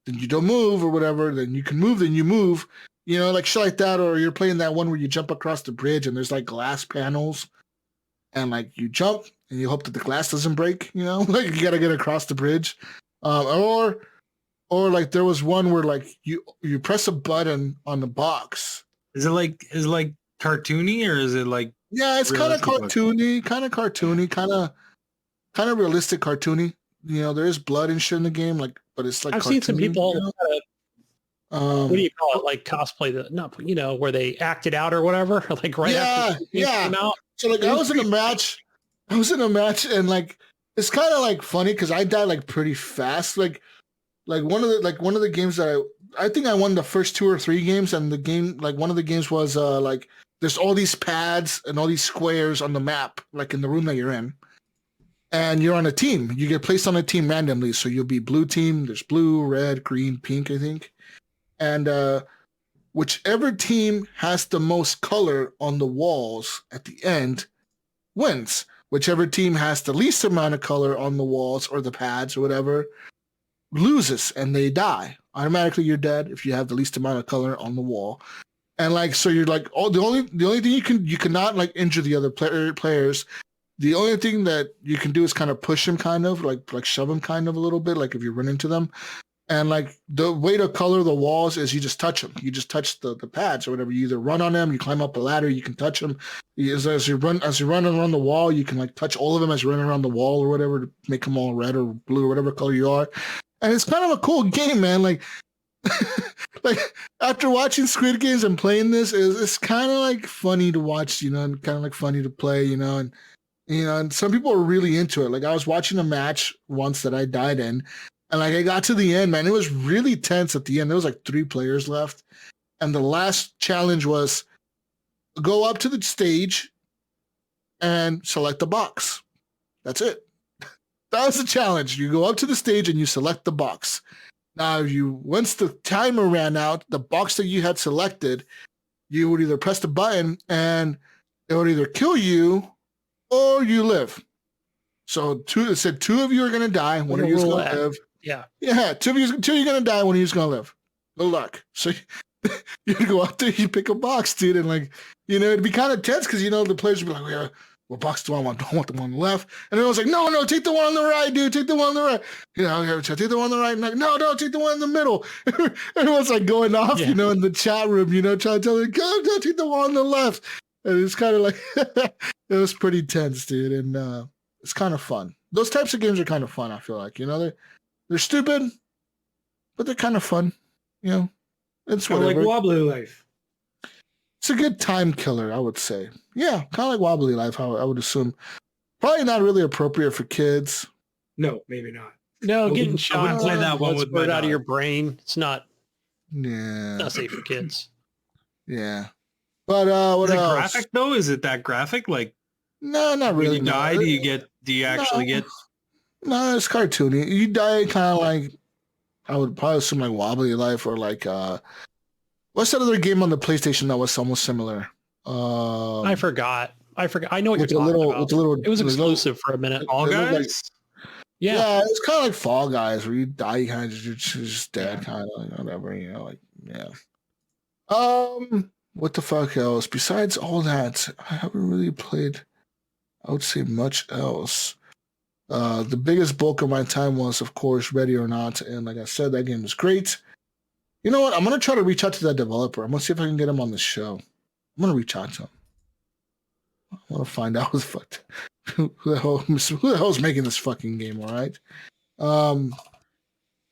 then you don't move or whatever. Then you can move, then you move. Like shit like that. Or you're playing that one where you jump across the bridge and there's like glass panels, and like you jump and you hope that the glass doesn't break. Like you gotta get across the bridge, Or like there was one where like you press a button on the box. Is it like cartoony or is it like? Yeah, it's kind of cartoony, kind of realistic cartoony. There is blood and shit in the game, like, but it's like I've seen some people. What do you call it? Like cosplay where they act it out or whatever. Like after the game came out. So like I was in a match, and like it's kind of like funny because I died like pretty fast, like one of the games that I think I won the first 2 or 3 games, and the game, like one of the games was like there's all these pads and all these squares on the map, like in the room that you're in, and you're on a team. You get placed on a team randomly, so you'll be blue team. There's blue, red, green, pink, I think, and whichever team has the most color on the walls at the end wins. Whichever team has the least amount of color on the walls or the pads or whatever loses, and they die. Automatically you're dead if you have the least amount of color on the wall. And like, so you're like, the only thing you cannot like injure the other players. The only thing that you can do is kind of push them, kind of like shove them kind of a little bit, like if you run into them. And like the way to color the walls is you just touch them. You just touch the pads or whatever. You either run on them, you climb up a ladder, you can touch them. As you run around the wall, you can like touch all of them as you run around the wall or whatever to make them all red or blue or whatever color you are. And it's kind of a cool game, man. Like, like after watching Squid Games and playing this, it's kind of like funny to watch, you know, and kind of like funny to play, you know, and some people are really into it. Like I was watching a match once that I died in. And like I got to the end, man, it was really tense at the end. There was like 3 players left. And the last challenge was go up to the stage and select the box. That's it. That was the challenge. You go up to the stage and you select the box. Now, once the timer ran out, the box that you had selected, you would either press the button and it would either kill you or you live. So it said 2 of you are going to die. One of you is going to live. Yeah, 2 of you are going to die. One of you is going to live. Good luck. So you go out there, you pick a box, dude, and like, you know, it'd be kind of tense because, you know, the players would be like, yeah, what box do I want? Don't want the one on the left. And everyone's like, no, take the one on the right, dude. Take the one on the right. You know, take the one on the right. And like, no, take the one in the middle. Everyone's like going off, you know, in the chat room, you know, trying to tell them, go, take the one on the left. And it's kind of like, it was pretty tense, dude. And it's kind of fun. Those types of games are kind of fun, I feel like. You know, they're stupid, but they're kind of fun. You know, it's kind of like Wobbly Life. It's a good time killer, I would say. Yeah, kind of like Wobbly Life, I would assume. Probably not really appropriate for kids. No, maybe not. No, getting shot. I wouldn't play that one with out of your brain. It's not. Yeah. Not safe for kids. Yeah. But what is it else? Graphic though? Is it that graphic? Like, no, not really. When you die, do you actually get? No, it's cartoony. You die kind of like, I would probably assume like Wobbly Life or like what's that other game on the PlayStation that was almost similar? I forgot. I know what you're with the talking little, about. with the little, It was exclusive for a minute. All guys. Like, yeah, it's kind of like Fall Guys, where you die, you kind of just dead, kind of like whatever, you know, like yeah. What the fuck else? Besides all that, I haven't really played, I would say, much else. The biggest bulk of my time was, of course, Ready or Not, and like I said, that game was great. You know what? I'm gonna try to reach out to that developer. I'm gonna see if I can get him on the show. I'm gonna reach out to him. I want to find out who the hell is making this fucking game. All right.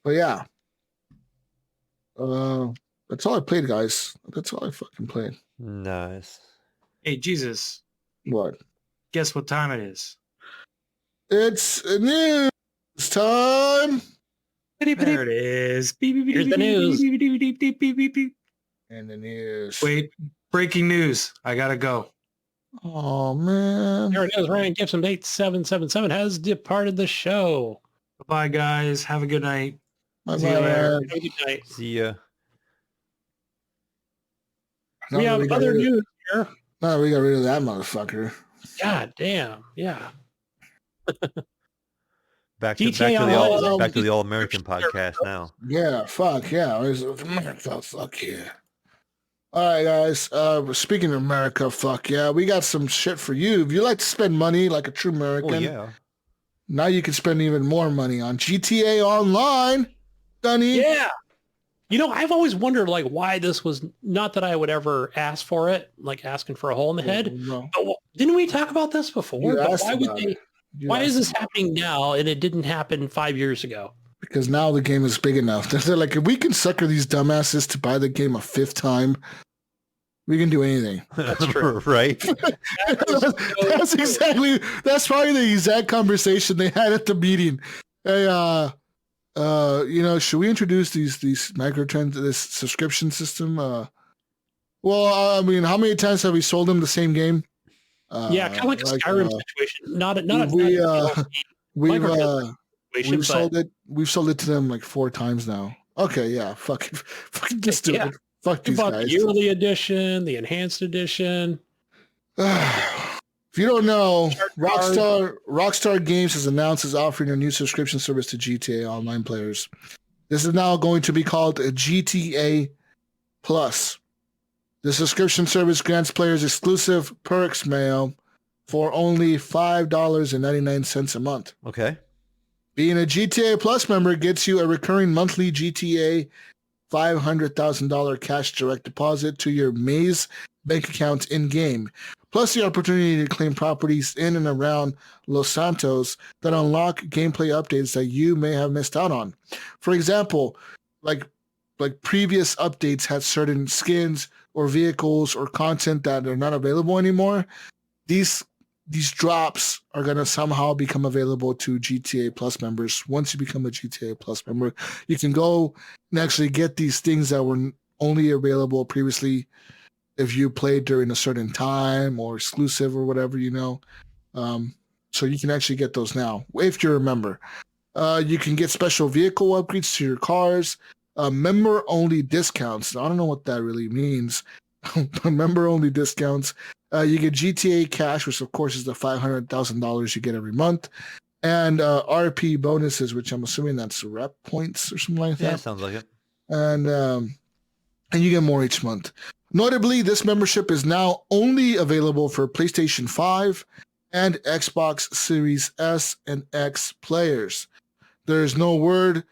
But yeah. That's all I played, guys. That's all I fucking played. Nice. Hey, Jesus. What? Guess what time it is? It's news time. There it is. Here's the news. And the news. Wait, breaking news. I gotta go. Oh man. There it is. Ryan Gibson 8777 has departed the show. Bye, guys. Have a good night. Bye See you later. Have a good night. See ya. We have other news here. No, we got rid of that motherfucker. God damn. Yeah. Back to the All American podcast now. Yeah, fuck yeah. America, fuck yeah. All right, guys. Speaking of America, fuck yeah. We got some shit for you. If you like to spend money like a true American, Oh yeah. now you can spend even more money on GTA Online, Gunny. Yeah. You know, I've always wondered, like, why this was not that I would ever ask for it, like asking for a hole in the head. No. But didn't we talk about this before? You But asked why would about they? it. You Why asked is this about happening now and it didn't happen 5 years ago? Because now the game is big enough. They're like, if we can sucker these dumbasses to buy the game a 5th time, we can do anything. That's true. Right? That's probably the exact conversation they had at the meeting. Hey, you know, should we introduce these this subscription system? Well, I mean, how many times have we sold them the same game? Yeah, kind of like a Skyrim situation. We've sold it to them like 4 times now. Okay, yeah, fucking just do it. Fuck these guys. The yearly edition, the enhanced edition. If you don't know, Rockstar Games has announced it's offering a new subscription service to GTA Online players. This is now going to be called a GTA Plus. The subscription service grants players exclusive perks, Mayo, for only $5.99 a month. Okay. Being a GTA Plus member gets you a recurring monthly GTA $500,000 cash direct deposit to your Maze bank account in-game, plus the opportunity to claim properties in and around Los Santos that unlock gameplay updates that you may have missed out on. For example, like previous updates had certain skins or vehicles or content that are not available anymore. These drops are going to somehow become available to GTA Plus members. Once you become a GTA Plus member, you can go and actually get these things that were only available previously if you played during a certain time or exclusive or whatever, so you can actually get those now if you're a member. You can get special vehicle upgrades to your cars, member-only discounts. I don't know what that really means, but member-only discounts. You get GTA Cash, which of course is the $500,000 you get every month, and RP bonuses, which I'm assuming that's rep points or something like that. Yeah, sounds like it. And you get more each month. Notably, this membership is now only available for PlayStation 5 and Xbox Series S and X players. There is no word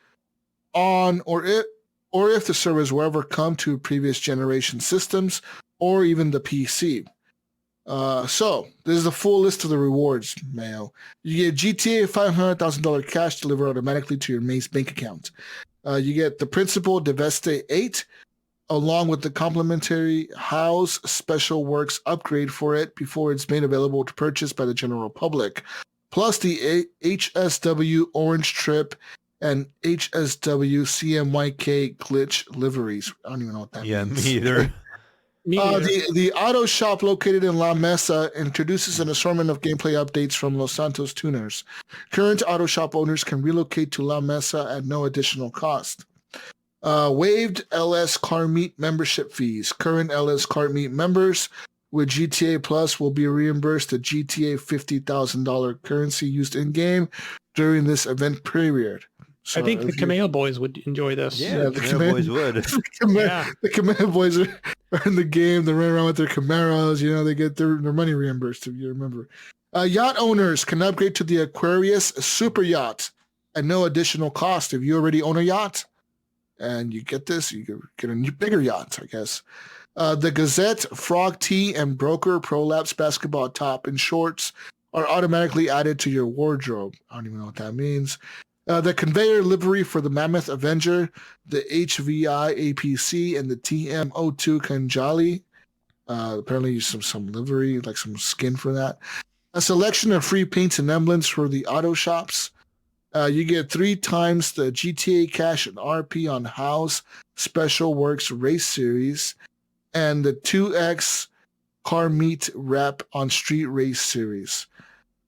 on or if the service will ever come to previous generation systems or even the PC. So this is the full list of the rewards, Mayo. You get GTA $500,000 cash delivered automatically to your Maze bank account. You get the Principal Deveste 8, along with the complimentary House Special Works upgrade for it before it's made available to purchase by the general public, plus the HSW Orange Trip and HSW CMYK Glitch liveries. I don't even know what that means. Yeah, me either. The auto shop located in La Mesa introduces an assortment of gameplay updates from Los Santos tuners. Current auto shop owners can relocate to La Mesa at no additional cost. Waived LS Car Meet membership fees. Current LS Car Meet members with GTA Plus will be reimbursed the GTA $50,000 currency used in-game during this event period. So I think the Cameo boys would enjoy this. Yeah, the Camaro boys would. The Camaro boys are in the game. They run around with their Camaros. They get their money reimbursed, if you remember. Yacht owners can upgrade to the Aquarius Super Yacht at no additional cost. If you already own a yacht and you get this, you get a bigger yacht, I guess. The Gazette Frog Tee and Broker Prolapse basketball top and shorts are automatically added to your wardrobe. I don't even know what that means. The conveyor livery for the Mammoth Avenger, the HVI APC, and the TM02 Kanjali. Apparently some livery, like some skin for that. A selection of free paints and emblems for the auto shops. You get 3 times the GTA Cash and RP on House Special Works Race Series, and the 2X Car Meet Rep on Street Race Series.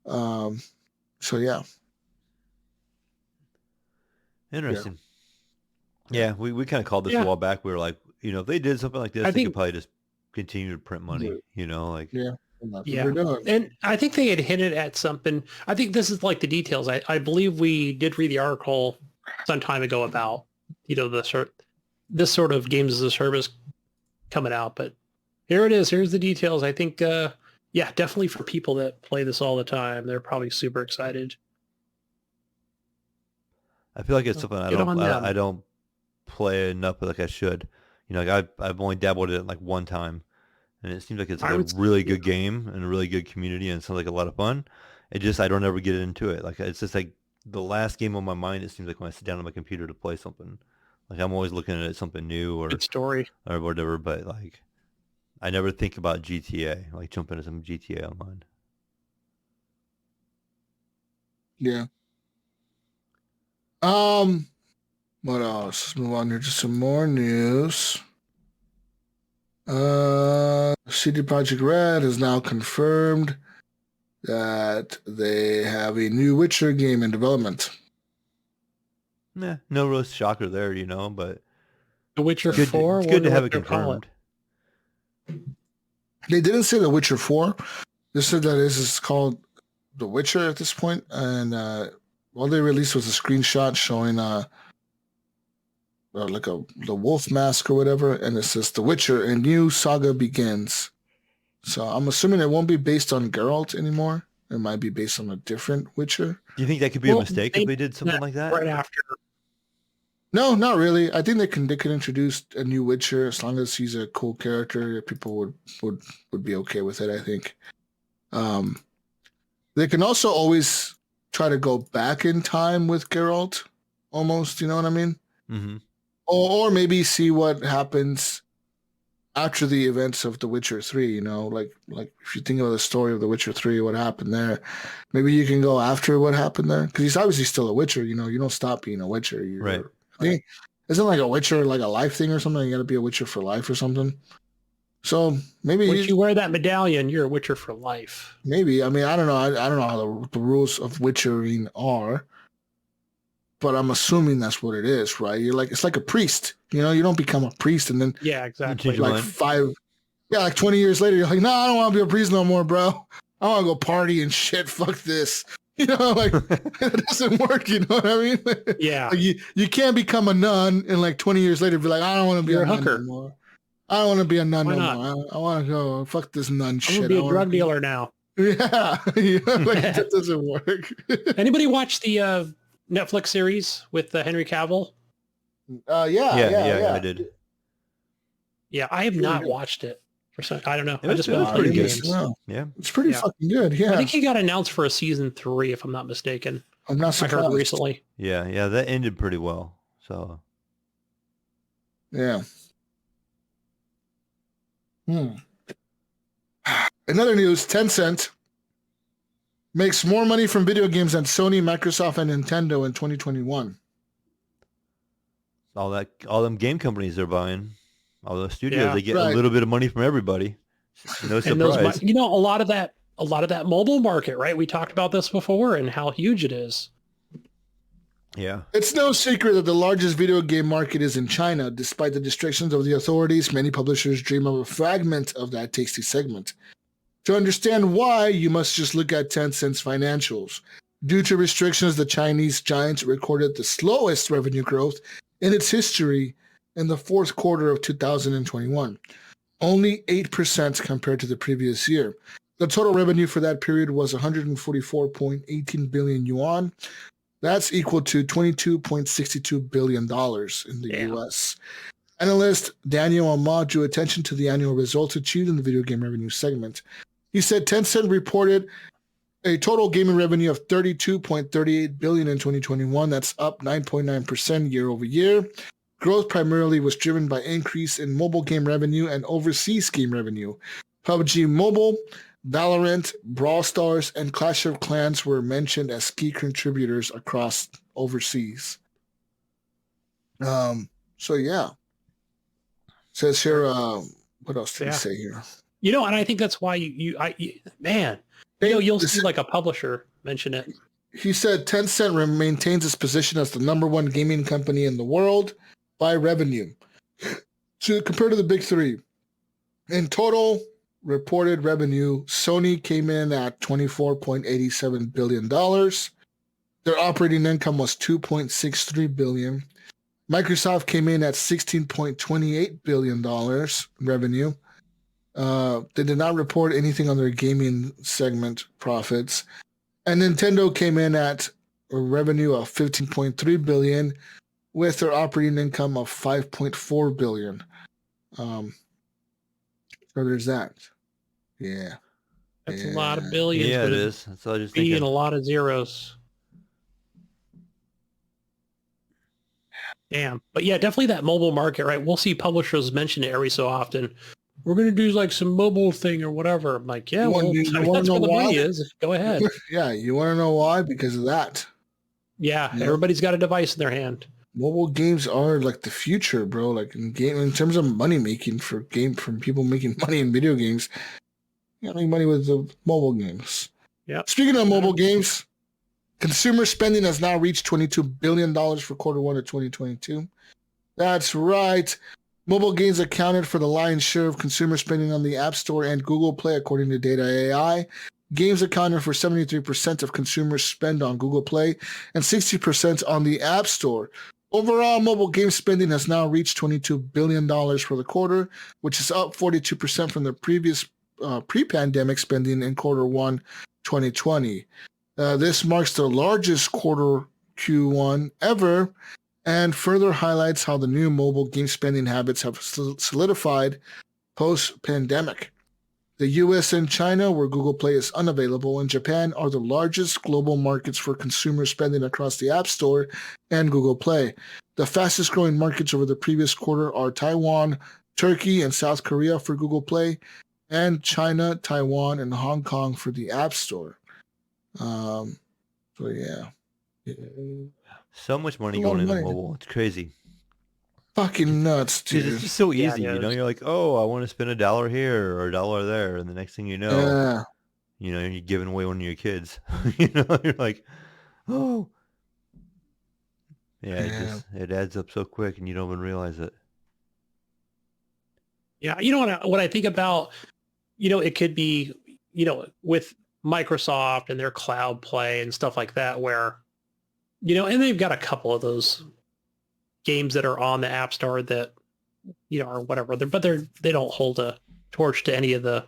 So yeah. Interesting. Yeah, we kind of called this a while back. We were like, if they did something like this, they could probably just continue to print money, And I think they had hinted at something. I think this is like the details. I believe we did read the article some time ago about, this sort of games as a service coming out. But here it is. Here's the details. I think, definitely for people that play this all the time, they're probably super excited. I feel like it's something I don't play enough like I should. I've only dabbled in it like one time, and it seems like it's a really good game and a really good community, and it sounds like a lot of fun. I don't ever get into it. Like it's just like the last game on my mind. It seems like when I sit down on my computer to play something, like I'm always looking at something new or good story or whatever. But like I never think about GTA, like jumping into some GTA online. Yeah. What else? Let's move on here to some more news. CD Projekt Red has now confirmed that they have a new Witcher game in development. Nah, no real shocker there, but The Witcher 4? It's good to have it confirmed. They didn't say The Witcher 4. They said that this is called The Witcher at this point, and all they released was a screenshot showing the wolf mask or whatever, and it says The Witcher, a new saga begins. So I'm assuming it won't be based on Geralt anymore. It might be based on a different Witcher. Do you think that could be a mistake if they did something like that? Right after. No, not really. I think they could introduce a new Witcher as long as he's a cool character. People would be okay with it, I think. They can also always try to go back in time with Geralt, almost, you know what I mean? Mm-hmm. Or maybe see what happens after the events of The Witcher 3, you know, like if you think of the story of The Witcher 3, what happened there, maybe you can go after what happened there. Because he's obviously still a Witcher, you know, you don't stop being a Witcher. Right. I think, isn't like a Witcher like a life thing or something? You got to be a Witcher for life or something. So maybe once you wear that medallion, you're a Witcher for life. Maybe. I mean, I don't know. I don't know how the rules of Witchering are, but I'm assuming that's what it is, right? It's like a priest. You know, you don't become a priest and then yeah, exactly. Like 20 years later, you're like, no, I don't want to be a priest no more, bro. I want to go party and shit. Fuck this. You know, like it doesn't work. You know what I mean? Yeah. Like you can't become a nun and like 20 years later be like, I don't want to be a nun hooker anymore. I don't want to be a nun Why no not? more. I want to go fuck this nun shit. I'm gonna be a drug dealer now. Yeah, like that doesn't work. Anybody watch the Netflix series with Henry Cavill? Yeah, I did. Yeah, I have not watched it. I don't know. It I just was been pretty playing good. games. Yeah. It's pretty fucking good. Yeah, I think he got announced for a season 3, if I'm not mistaken. I'm not I surprised. heard recently. Yeah, that ended pretty well. So yeah. Another news, Tencent makes more money from video games than Sony, Microsoft, and Nintendo in 2021. all them game companies they're buying, all those studios, Yeah, they get right. a little bit of money from everybody. No And those, surprise. a lot of that mobile market, right? We talked about this before and how huge it is. Yeah. It's no secret that the largest video game market is in China. Despite the restrictions of the authorities, many publishers dream of a fragment of that tasty segment. To understand why, you must just look at Tencent's financials. Due to restrictions, the Chinese giant recorded the slowest revenue growth in its history in the fourth quarter of 2021, only 8% compared to the previous year. The total revenue for that period was 144.18 billion yuan. That's equal to $22.62 billion in the US. Analyst Daniel Ahmad drew attention to the annual results achieved in the video game revenue segment. He said Tencent reported a total gaming revenue of 32.38 billion in 2021. That's up 9.9% year over year. Growth primarily was driven by increase in mobile game revenue and overseas game revenue. PUBG Mobile, Valorant, Brawl Stars, and Clash of Clans were mentioned as key contributors across overseas. So yeah. Says here, what else did he say here? You know, and I think that's why you'll see like a publisher mention it. He said Tencent maintains its position as the number one gaming company in the world by revenue. Compared to the big three. In total reported revenue, Sony came in at $24.87 billion. Their operating income was $2.63 billion. Microsoft came in at $16.28 billion revenue. They did not report anything on their gaming segment profits. And Nintendo came in at a revenue of $15.3 billion with their operating income of $5.4 billion. So there's that. Yeah. That's a lot of billions. Yeah, it with is. That's all I just B thinking. and a lot of zeros. Damn. But yeah, definitely that mobile market, right? We'll see publishers mention it every so often. We're going to do like some mobile thing or whatever. I'm like, yeah, well, that's where the money is. Go ahead. Yeah, you want to know why? Because of that. Yeah, everybody's got a device in their hand. Mobile games are like the future, bro. Like in terms of money making from people making money in video games, you gotta make money with the mobile games. Yeah. Speaking of mobile games, consumer spending has now reached $22 billion for quarter one of 2022. That's right. Mobile games accounted for the lion's share of consumer spending on the App Store and Google Play, according to Data AI. Games accounted for 73% of consumer spend on Google Play and 60% on the App Store. Overall, mobile game spending has now reached $22 billion for the quarter, which is up 42% from the previous pre-pandemic spending in quarter one 2020. This marks the largest quarter Q1 ever and further highlights how the new mobile game spending habits have solidified post-pandemic. The US and China, where Google Play is unavailable, and Japan are the largest global markets for consumer spending across the App Store and Google Play. The fastest growing markets over the previous quarter are Taiwan, Turkey, and South Korea for Google Play, and China, Taiwan, and Hong Kong for the App Store. So yeah. So much money A lot going of into money. mobile. It's crazy. Fucking nuts, Dude, dude. it's just so Yeah, easy, it you know? is. You're like, oh, I want to spend $1 here or $1 there. And the next thing you know, Yeah. you're giving away one of your kids. You know, you're like, oh. Yeah, Yeah. it adds up so quick and you don't even realize it. Yeah, you know what I think about, it could be, with Microsoft and their cloud play and stuff like that, where, and they've got a couple of those games that are on the App Store that, or whatever, but they don't hold a torch to any of the,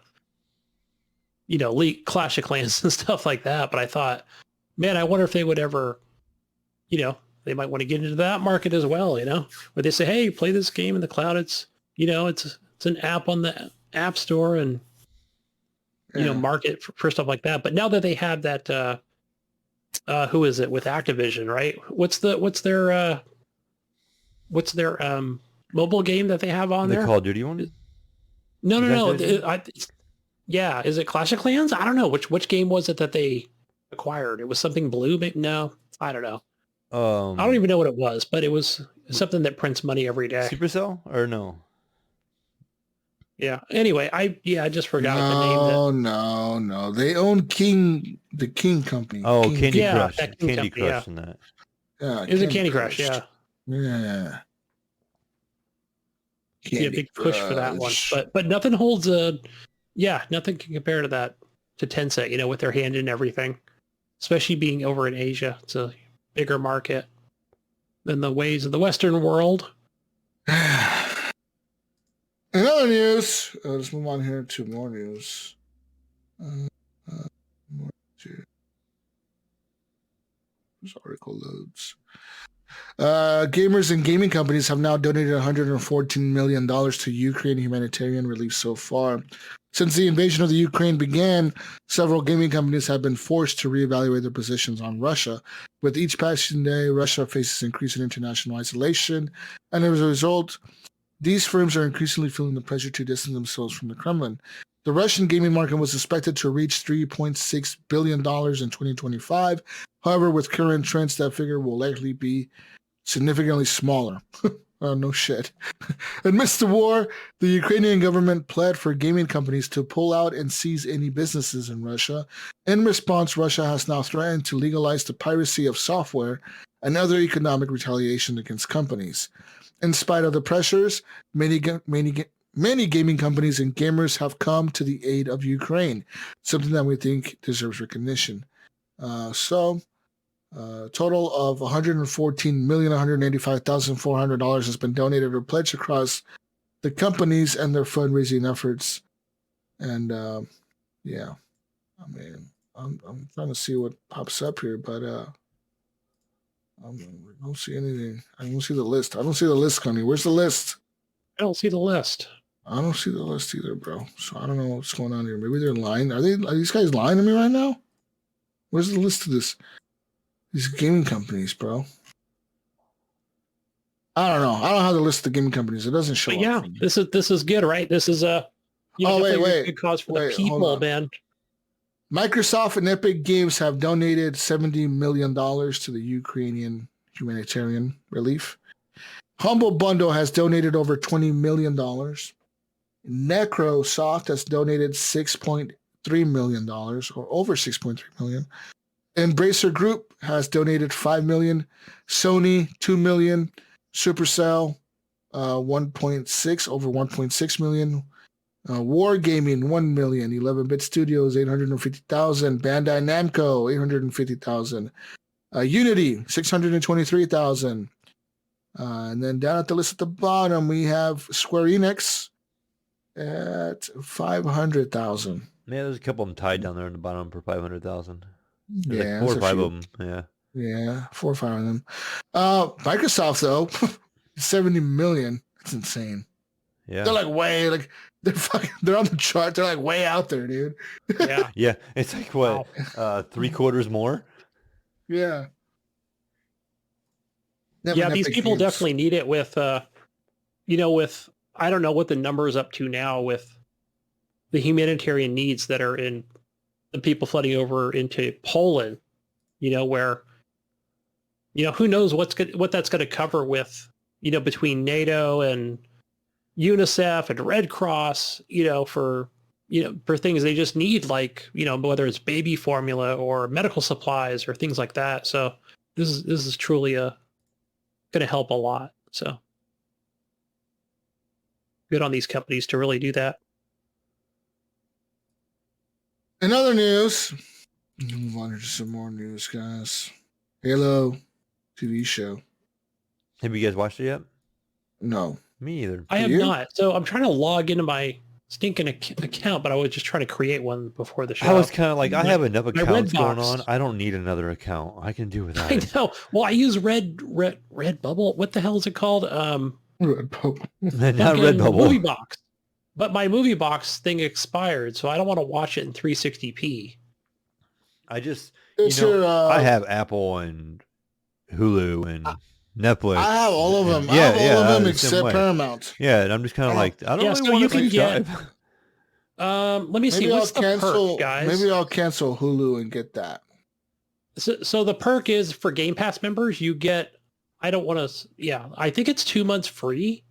Clash of Clans and stuff like that. But I thought, man, I wonder if they would ever, they might want to get into that market as well, where they say, hey, play this game in the cloud. It's, it's an app on the App Store and, market for stuff like that. But now that they have that, who is it with Activision, right? What's their mobile game that they have on there? The Call of Duty one? No. Is that Yeah, is it Clash of Clans? I don't know. Which game was it that they acquired? It was something blue. Maybe? No, I don't know. I don't even know what it was, but it was something that prints money every day. Supercell or no? Yeah. Anyway, I just forgot the name. No. They own the King Company. Oh, King, Candy Yeah, Crush. that King Candy Company, Crush and that. Yeah, Is it Candy Crush? Yeah. Yeah. Yeah, big push for that one. But nothing holds nothing can compare to that, to Tencent, with their hand in everything, especially being over in Asia. It's a bigger market than the ways of the Western world. In other news, let's move on here to more news. This article loads. Gamers and gaming companies have now donated $114 million to Ukraine humanitarian relief so far. Since the invasion of the Ukraine began, several gaming companies have been forced to reevaluate their positions on Russia. With each passing day, Russia faces increasing international isolation, and as a result, these firms are increasingly feeling the pressure to distance themselves from the Kremlin. The Russian gaming market was expected to reach $3.6 billion in 2025. However, with current trends, that figure will likely be significantly smaller. Oh, no shit. Amidst the war, the Ukrainian government pled for gaming companies to pull out and seize any businesses in Russia. In response, Russia has now threatened to legalize the piracy of software and other economic retaliation against companies. In spite of the pressures, many gaming companies and gamers have come to the aid of Ukraine, something that we think deserves recognition. Total of $114,185,400 has been donated or pledged across the companies and their fundraising efforts. And I'm trying to see what pops up here, but I don't see anything. I don't see the list. I don't see the list, Gunny. Where's the list? I don't see the list. I don't see the list either, bro. So I don't know what's going on here. Maybe they're lying. Are these guys lying to me right now? Where's the list of these gaming companies, bro? I don't know. I don't have the list of the gaming companies. It doesn't show But up. yeah, for me. this is good, right? This is a wait. good cause for Wait, the hold people, on. man. Microsoft and Epic Games have donated $70 million to the Ukrainian humanitarian relief. Humble Bundle has donated over $20 million. Necrosoft has donated $6.3 million, or over $6.3 million. Embracer Group has donated $5 million. Sony, $2 million. Supercell, 1.6, over $1.6 million. Wargaming, $1 million. 11-Bit Studios, $850,000. Bandai Namco, $850,000. Unity, $623,000. And then down at the list at the bottom, we have Square Enix at $500,000. Yeah, there's a couple of them tied down there in the bottom for 500,000. There's Yeah, like 4 or there's a 5 few. of them. Yeah. Yeah, 4 or 5 of them. Microsoft though, 70 million. That's insane. Yeah. They're like way like they're on the chart. They're like way out there, dude. Yeah. Yeah. It's like what? 3/4 more. Yeah. Yeah, these people definitely need it with, with, I don't know what the number is up to now with the humanitarian needs that are in the people flooding over into Poland, where, who knows what that's going to cover with, between NATO and UNICEF and Red Cross, for things they just need, like, whether it's baby formula or medical supplies or things like that. So this is truly going to help a lot. So good on these companies to really do that. In other news, move on to some more news, guys. Halo TV show. Have you guys watched it yet? No. Me either. I have not. So I'm trying to log into my stinking account, but I was just trying to create one before the show. I was kind of like, I have enough my accounts going Redbox. on. I don't need another account. I can do without I it. know. Well, I use Red Bubble. What the hell is it called? Red Bubble. Not fucking Red Bubble. Movie Box. But my Movie Box thing expired, so I don't want to watch it in 360p. I just, It's your, I have Apple and Hulu and Netflix. I have all of them. and- I have all of them the same except way. Paramount. Yeah, and I'm just kind of like, I don't Yeah, really so want you to can get- subscribe. Let me see. Maybe I'll What's the cancel. perk, guys? Maybe I'll cancel Hulu and get that. So the perk is for Game Pass members, you get, I don't want to, I think it's 2 months free.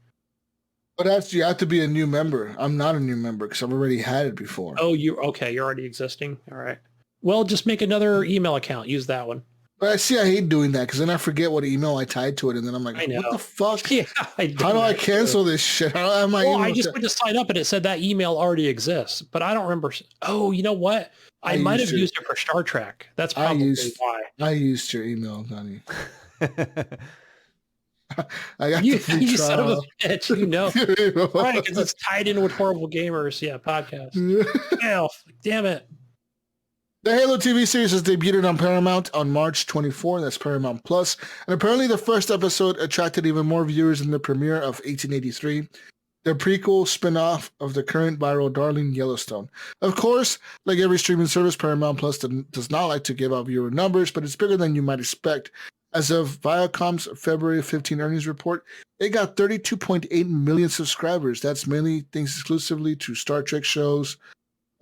But you have to be a new member. I'm not a new member because I've already had it before. Oh, you're already existing. All right. Well, just make another email account. Use that one. But I hate doing that because then I forget what email I tied to it, and then I'm like, I know. what the fuck? Yeah. How do I cancel this shit? How am I? Well, I just went to sign up and it said that email already exists, but I don't remember. Oh, you know what? I might have used it for Star Trek. That's probably why. I used your email, Gunny. I got You the free son of a trial. bitch, right? Because it's tied in with Horrible Gamers, podcast. Hell, damn it. The Halo TV series has debuted on Paramount on March 24. That's Paramount Plus. And apparently the first episode attracted even more viewers than the premiere of 1883, the prequel spin-off of the current viral darling Yellowstone. Of course, like every streaming service, Paramount Plus does not like to give out viewer numbers, but it's bigger than you might expect. As of Viacom's February 15 earnings report, it got 32.8 million subscribers. That's mainly thanks exclusively to Star Trek shows,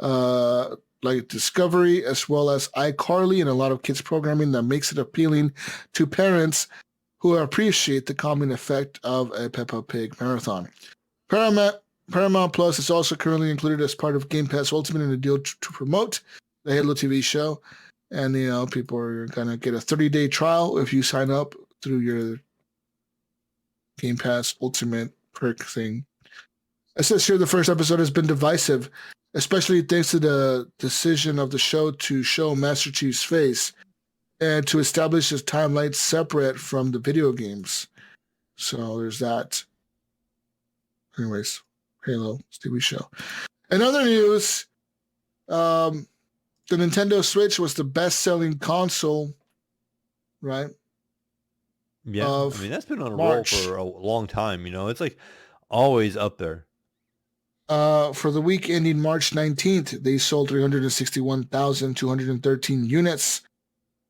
like Discovery, as well as iCarly and a lot of kids programming that makes it appealing to parents who appreciate the calming effect of a Peppa Pig marathon. Paramount Plus is also currently included as part of Game Pass Ultimate in a deal to promote the Halo TV show. And, people are going to get a 30-day trial if you sign up through your Game Pass Ultimate perk thing. It says here the first episode has been divisive, especially thanks to the decision of the show to show Master Chief's face and to establish his timeline separate from the video games. So there's that. Anyways, Halo TV show. In other news, the Nintendo Switch was the best-selling console, right? Yeah, Of I mean, that's been on a March. roll for a long time. It's like always up there. For the week ending March 19th, they sold 361,213 units.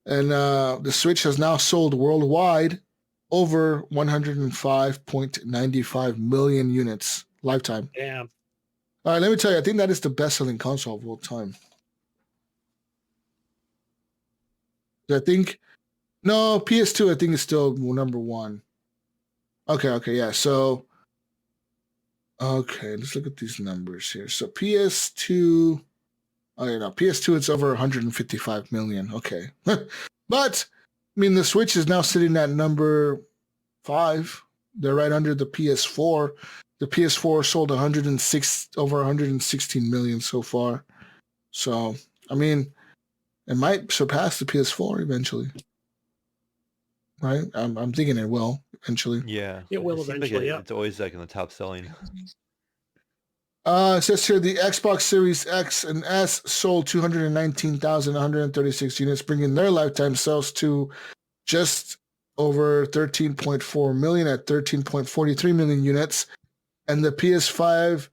And the Switch has now sold worldwide over 105.95 million units lifetime. Damn. All right, let me tell you, I think that is the best-selling console of all time. I think, no, PS2 I think is still number one. Okay, yeah. So, okay, let's look at these numbers here. So PS2, PS2 it's over 155 million. Okay, but I mean the Switch is now sitting at number 5. They're right under the PS4. The PS4 sold over 116 million so far. So, I mean, it might surpass the PS4 eventually. Right? I'm thinking it will eventually. Yeah, It will seems like eventually, yeah. It's always like in the top selling. It says here the Xbox Series X and S sold 219,136 units, bringing their lifetime sales to just over 13.4 million at 13.43 million units. And the PS5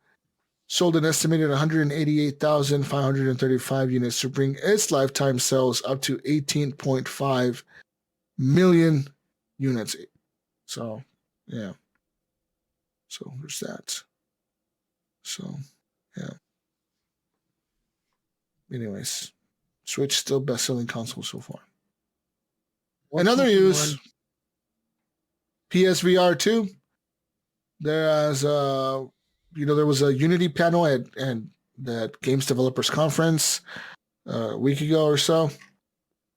sold an estimated 188,535 units to bring its lifetime sales up to 18.5 million units. So, yeah. So there's that. So, yeah. Anyways, Switch still best-selling console so far. In other news, PSVR 2. There was a Unity panel at that Games Developers Conference a week ago or so,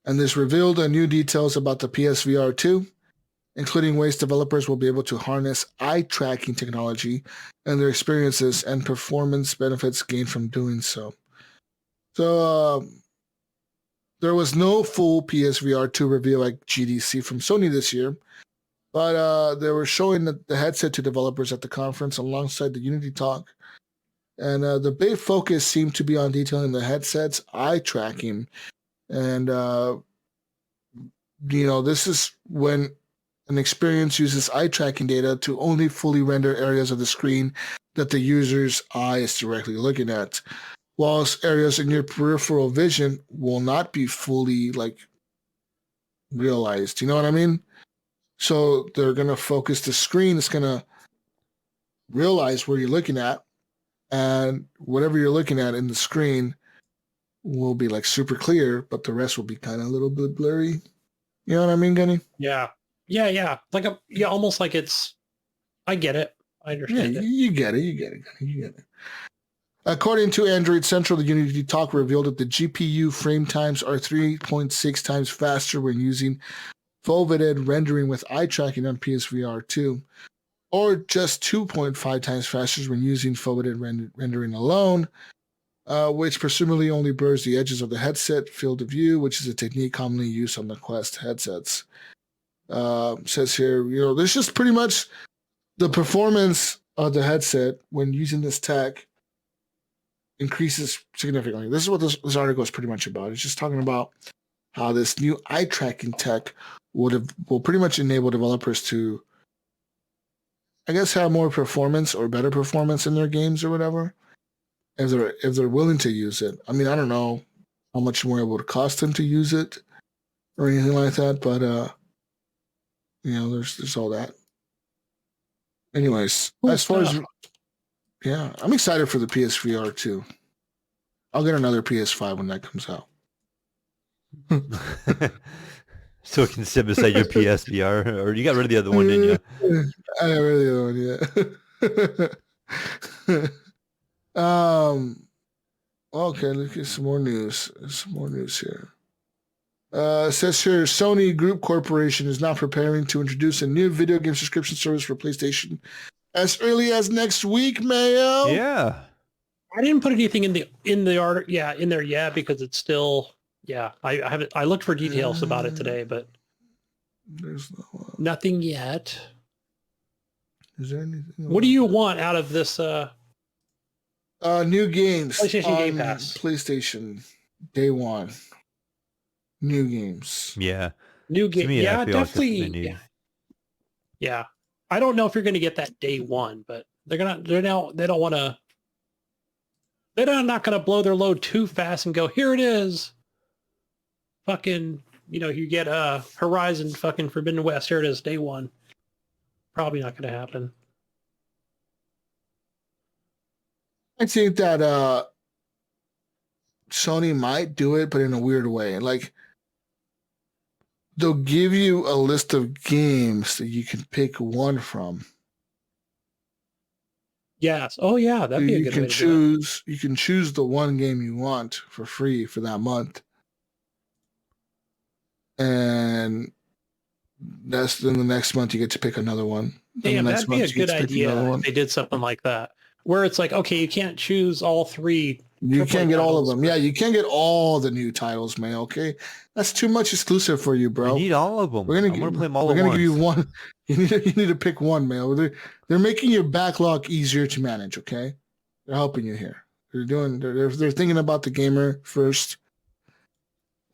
and this revealed new details about the PSVR 2, including ways developers will be able to harness eye tracking technology and their experiences and performance benefits gained from doing so. So there was no full PSVR 2 reveal at GDC from Sony this year, but they were showing the headset to developers at the conference alongside the Unity talk. And the big focus seemed to be on detailing the headset's eye tracking. And, this is when an experience uses eye tracking data to only fully render areas of the screen that the user's eye is directly looking at, whilst areas in your peripheral vision will not be fully realized. You know what I mean? So they're going to focus the screen. It's going to realize where you're looking at, and whatever you're looking at in the screen will be super clear, but the rest will be kind of a little bit blurry. You know what I mean, Gunny? Yeah. Almost like it's. I get it. I understand it. You get it, Gunny. You get it. According to Android Central, the Unity talk revealed that the GPU frame times are 3.6 times faster when using foveated rendering with eye tracking on PSVR 2, or just 2.5 times faster when using foveated rendering alone, which presumably only blurs the edges of the headset field of view, which is a technique commonly used on the Quest headsets. Says here, there's just pretty much the performance of the headset when using this tech increases significantly. This is what this article is pretty much about. It's just talking about how this new eye tracking tech will pretty much enable developers to, I guess, have more performance or better performance in their games or whatever, if they're willing to use it. I mean, I don't know how much more it would cost them to use it or anything like that, but there's all that. Anyways, cool as far stuff. as I'm excited for the PSVR 2. I'll get another PS5 when that comes out. So it can sit beside your PSVR, or you got rid of the other one, didn't you? I got rid of the other one, yeah. Okay, let's get some more news. Here. It says here, Sony Group Corporation is now preparing to introduce a new video game subscription service for PlayStation as early as next week, Mayo. Yeah. I didn't put anything in the art, in there yet, because it's still. Yeah, I haven't. I looked for details about it today, but there's nothing yet. Is there anything? What do you want out of this? New games. PlayStation Game Pass. PlayStation Day One. New games. Yeah. New game. Yeah, definitely. Yeah. I don't know if you're going to get that day one, but they don't want to. They're not going to blow their load too fast and go, here it is. Fucking, you get Horizon fucking Forbidden West. Here it is, day one. Probably not going to happen. I think that Sony might do it, but in a weird way. They'll give you a list of games that you can pick one from. Yes. Oh, yeah. That'd be a good way to do it. You can choose the one game you want for free for that month. And then the next month you get to pick another one. Damn, that'd be a good idea if they did something like that. Where it's okay, you can't choose all three. You can't get all of them. Yeah, you can't get all the new titles, man. Okay, that's too much exclusive for you, bro. I need all of them. I'm gonna play them all. We're gonna give you one. You need to pick one, man. They're making your backlog easier to manage. Okay. They're helping you here. They're thinking about the gamer first,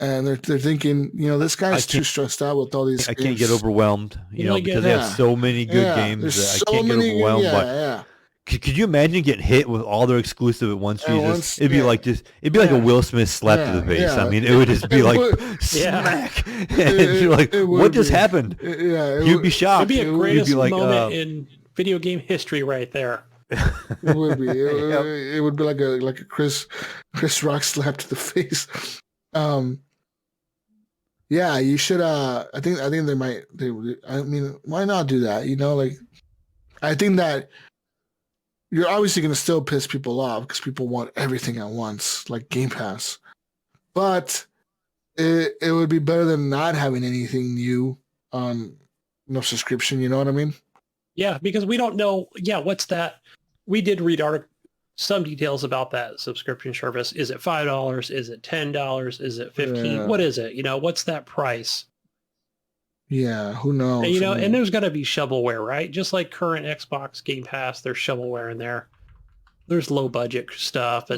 and they're thinking, this guy's too stressed out with all these. I games. can't get overwhelmed, because they have so many good games that I can't get overwhelmed by. Could you imagine getting hit with all their exclusive at once? Jesus, it'd be like a Will Smith slap to the face. I mean, it would just be like smack, and you're like, what just happened? You'd be shocked. It'd be a greatest moment in video game history, right there. It would be. It would be like a Chris Rock slap to the face. Yeah, you should. I think they might. I mean, why not do that? I think that you're obviously going to still piss people off because people want everything at once, like Game Pass. But it would be better than not having anything new on no subscription. You know what I mean? Yeah, because we don't know. Yeah, what's that? We did read some details about that subscription service. Is it $5? Is it $10? Is it $15? Yeah. What is it? What's that price? Yeah, who knows? And, and there's got to be shovelware, right? Just like current Xbox Game Pass, there's shovelware in there. There's low budget stuff,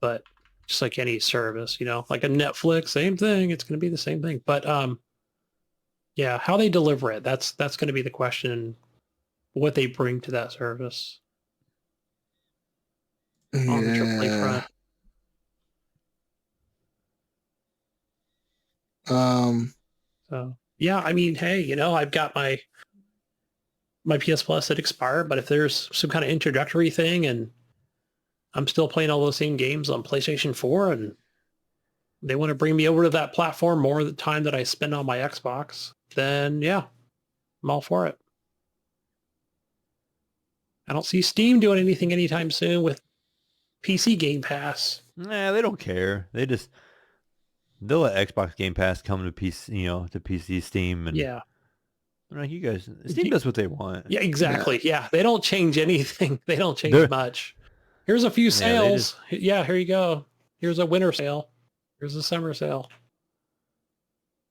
but just like any service, like a Netflix, same thing. It's going to be the same thing. But yeah, how they deliver it, that's going to be the question. What they bring to that service on the AAA front. So yeah, I mean, hey, I've got my PS Plus that expired, but if there's some kind of introductory thing and I'm still playing all those same games on PlayStation 4 and they want to bring me over to that platform more of the time that I spend on my Xbox, then yeah, I'm all for it. I don't see Steam doing anything anytime soon with PC Game Pass. Nah, they don't care. They'll let Xbox Game Pass come to PC, to PC Steam, and yeah, they're like, you guys, Steam does what they want. Yeah, exactly. Yeah, they don't change anything. They don't change much. Here's a few sales. Yeah, here you go. Here's a winter sale. Here's a summer sale.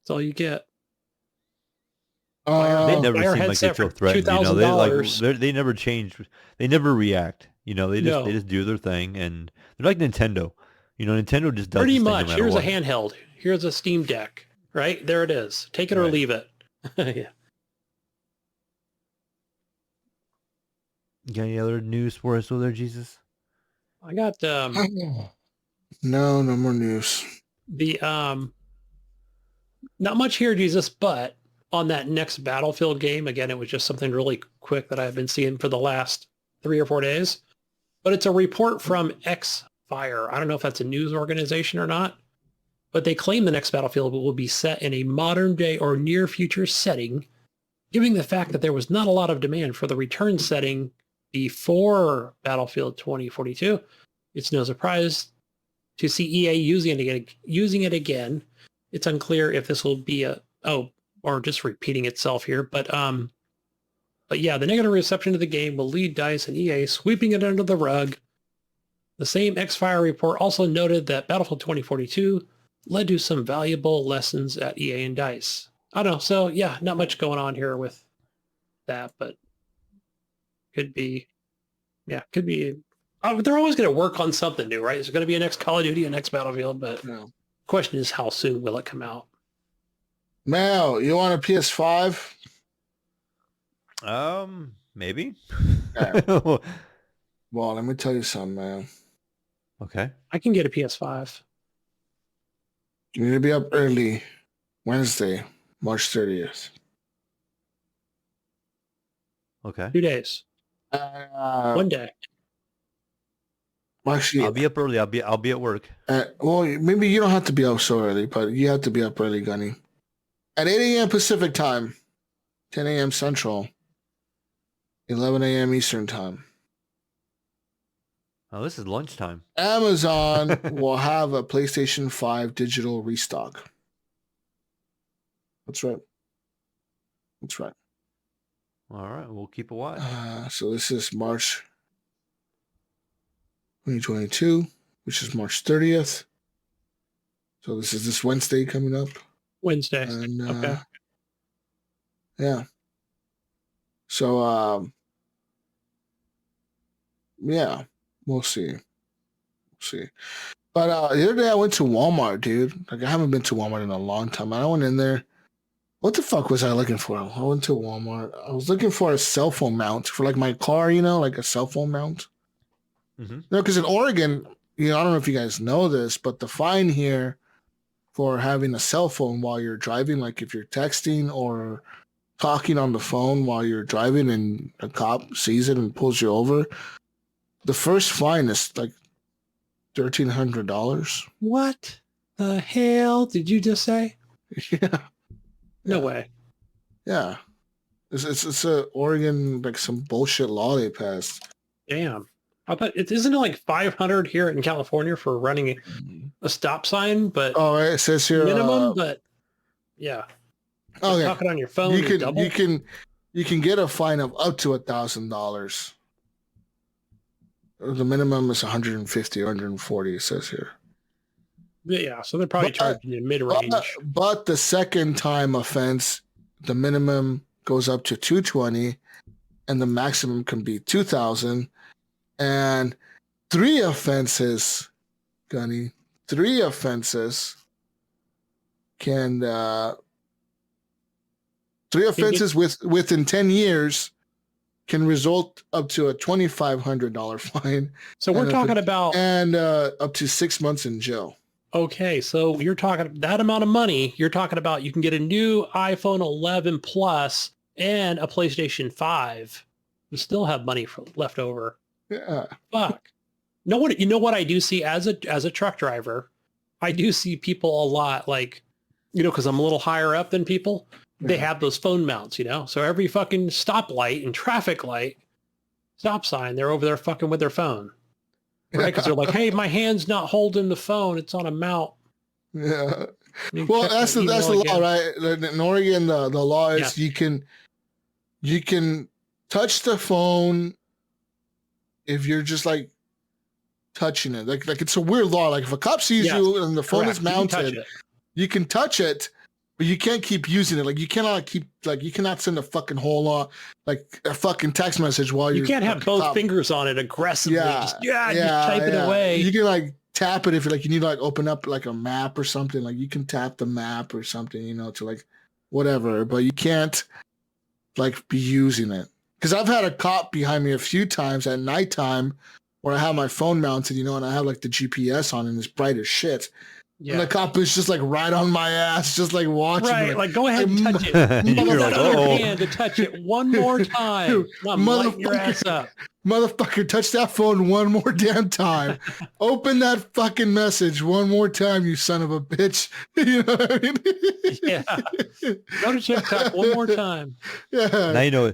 That's all you get. They never seem like they feel threatened. They never change. They never react. They just do their thing, and they're like Nintendo. Nintendo just does pretty this much. Thing no Here's what. A handheld. Here's a Steam Deck. Right there, it is. Take it or leave it. Yeah. You got any other news for us over there, Jesus? I got no more news. The not much here, Jesus, but on that next Battlefield game, again, it was just something really quick that I've been seeing for the last 3 or 4 days. But it's a report from Xfire. I don't know if that's a news organization or not, but they claim the next Battlefield will be set in a modern day or near future setting, given the fact that there was not a lot of demand for the return setting before Battlefield 2042. It's no surprise to see EA using it again. It's unclear if this will be or just repeating itself here, but yeah, the negative reception to the game will lead DICE and EA sweeping it under the rug. The same Xfire report also noted that Battlefield 2042 led to some valuable lessons at EA and DICE. I don't know, so yeah, not much going on here with that, but could be. They're always going to work on something new, right? There's going to be a next Call of Duty, a next Battlefield, but the question is how soon will it come out? Mayo, you want a PS5? Maybe. Well, let me tell you something, man. Okay. I can get a PS5. You need to be up early Wednesday, March 30th. Okay. 2 days. 1 day. Actually, I'll be up early. I'll be at work. Well, maybe you don't have to be up so early, but you have to be up early, Gunny. At 8 a.m. Pacific time, 10 a.m. Central, 11 a.m. Eastern time. Oh, this is lunchtime. Amazon will have a PlayStation 5 digital restock. That's right. All right, we'll keep a watch. So this is March 2022, which is March 30th. So this is this Wednesday coming up. Wednesday. And, okay. Yeah. So yeah, we'll see. But the other day I went to Walmart, dude. Like I haven't been to Walmart in a long time. I went in there. What the fuck was I looking for? I went to Walmart. I was looking for a cell phone mount for like my car, like a cell phone mount. Mm-hmm. Because in Oregon, I don't know if you guys know this, but the fine here for having a cell phone while you're driving, like if you're texting or talking on the phone while you're driving and a cop sees it and pulls you over, the first fine is like $1,300. What the hell did you just say? Yeah. No way. Yeah. It's a Oregon, like some bullshit law they passed. Damn. I thought isn't it like 500 here in California for running a stop sign, but Oh, right. It says here minimum, but yeah. Okay. Talking on your phone, you can get a fine of up to $1,000. The minimum is 150 or 140, it says here. Yeah, so they're probably charging you mid-range. But the second time offense, the minimum goes up to 220 and the maximum can be 2,000. And 3 offenses, Gunny, 3 offenses can 3 offenses within 10 years can result up to a $2,500 fine. So we're talking about up to 6 months in jail. Okay, so you're talking that amount of money. You're talking about you can get a new iPhone 11 Plus and a PlayStation 5. You still have money left over. Yeah. Fuck. You know what I do see as a truck driver? I do see people a lot like, because I'm a little higher up than people. They have those phone mounts, So every fucking stoplight and traffic light, stop sign, they're over there fucking with their phone. Right? Because they're like, hey, my hand's not holding the phone. It's on a mount. Yeah. Well, that's the law, right? In Oregon, the law is you can touch the phone if you're just like touching it. Like it's a weird law. Like if a cop sees you and the phone is mounted, you can touch it, but you can't keep using it. Like you cannot send a fucking whole lot, like a fucking text message while you can't have both fingers on it aggressively. Just type it away. You can like tap it if like you need to like open up like a map or something. Like you can tap the map or something, to like whatever, but you can't like be using it. Because I've had a cop behind me a few times at nighttime where I have my phone mounted, and I have like the GPS on and it's bright as shit. Yeah. And the cop is just like right on my ass, just like watching. Right, like go ahead and touch it. You're like, your hand to touch it one more time. I'm lighting your ass up. Motherfucker, touch that phone one more damn time. Open that fucking message one more time, you son of a bitch. You know what I mean? Yeah. Go to TikTok one more time. Yeah. Now you know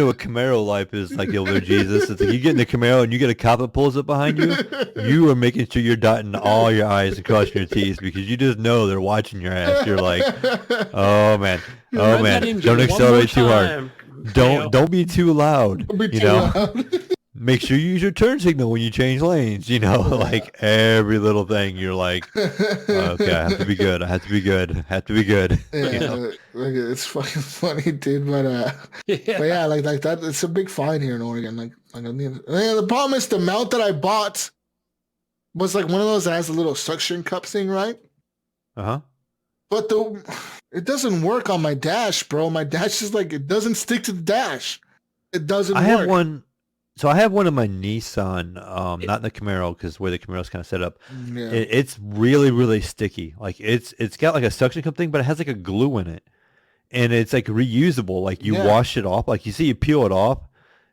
what Camaro life is like, Elder Jesus. It's like you get in the Camaro and you get a cop that pulls up behind you. You are making sure you're dotting all your I's and crossing your T's because you just know they're watching your ass. You're like, oh man, don't accelerate too hard. Don't be too loud. Loud. Make sure you use your turn signal when you change lanes. Like every little thing. You're like, okay, I have to be good. I have to be good. Yeah, it's fucking funny, dude. But yeah, like that. It's a big fine here in Oregon. Like the problem is the mount that I bought was like one of those that has a little suction cup thing, right? But it doesn't work on my dash, bro. My dash is like, it doesn't stick to the dash. It doesn't work. I have one in my Nissan, not in the Camaro because the way the Camaro's kind of set up. Yeah. It's really, really sticky. Like it's got like a suction cup thing, but it has like a glue in it. And it's like reusable. Like you wash it off. Like you peel it off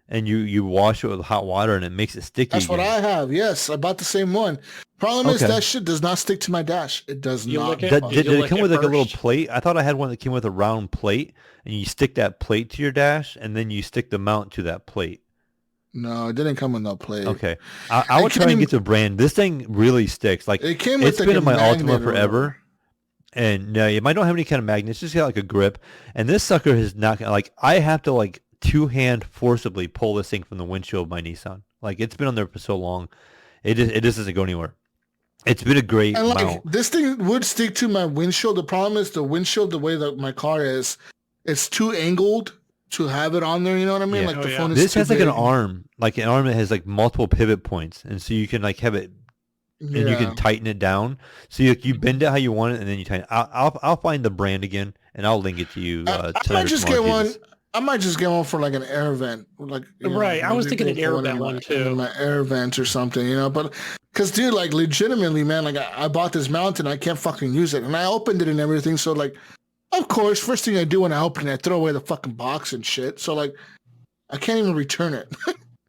and you wash it with hot water and it makes it sticky. That's what I have. Yes, I bought the same one. Problem is that shit does not stick to my dash. It does not. Did it come with like a little plate? I thought I had one that came with a round plate, and you stick that plate to your dash, and then you stick the mount to that plate. No, it didn't come with no plate. Okay, I will try and get the brand. This thing really sticks. Like it came with it's been in my Altima forever, and it might not have any kind of magnet. It's just got like a grip, and this sucker is not like I have to like two-hand forcibly pull this thing from the windshield of my Nissan. Like it's been on there for so long, it just doesn't go anywhere. It's been a great mount. This thing would stick to my windshield. The problem is the windshield, the way that my car is, it's too angled to have it on there. You know what I mean? Yeah. Like Oh, the yeah. phone is This too has like an big. arm that has like multiple pivot points, and so you can like have it, and you Yeah. can tighten it down. So you bend it how you want it, and then you tighten. I'll find the brand again, and I'll link it to you I tonight might or just tomorrow, get one. Jesus. I might just get one for like an air vent, like Right, I was thinking an air vent one, too. in my air vent or something, But because, dude, like legitimately, man, like I bought this mount and I can't fucking use it, and I opened it and everything. So like, of course, first thing I do when I open it, I throw away the fucking box and shit. So like, I can't even return it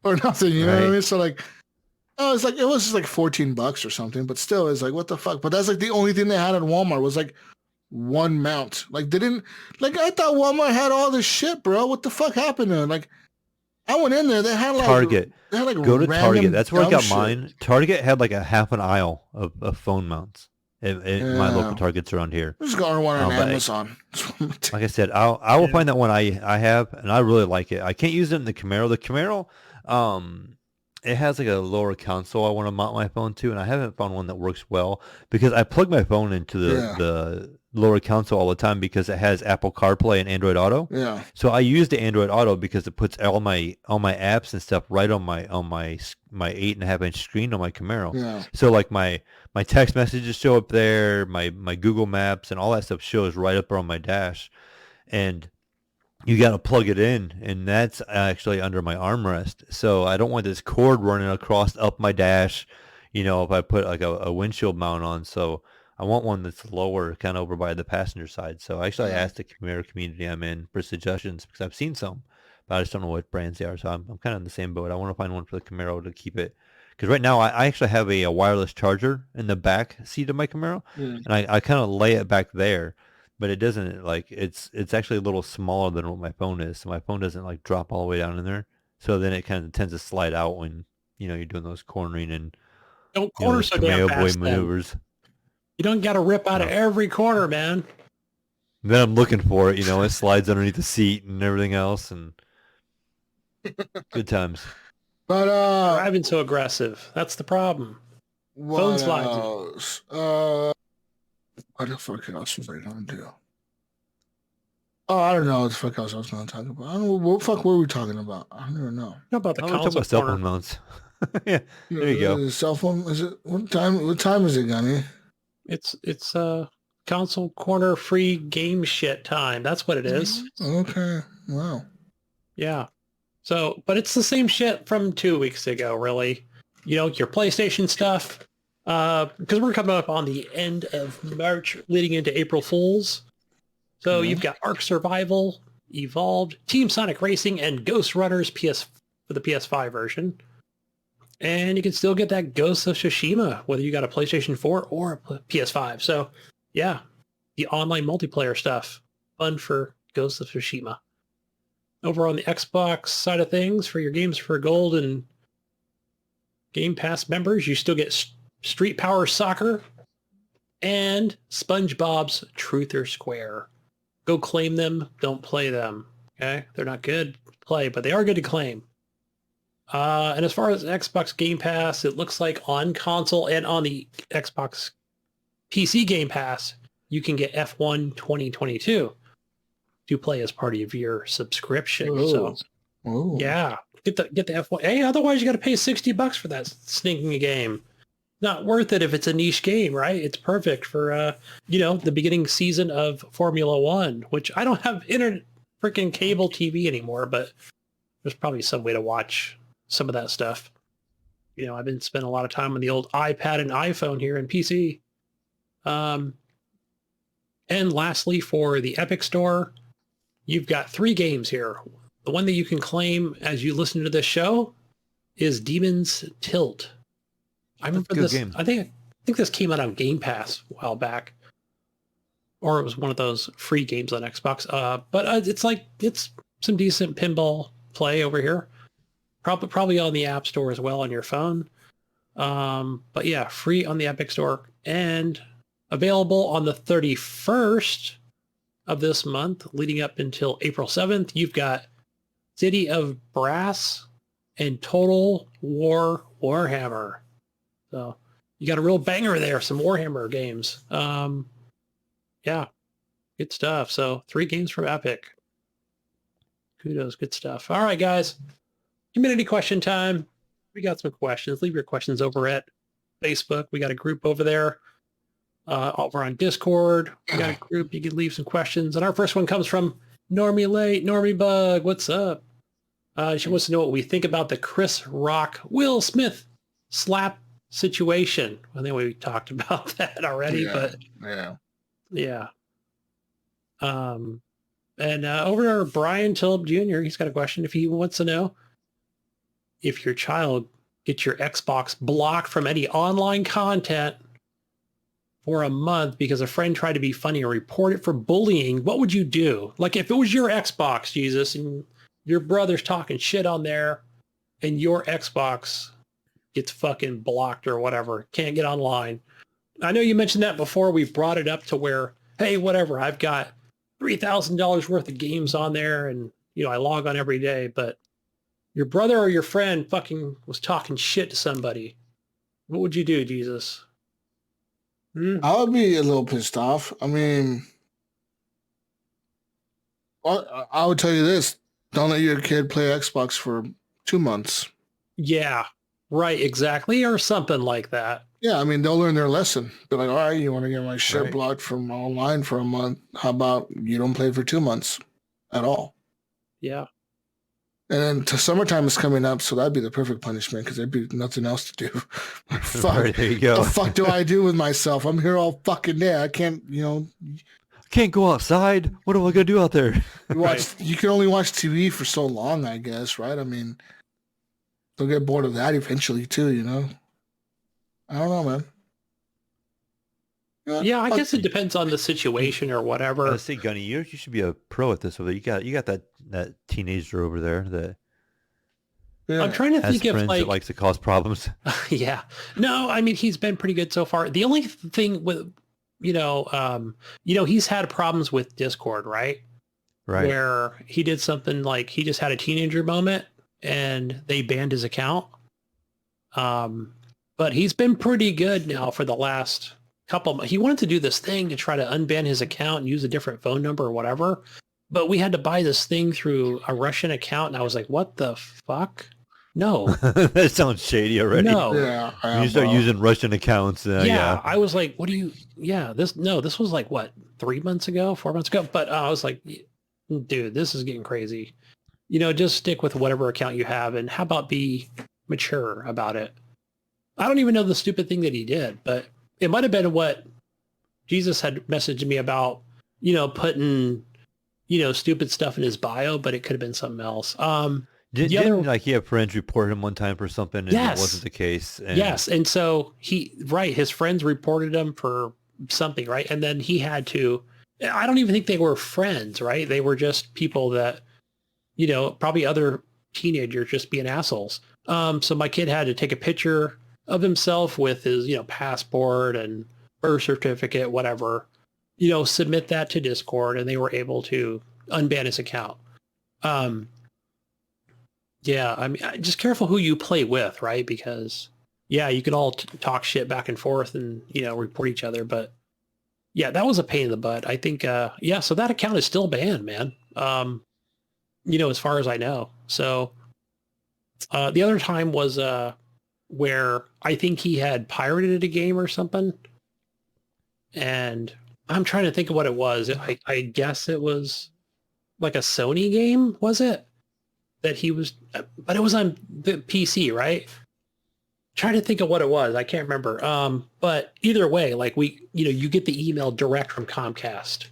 or nothing. You know what I Right. mean? So like, oh, it was just like $14 or something, but still, it's like, what the fuck? But that's like the only thing they had at Walmart was like one mount. Like they didn't, like I thought Walmart had all this shit, bro. What the fuck happened to it? Like I went in there, they had like Target. They had like Go to random Target. That's where I dumb got shit. mine. Target had like a half an aisle of phone mounts in my local Targets around here. Just got one on but Amazon. Like I said, I will find that one I have, and I really like it. I can't use it in the Camaro. The Camaro, it has like a lower console I want to mount my phone to, and I haven't found one that works well because I plug my phone into the lower console all the time because it has Apple CarPlay and Android Auto. Yeah. So I use the Android Auto because it puts all my apps and stuff right on my 8.5-inch screen on my Camaro. Yeah. So like my text messages show up there, my Google Maps and all that stuff shows right up on my dash, and you got to plug it in, and that's actually under my armrest. So I don't want this cord running across up my dash, if I put like a windshield mount on. So I want one that's lower, kind of over by the passenger side. So actually I asked the Camaro community I'm in for suggestions because I've seen some, but I just don't know what brands they are. So I'm kind of in the same boat. I want to find one for the Camaro to keep it. Because right now I actually have a wireless charger in the back seat of my Camaro, and I kind of lay it back there. But it doesn't it's actually a little smaller than what my phone is, so my phone doesn't like drop all the way down in there. So then it kind of tends to slide out when you're doing those cornering and Don't corner those so damn Mayo boy fast. maneuvers. You don't got to rip out of every corner, man. Then I'm looking for it, it slides underneath the seat and everything else, and good times. But Driving so aggressive. That's the problem. Phone slides. What the fuck else was I gonna do? Oh, I don't know what the fuck else I was gonna talk about. I don't know what the fuck were we talking about. I don't even know. How about the We're talking console about cell corner? phone mounts. Yeah, there you go. Cell phone? Is it what time? What time is it, Gunny? It's console corner free game shit time. That's what it is. Okay. Wow. Yeah. So, but it's the same shit from 2 weeks ago, really. Your PlayStation stuff. Because we're coming up on the end of March, leading into April Fools. So you've got Ark Survival, Evolved, Team Sonic Racing, and Ghost Runners for the PS5 version. And you can still get that Ghost of Tsushima, whether you got a PlayStation 4 or a PS5. So, yeah, the online multiplayer stuff. Fun for Ghost of Tsushima. Over on the Xbox side of things, for your games for Gold and Game Pass members, you still get Street Power Soccer and SpongeBob's Truth or Square. Go claim them. Don't play them. Okay? They're not good to play, but they are good to claim. And as far as Xbox Game Pass, it looks like on console and on the Xbox PC Game Pass, you can get F1 2022 to play as part of your subscription. So, yeah, get the F1. Hey, otherwise you got to pay $60 for that stinking game. Not worth it if it's a niche game, right? It's perfect for the beginning season of Formula One, which I don't have freaking cable TV anymore, but there's probably some way to watch some of that stuff. I've been spending a lot of time on the old iPad and iPhone here and PC. And lastly, for the Epic Store, you've got 3 games here. The one that you can claim as you listen to this show is Demon's Tilt. I remember this. Game. I think this came out on Game Pass a while back, or it was one of those free games on Xbox. But it's some decent pinball play over here. Probably on the App Store as well on your phone. But yeah, free on the Epic Store and available on the 31st of this month, leading up until April 7th. You've got City of Brass and Total War Warhammer. So you got a real banger there, some Warhammer games. Yeah, good stuff. So 3 games from Epic. Kudos. Good stuff. All right, guys. Community question time. We got some questions. Leave your questions over at Facebook. We got a group over there. Over on Discord. We got a group. You can leave some questions. And our first one comes from Normie Late. Normie Bug. What's up? She wants to know what we think about the Chris Rock, Will Smith slap situation. I think we talked about that already, but yeah. And over to Brian Tilb Jr., he's got a question. If he wants to know if your child gets your Xbox blocked from any online content for a month because a friend tried to be funny or report it for bullying, what would you do? Like if it was your Xbox, Jesus, and your brother's talking shit on there and your Xbox gets fucking blocked or whatever, can't get online. I know you mentioned that before. We've brought it up to where, hey, whatever, I've got $3,000 worth of games on there and, I log on every day, but your brother or your friend fucking was talking shit to somebody. What would you do, Jesus? I would be a little pissed off. I mean, I would tell you this. Don't let your kid play Xbox for 2 months. Yeah, right, exactly, or something like that. Yeah, I mean, they'll learn their lesson. Be like, all right, you want to get my shit blocked from online for a month. How about you don't play for 2 months at all? Yeah. And then summertime is coming up, so that'd be the perfect punishment because there'd be nothing else to do. Fuck, Right, there you go. What the fuck do I do with myself? I'm here all fucking day. I can't, Can't go outside. What am I gonna do out there? You can only watch TV for so long, I guess, right? I mean, they'll get bored of that eventually too, I don't know, man. Yeah, I guess it depends on the situation or whatever. I say, Gunny, you should be a pro at this over there. You got that teenager over there that I'm trying to think if that likes to cause problems. Yeah. No, I mean he's been pretty good so far. The only thing with he's had problems with Discord, right? Right. Where he did something like he just had a teenager moment and they banned his account. But he's been pretty good now for the last couple. He wanted to do this thing to try to unban his account and use a different phone number or whatever. But we had to buy this thing through a Russian account. And I was like, what the fuck? No. That sounds shady already. No. Yeah. You start using Russian accounts. Yeah. I was like, what do you, this was like what, 4 months ago? But I was like, dude, this is getting crazy. Just stick with whatever account you have. And how about be mature about it? I don't even know the stupid thing that he did, but it might have been what Jesus had messaged me about, putting, stupid stuff in his bio, but it could have been something else. Didn't he have friends report him one time for something and it wasn't the case? Yes. And so his friends reported him for something, right? And then he had to, I don't even think they were friends, right? They were just people that, probably other teenagers just being assholes. So my kid had to take a picture of himself with his, passport and birth certificate, whatever, submit that to Discord, and they were able to unban his account. Yeah, I mean, just careful who you play with, right? Because, you can all talk shit back and forth and, report each other. But, yeah, that was a pain in the butt. I think, so that account is still banned, man, as far as I know. So the other time was where I think he had pirated a game or something. And I'm trying to think of what it was. I guess it was like a Sony game, was it? That he was, but it was on the PC, right? Trying to think of what it was. I can't remember. But either way, like you get the email direct from Comcast.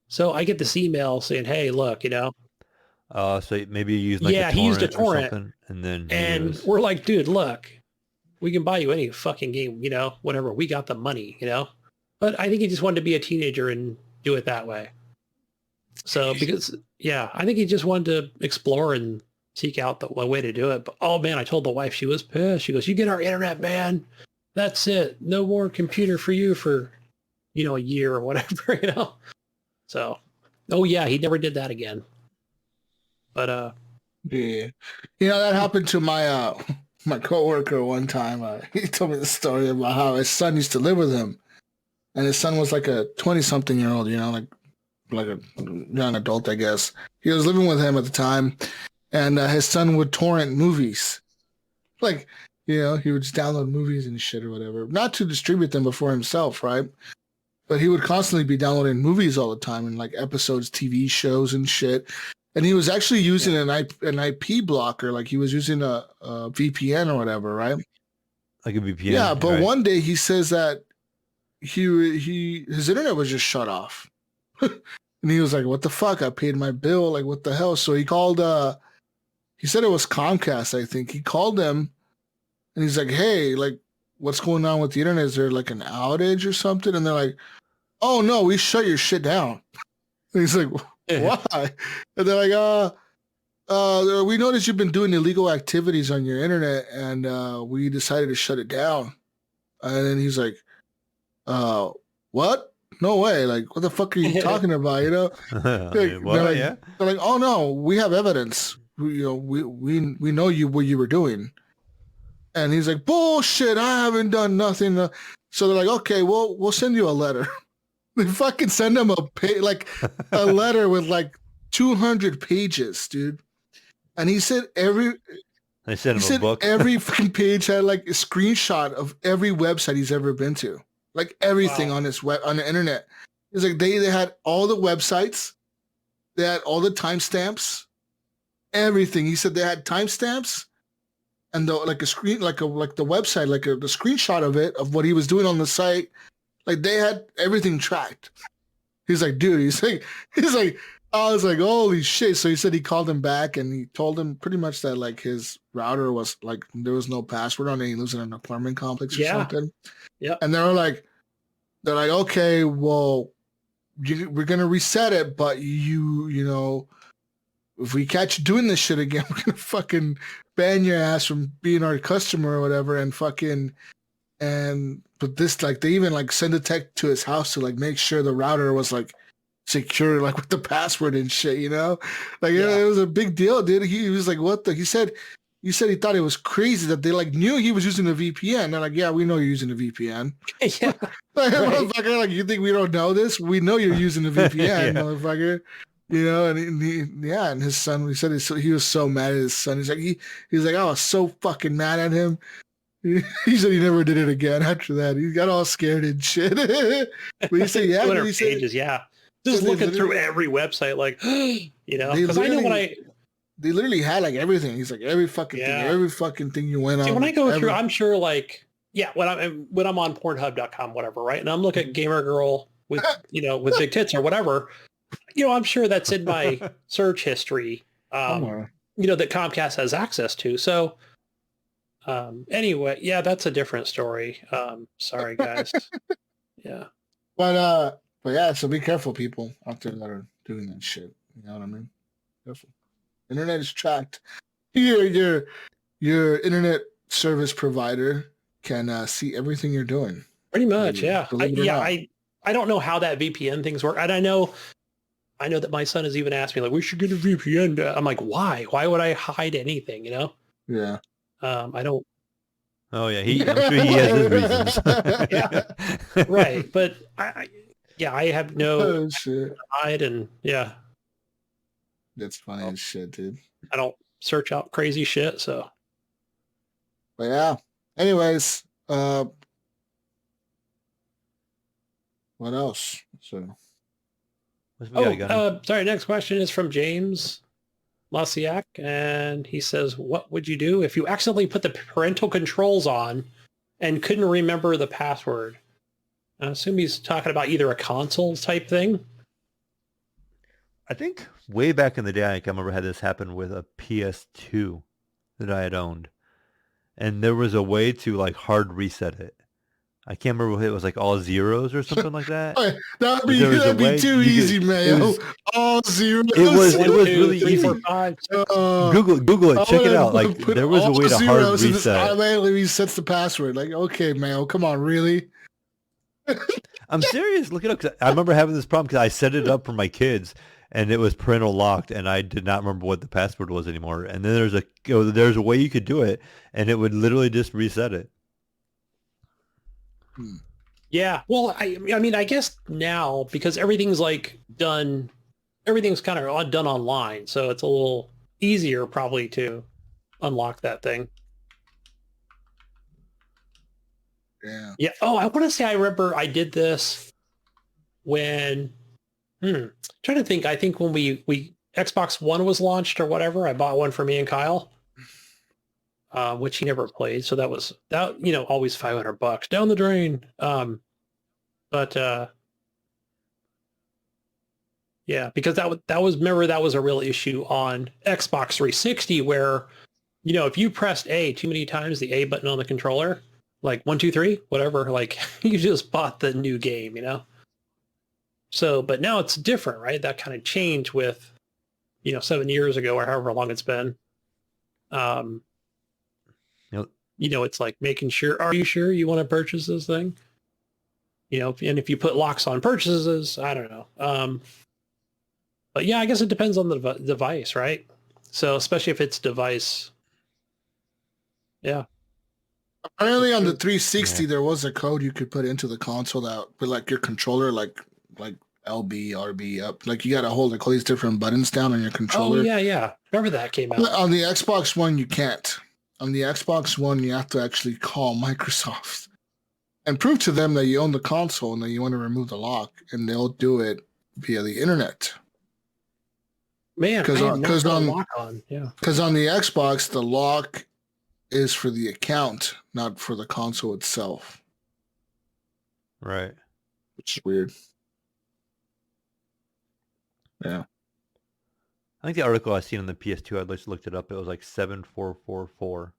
So I get this email saying, hey, look, so maybe you used a he used a torrent, and then we're like, dude, look, we can buy you any fucking game, whatever. We got the money, But I think he just wanted to be a teenager and do it that way. So because I think he just wanted to explore and seek out the way to do it. But oh man, I told the wife, she was pissed. She goes, "You get our internet, man. That's it. No more computer for you for, a year or whatever, So, he never did that again. But yeah, that happened to my my coworker one time. He told me the story about how his son used to live with him, and his son was like a 20-something-year-old, like like a young adult, I guess. He was living with him at the time, and his son would torrent movies. Like, you know, he would just download movies and shit or whatever. Not to distribute them before himself, right? But he would constantly be downloading movies all the time and like episodes, TV shows and shit. And he was actually using an IP blocker, like he was using a VPN or whatever, right? Like a VPN. Yeah, but right. one day he says that his internet was just shut off. And he was like, what the fuck? I paid my bill. Like, what the hell? So he called, he said it was Comcast, I think. He called them and he's like, hey, like, what's going on with the internet? Is there like an outage or something? And they're like, oh no, we shut your shit down. And he's like, why? And they're like, we noticed you've been doing illegal activities on your internet and we decided to shut it down. And then he's like, what? No way. Like, what the fuck are you talking about? You know? They're like, oh no, we have evidence. We know you what you were doing. And he's like, bullshit, I haven't done nothing. So they're like, okay, well, we'll send you a letter. They fucking send him a letter with like 200 pages, dude. And he said they sent him a book. Every fucking page had like a screenshot of every website he's ever been to. Like everything on the internet. It's like they had all the websites, they had all the timestamps, everything. He said they had timestamps and the website, the screenshot of it, of what he was doing on the site. Like they had everything tracked. He's like, dude, he's like, I was like, holy shit. So he said he called him back and he told him pretty much that like his router was like, there was no password on it. He lives in an apartment complex or something. Yeah. And they're like, okay, well, we're going to reset it, but you know, if we catch you doing this shit again, we're going to fucking ban your ass from being our customer or whatever. But this, like, they even like send a tech to his house to like make sure the router was like secure, like with the password and shit, you know? Like it was a big deal, dude. He was like, what the, he said he thought it was crazy that they like knew he was using a VPN. They're like, yeah, we know you're using a VPN. Yeah. Like, motherfucker, like, you think we don't know this? We know you're using a VPN, motherfucker. You know, and his son, he said he was so mad at his son. He's like, I was so fucking mad at him. He said he never did it again after that. He got all scared and shit. But he said, yeah. 200 pages, yeah. Just looking through every website, like, you know, because I know they literally had like everything. He's like, every fucking thing you went on. When I go through, I'm sure like, when I'm on Pornhub.com, whatever, right? And I'm looking at gamer girl with, with big tits or whatever, I'm sure that's in my search history, that Comcast has access to. So anyway, that's a different story. Sorry guys. Yeah. But yeah, so be careful, people out there that are doing that shit. You know what I mean? Careful. Internet is tracked. Your internet service provider can see everything you're doing. Pretty much, yeah. I don't know how that VPN things work. And I know that my son has even asked me, like, we should get a VPN. I'm like, why? Why would I hide anything, Yeah. I don't. Oh, yeah. I'm sure he has his reasons. Yeah. Right. But I have no hide and yeah. That's funny as shit, dude. I don't search out crazy shit, so. But yeah. Anyways, what else? So. Sorry. Next question is from James Lasiak, and he says, "What would you do if you accidentally put the parental controls on and couldn't remember the password?" I assume he's talking about either a console type thing. I think way back in the day, I remember had this happen with a PS2 that I had owned, and there was a way to like hard reset it. I can't remember if it was like all zeros or something like that. That'd be too easy, Mayo. All zeros. It was really easy. 4, 5, Google it. Check it out. Like there was a way to hard reset. Automatically resets the password. Like, okay, Mayo, come on, really? I'm serious. Look it up. 'Cause I remember having this problem because I set it up for my kids, and it was parental locked, and I did not remember what the password was anymore. And then there's a way you could do it, and it would literally just reset it. Yeah. Well, I mean, I guess now because everything's like done, everything's kind of done online, so it's a little easier probably to unlock that thing. Yeah. Yeah. Oh, I want to say I remember I did this when, trying to think. I think when we Xbox One was launched or whatever, I bought one for me and Kyle, which he never played. So that was that, always $500 down the drain. But yeah, because that was remember that was a real issue on Xbox 360 where, if you pressed A too many times, the A button on the controller, like 1, 2, 3, whatever, like you just bought the new game, So, but now it's different, right? That kind of changed with, 7 years ago or however long it's been. It's like making sure, are you sure you want to purchase this thing? And if you put locks on purchases, I don't know. But yeah, I guess it depends on the device, right? So especially if it's device. Yeah. Apparently on the 360, there was a code you could put into the console that put like your controller, like LB, RB up. Like you got to hold all these different buttons down on your controller. Oh, yeah. Remember that came out. On the Xbox One, you can't. On the Xbox One, you have to actually call Microsoft and prove to them that you own the console and that you want to remove the lock, and they'll do it via the internet. Man, because on the Xbox, the lock is for the account, not for the console itself. Right. Which is weird. Yeah. I think the article I seen on the PS2, I just looked it up. It was like 7444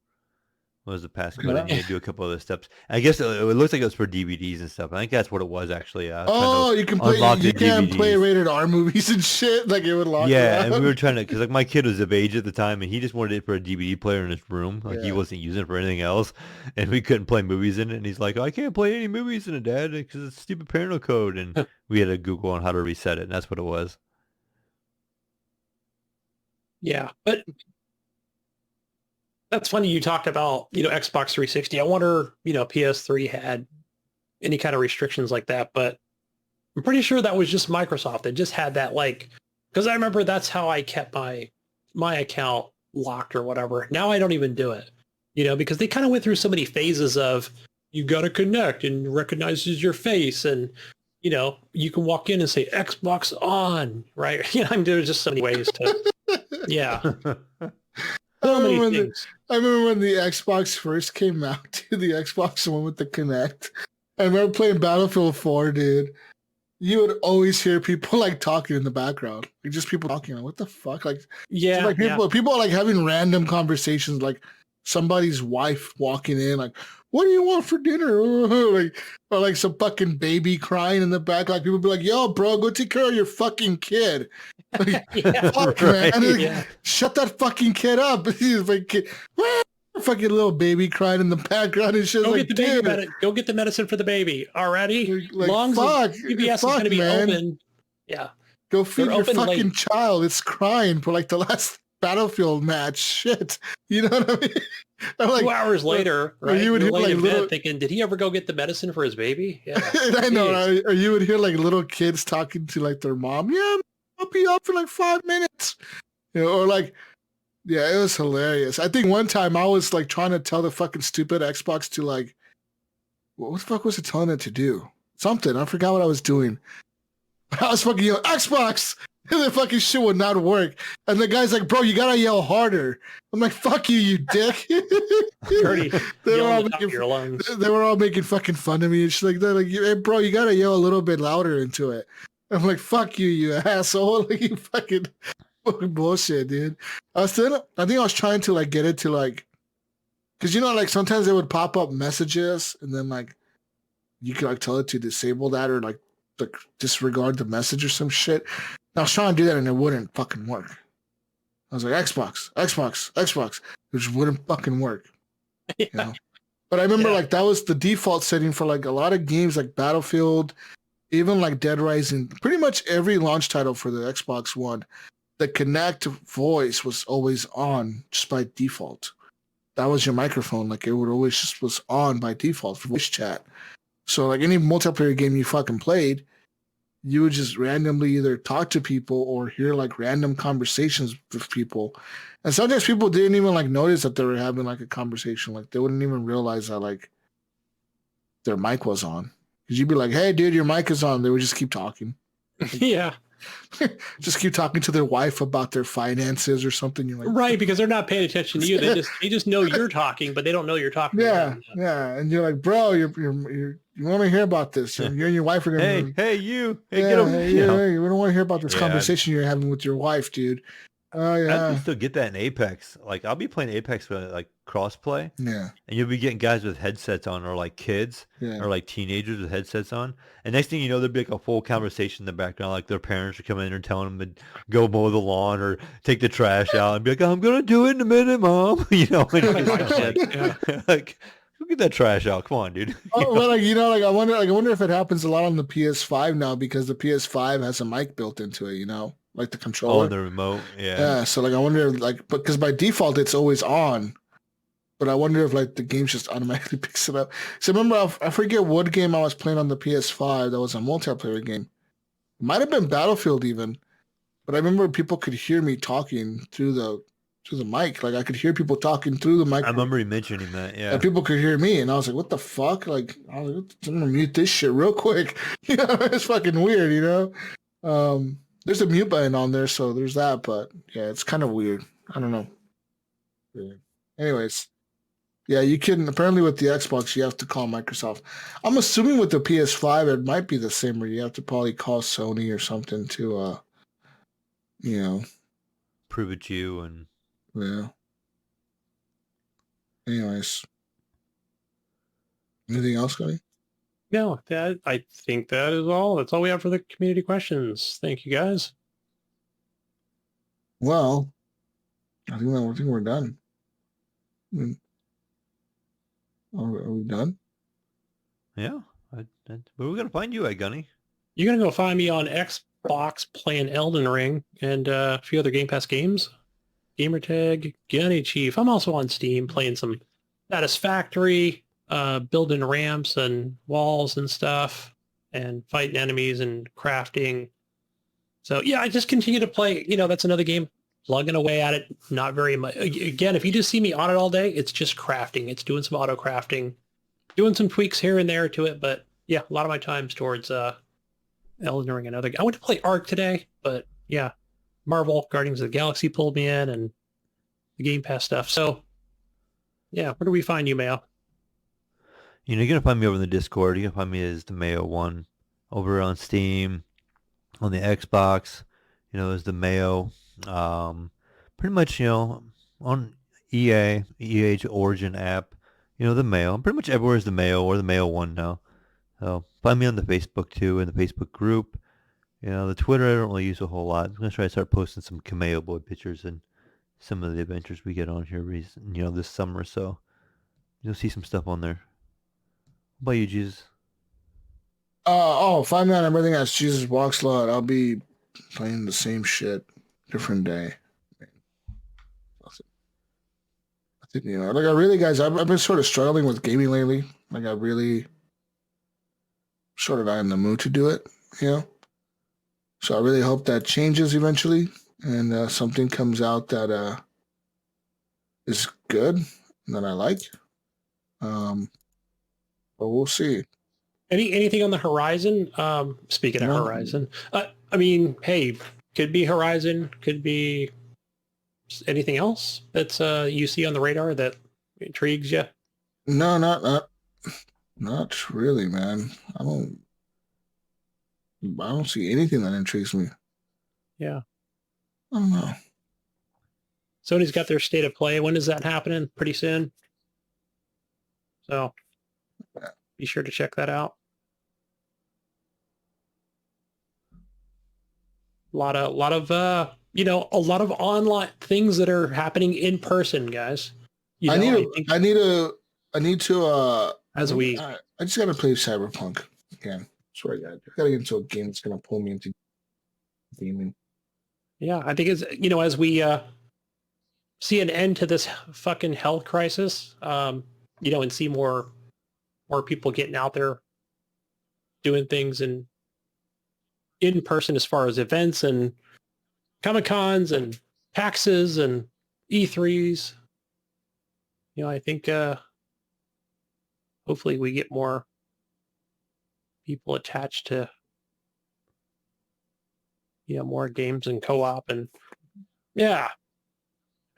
was the passcode. And you had to do a couple other steps. I guess it looks like it was for DVDs and stuff. I think that's what it was actually. You can play. You can't play rated R movies and shit. Like it would lock. Yeah, and we were trying to, because like my kid was of age at the time, and he just wanted it for a DVD player in his room. Like he wasn't using it for anything else, and we couldn't play movies in it. And he's like, "I can't play any movies in it, Dad, because it's stupid parental code." And we had to Google on how to reset it, and that's what it was. Yeah, but that's funny you talked about, Xbox 360. I wonder, PS3 had any kind of restrictions like that, but I'm pretty sure that was just Microsoft. They just had that because I remember that's how I kept my account locked or whatever. Now I don't even do it, because they kind of went through so many phases of you got to connect and recognizes your face and, you can walk in and say Xbox on, right? There's just so many ways to, yeah. I remember when the Xbox first came out, to the Xbox One with the Kinect. I remember playing Battlefield 4, dude. You would always hear people talking in the background, just people talking. Like, what the fuck? People are having random conversations, like somebody's wife walking in, like, what do you want for dinner? or some fucking baby crying in the back. Like people be like, yo, bro, go take care of your fucking kid. Fuck, man. Shut that fucking kid up. He's like, fucking little baby crying in the background and shit. Go get the medicine for the baby. Already? Long as CBS is going to be open. Yeah. Go feed your fucking child. It's crying for the last Battlefield match. Shit. You know what I mean? 2 hours later, right? You would hear little thinking, did he ever go get the medicine for his baby? Yeah. I know. Right? Or you would hear little kids talking to their mom. Yeah, I'll be up for 5 minutes. Yeah, it was hilarious. I think one time I was trying to tell the fucking stupid Xbox to what the fuck was it telling it to do? Something. I forgot what I was doing. I was fucking yelling, Xbox! And the fucking shit would not work. And the guy's like, bro, you gotta yell harder. I'm like, fuck you, you dick. They were all making fucking fun of me and shit like that. Like, hey, bro, you gotta yell a little bit louder into it. I'm like, fuck you, you asshole. You fucking bullshit, dude. I think I was trying to get it to because sometimes they would pop up messages and then you could tell it to disable that or disregard the message or some shit. And I was trying to do that and it wouldn't fucking work. I was like, Xbox. It just wouldn't fucking work. Yeah. But I remember that was the default setting for a lot of games like Battlefield, even Dead Rising, pretty much every launch title for the Xbox One. The Kinect voice was always on just by default. That was your microphone. It would always just was on by default for voice chat. So like any multiplayer game you fucking played, you would just randomly either talk to people or hear like random conversations with people. And sometimes people didn't even like notice that they were having like a conversation. Like they wouldn't even realize that like their mic was on. Because you'd be like, hey dude, your mic is on. They would just keep talking. Yeah. Just keep talking to their wife about their finances or something. You're like, Right, because they're not paying attention to you. They just know you're talking, but they don't know you're talking. yeah, yeah. And you're like, bro, you want to hear about this? And you and your wife are gonna. Hey, you. Hey, yeah, get over hey, here. hey, we don't want to hear about this Yeah. conversation you're having with your wife, dude. Oh I yeah, can still get that in Apex. Like I'll be playing Apex with like crossplay, yeah, and you'll be getting guys with headsets on, or like kids, yeah. or like teenagers with headsets on. And next thing you know, there'll be like a full conversation in the background, like their parents are coming in and telling them to go mow the lawn or take the trash out, and be like, "I'm gonna do it in a minute, mom." You know, and it's just like, like, go get that trash out. Come on, dude. Oh, well, like I wonder if it happens a lot on the PS5 now because the PS5 has a mic built into it. You know, like the controller. Oh, the remote, yeah. Yeah, so like I wonder like because by default it's always on, but I wonder if like the game just automatically picks it up. So remember I forget what game I was playing on the PS5 that was a multiplayer game. It might have been Battlefield even, but I remember people could hear me talking through the mic. Like I could hear people talking through the mic. I remember you mentioning that, yeah. And people could hear me, and I was like, "What the fuck?" Like I was like, I'm gonna mute this shit real quick. You know, it's fucking weird. You know. There's a mute button on there, so there's that. But yeah, it's kind of weird. I don't know. Yeah. Anyways, yeah, you can apparently with the Xbox you have to call Microsoft. I'm assuming with the PS5 it might be the same, where you have to probably call Sony or something to, you know, Prove it to you and yeah. Anyways, anything else, Gunny? No, I think that is all. That's all we have for the community questions. Thank you, guys. Well, I think we're done. Are we done? yeah. Where are we gonna find you at, Gunny? You're going to go find me on Xbox playing Elden Ring and a few other Game Pass games. Gamertag, Gunny Chief. I'm also on Steam playing some Satisfactory, building ramps and walls and stuff and fighting enemies and crafting. So yeah, I just continue to play. You know, that's another game, plugging away at it. Not very much. Again, if you just see me on it all day, it's just crafting. It's doing some auto crafting, doing some tweaks here and there to it. But yeah, a lot of my time's towards Elden Ring and other. I went to play Ark today, but yeah, Marvel Guardians of the Galaxy pulled me in and the Game Pass stuff. So yeah, where do we find you, Mayo? You know, you're gonna find me over in the Discord. You can find me as the Mayo one over on Steam, on the Xbox. You know, there's the Mayo. Pretty much, you know, on EA's Origin app. You know, the Mayo. Pretty much everywhere is the Mayo or the Mayo one now. So find me on the Facebook too, in the Facebook group. You know, the Twitter I don't really use a whole lot. I'm gonna try to start posting some Kameo Boy pictures and some of the adventures we get on here, you know, this summer. So you'll see some stuff on there. What about you, Jesus? Find me on everything as Jesus Walks Lot. I'll be playing the same shit, different day. I think, you know, like I really, guys, I've been sort of struggling with gaming lately. Like I really sort of not in the mood to do it, you know? So I really hope that changes eventually and something comes out that is good and that I like. But we'll see. Anything on the horizon? Speaking of No. Horizon, I mean, hey, could be Horizon, could be anything else that's you see on the radar that intrigues you? No, not really, man. I don't see anything that intrigues me. Yeah. I don't know. Sony's got their state of play. When is that happening? Pretty soon. So be sure to check that out. A lot of you know, a lot of online things that are happening in person, guys. You know, I need to as we I just gotta play Cyberpunk again. Swear to God. I gotta get into a game that's gonna pull me into gaming. yeah, I think it's, you know, as we see an end to this fucking health crisis, you know, and see more people getting out there doing things in person as far as events and Comic-Cons and PAXs and E3s. You know, I think hopefully we get more people attached to, you know, more games and co-op, and yeah,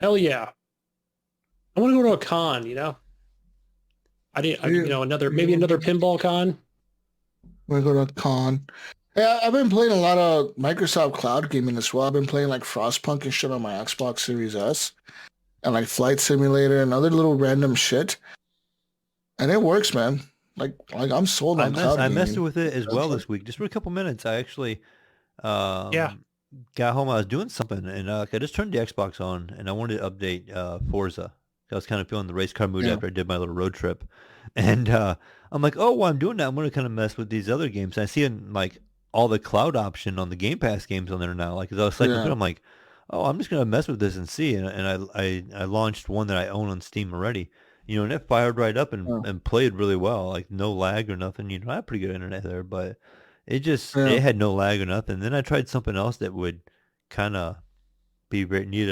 hell yeah. I want to go to a con, you know. You know, maybe another pinball con. We're going to con. Yeah, I've been playing a lot of Microsoft Cloud gaming as well. I've been playing like Frostpunk and shit on my Xbox Series S, and like Flight Simulator and other little random shit. And it works, man. Like I'm sold on cloud gaming. I messed with it as well this week, just for a couple minutes. I actually got home. I was doing something, and I just turned the Xbox on, and I wanted to update Forza. I was kind of feeling the race car mood after I did my little road trip. And I'm like, oh, while I'm doing that, I'm going to kind of mess with these other games. And I see like all the cloud option on the Game Pass games on there now. Like, as I was cycling through, I'm like, oh, I'm just going to mess with this and see. And I launched one that I own on Steam already. You know, and it fired right up and played really well. Like, no lag or nothing. You know, I have pretty good internet there, but it just, it had no lag or nothing. Then I tried something else that would kind of be you need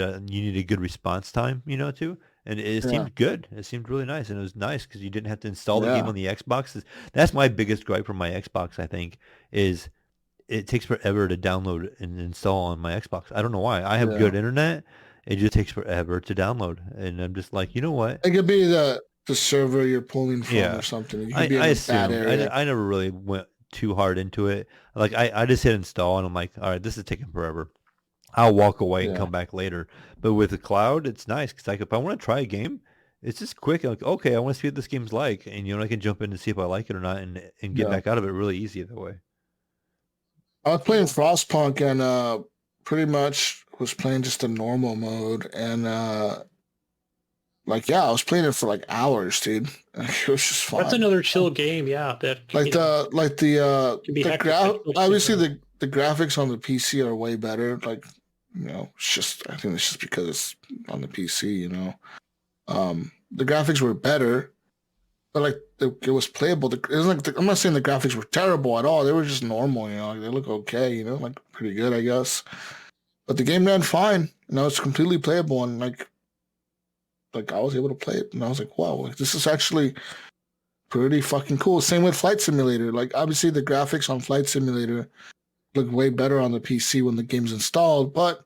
a good response time, you know, too. And it seemed good. It seemed really nice. And it was nice because you didn't have to install the game on the Xbox. That's my biggest gripe from my Xbox, I think, is it takes forever to download and install on my Xbox. I don't know why. I have good internet. It just takes forever to download. And I'm just like, you know what? It could be the server you're pulling from or something. You could be in a bad area. I never really went too hard into it. Like, I just hit install, and I'm like, all right, this is taking forever. I'll walk away and come back later. But with the cloud, it's nice because like if I want to try a game, it's just quick. Like, okay, I want to see what this game's like, and you know I can jump in to see if I like it or not, and get back out of it really easy that way. I was playing Frostpunk and pretty much was playing just a normal mode, and I was playing it for like hours, dude. It was just fun. That's another chill game, that obviously the graphics on the PC are way better. Like, you know, I think it's just because it's on the PC, you know. The graphics were better, but like it was playable. I'm not saying the graphics were terrible at all. They were just normal, you know. Like, they look okay, you know, like pretty good, I guess. But the game ran fine. You know, it's completely playable, and like I was able to play it, and I was like, wow, like, this is actually pretty fucking cool. Same with Flight Simulator. Like, obviously the graphics on Flight Simulator look way better on the PC when the game's installed, but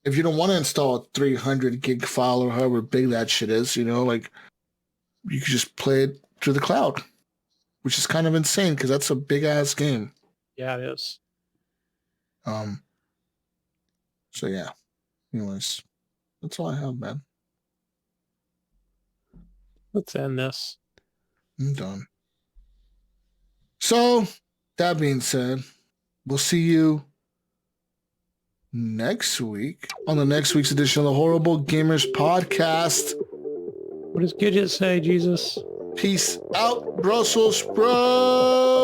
if you don't want to install a 300 gig file or however big that shit is, you know, like, you could just play it through the cloud, which is kind of insane because that's a big ass game. Yeah, it is. So yeah. Anyways, that's all I have, man. Let's end this. I'm done. So, that being said, we'll see you next week on the next week's edition of the Horrible Gamers Podcast. What does Gidget say, Jesus? Peace out, Brussels sprouts.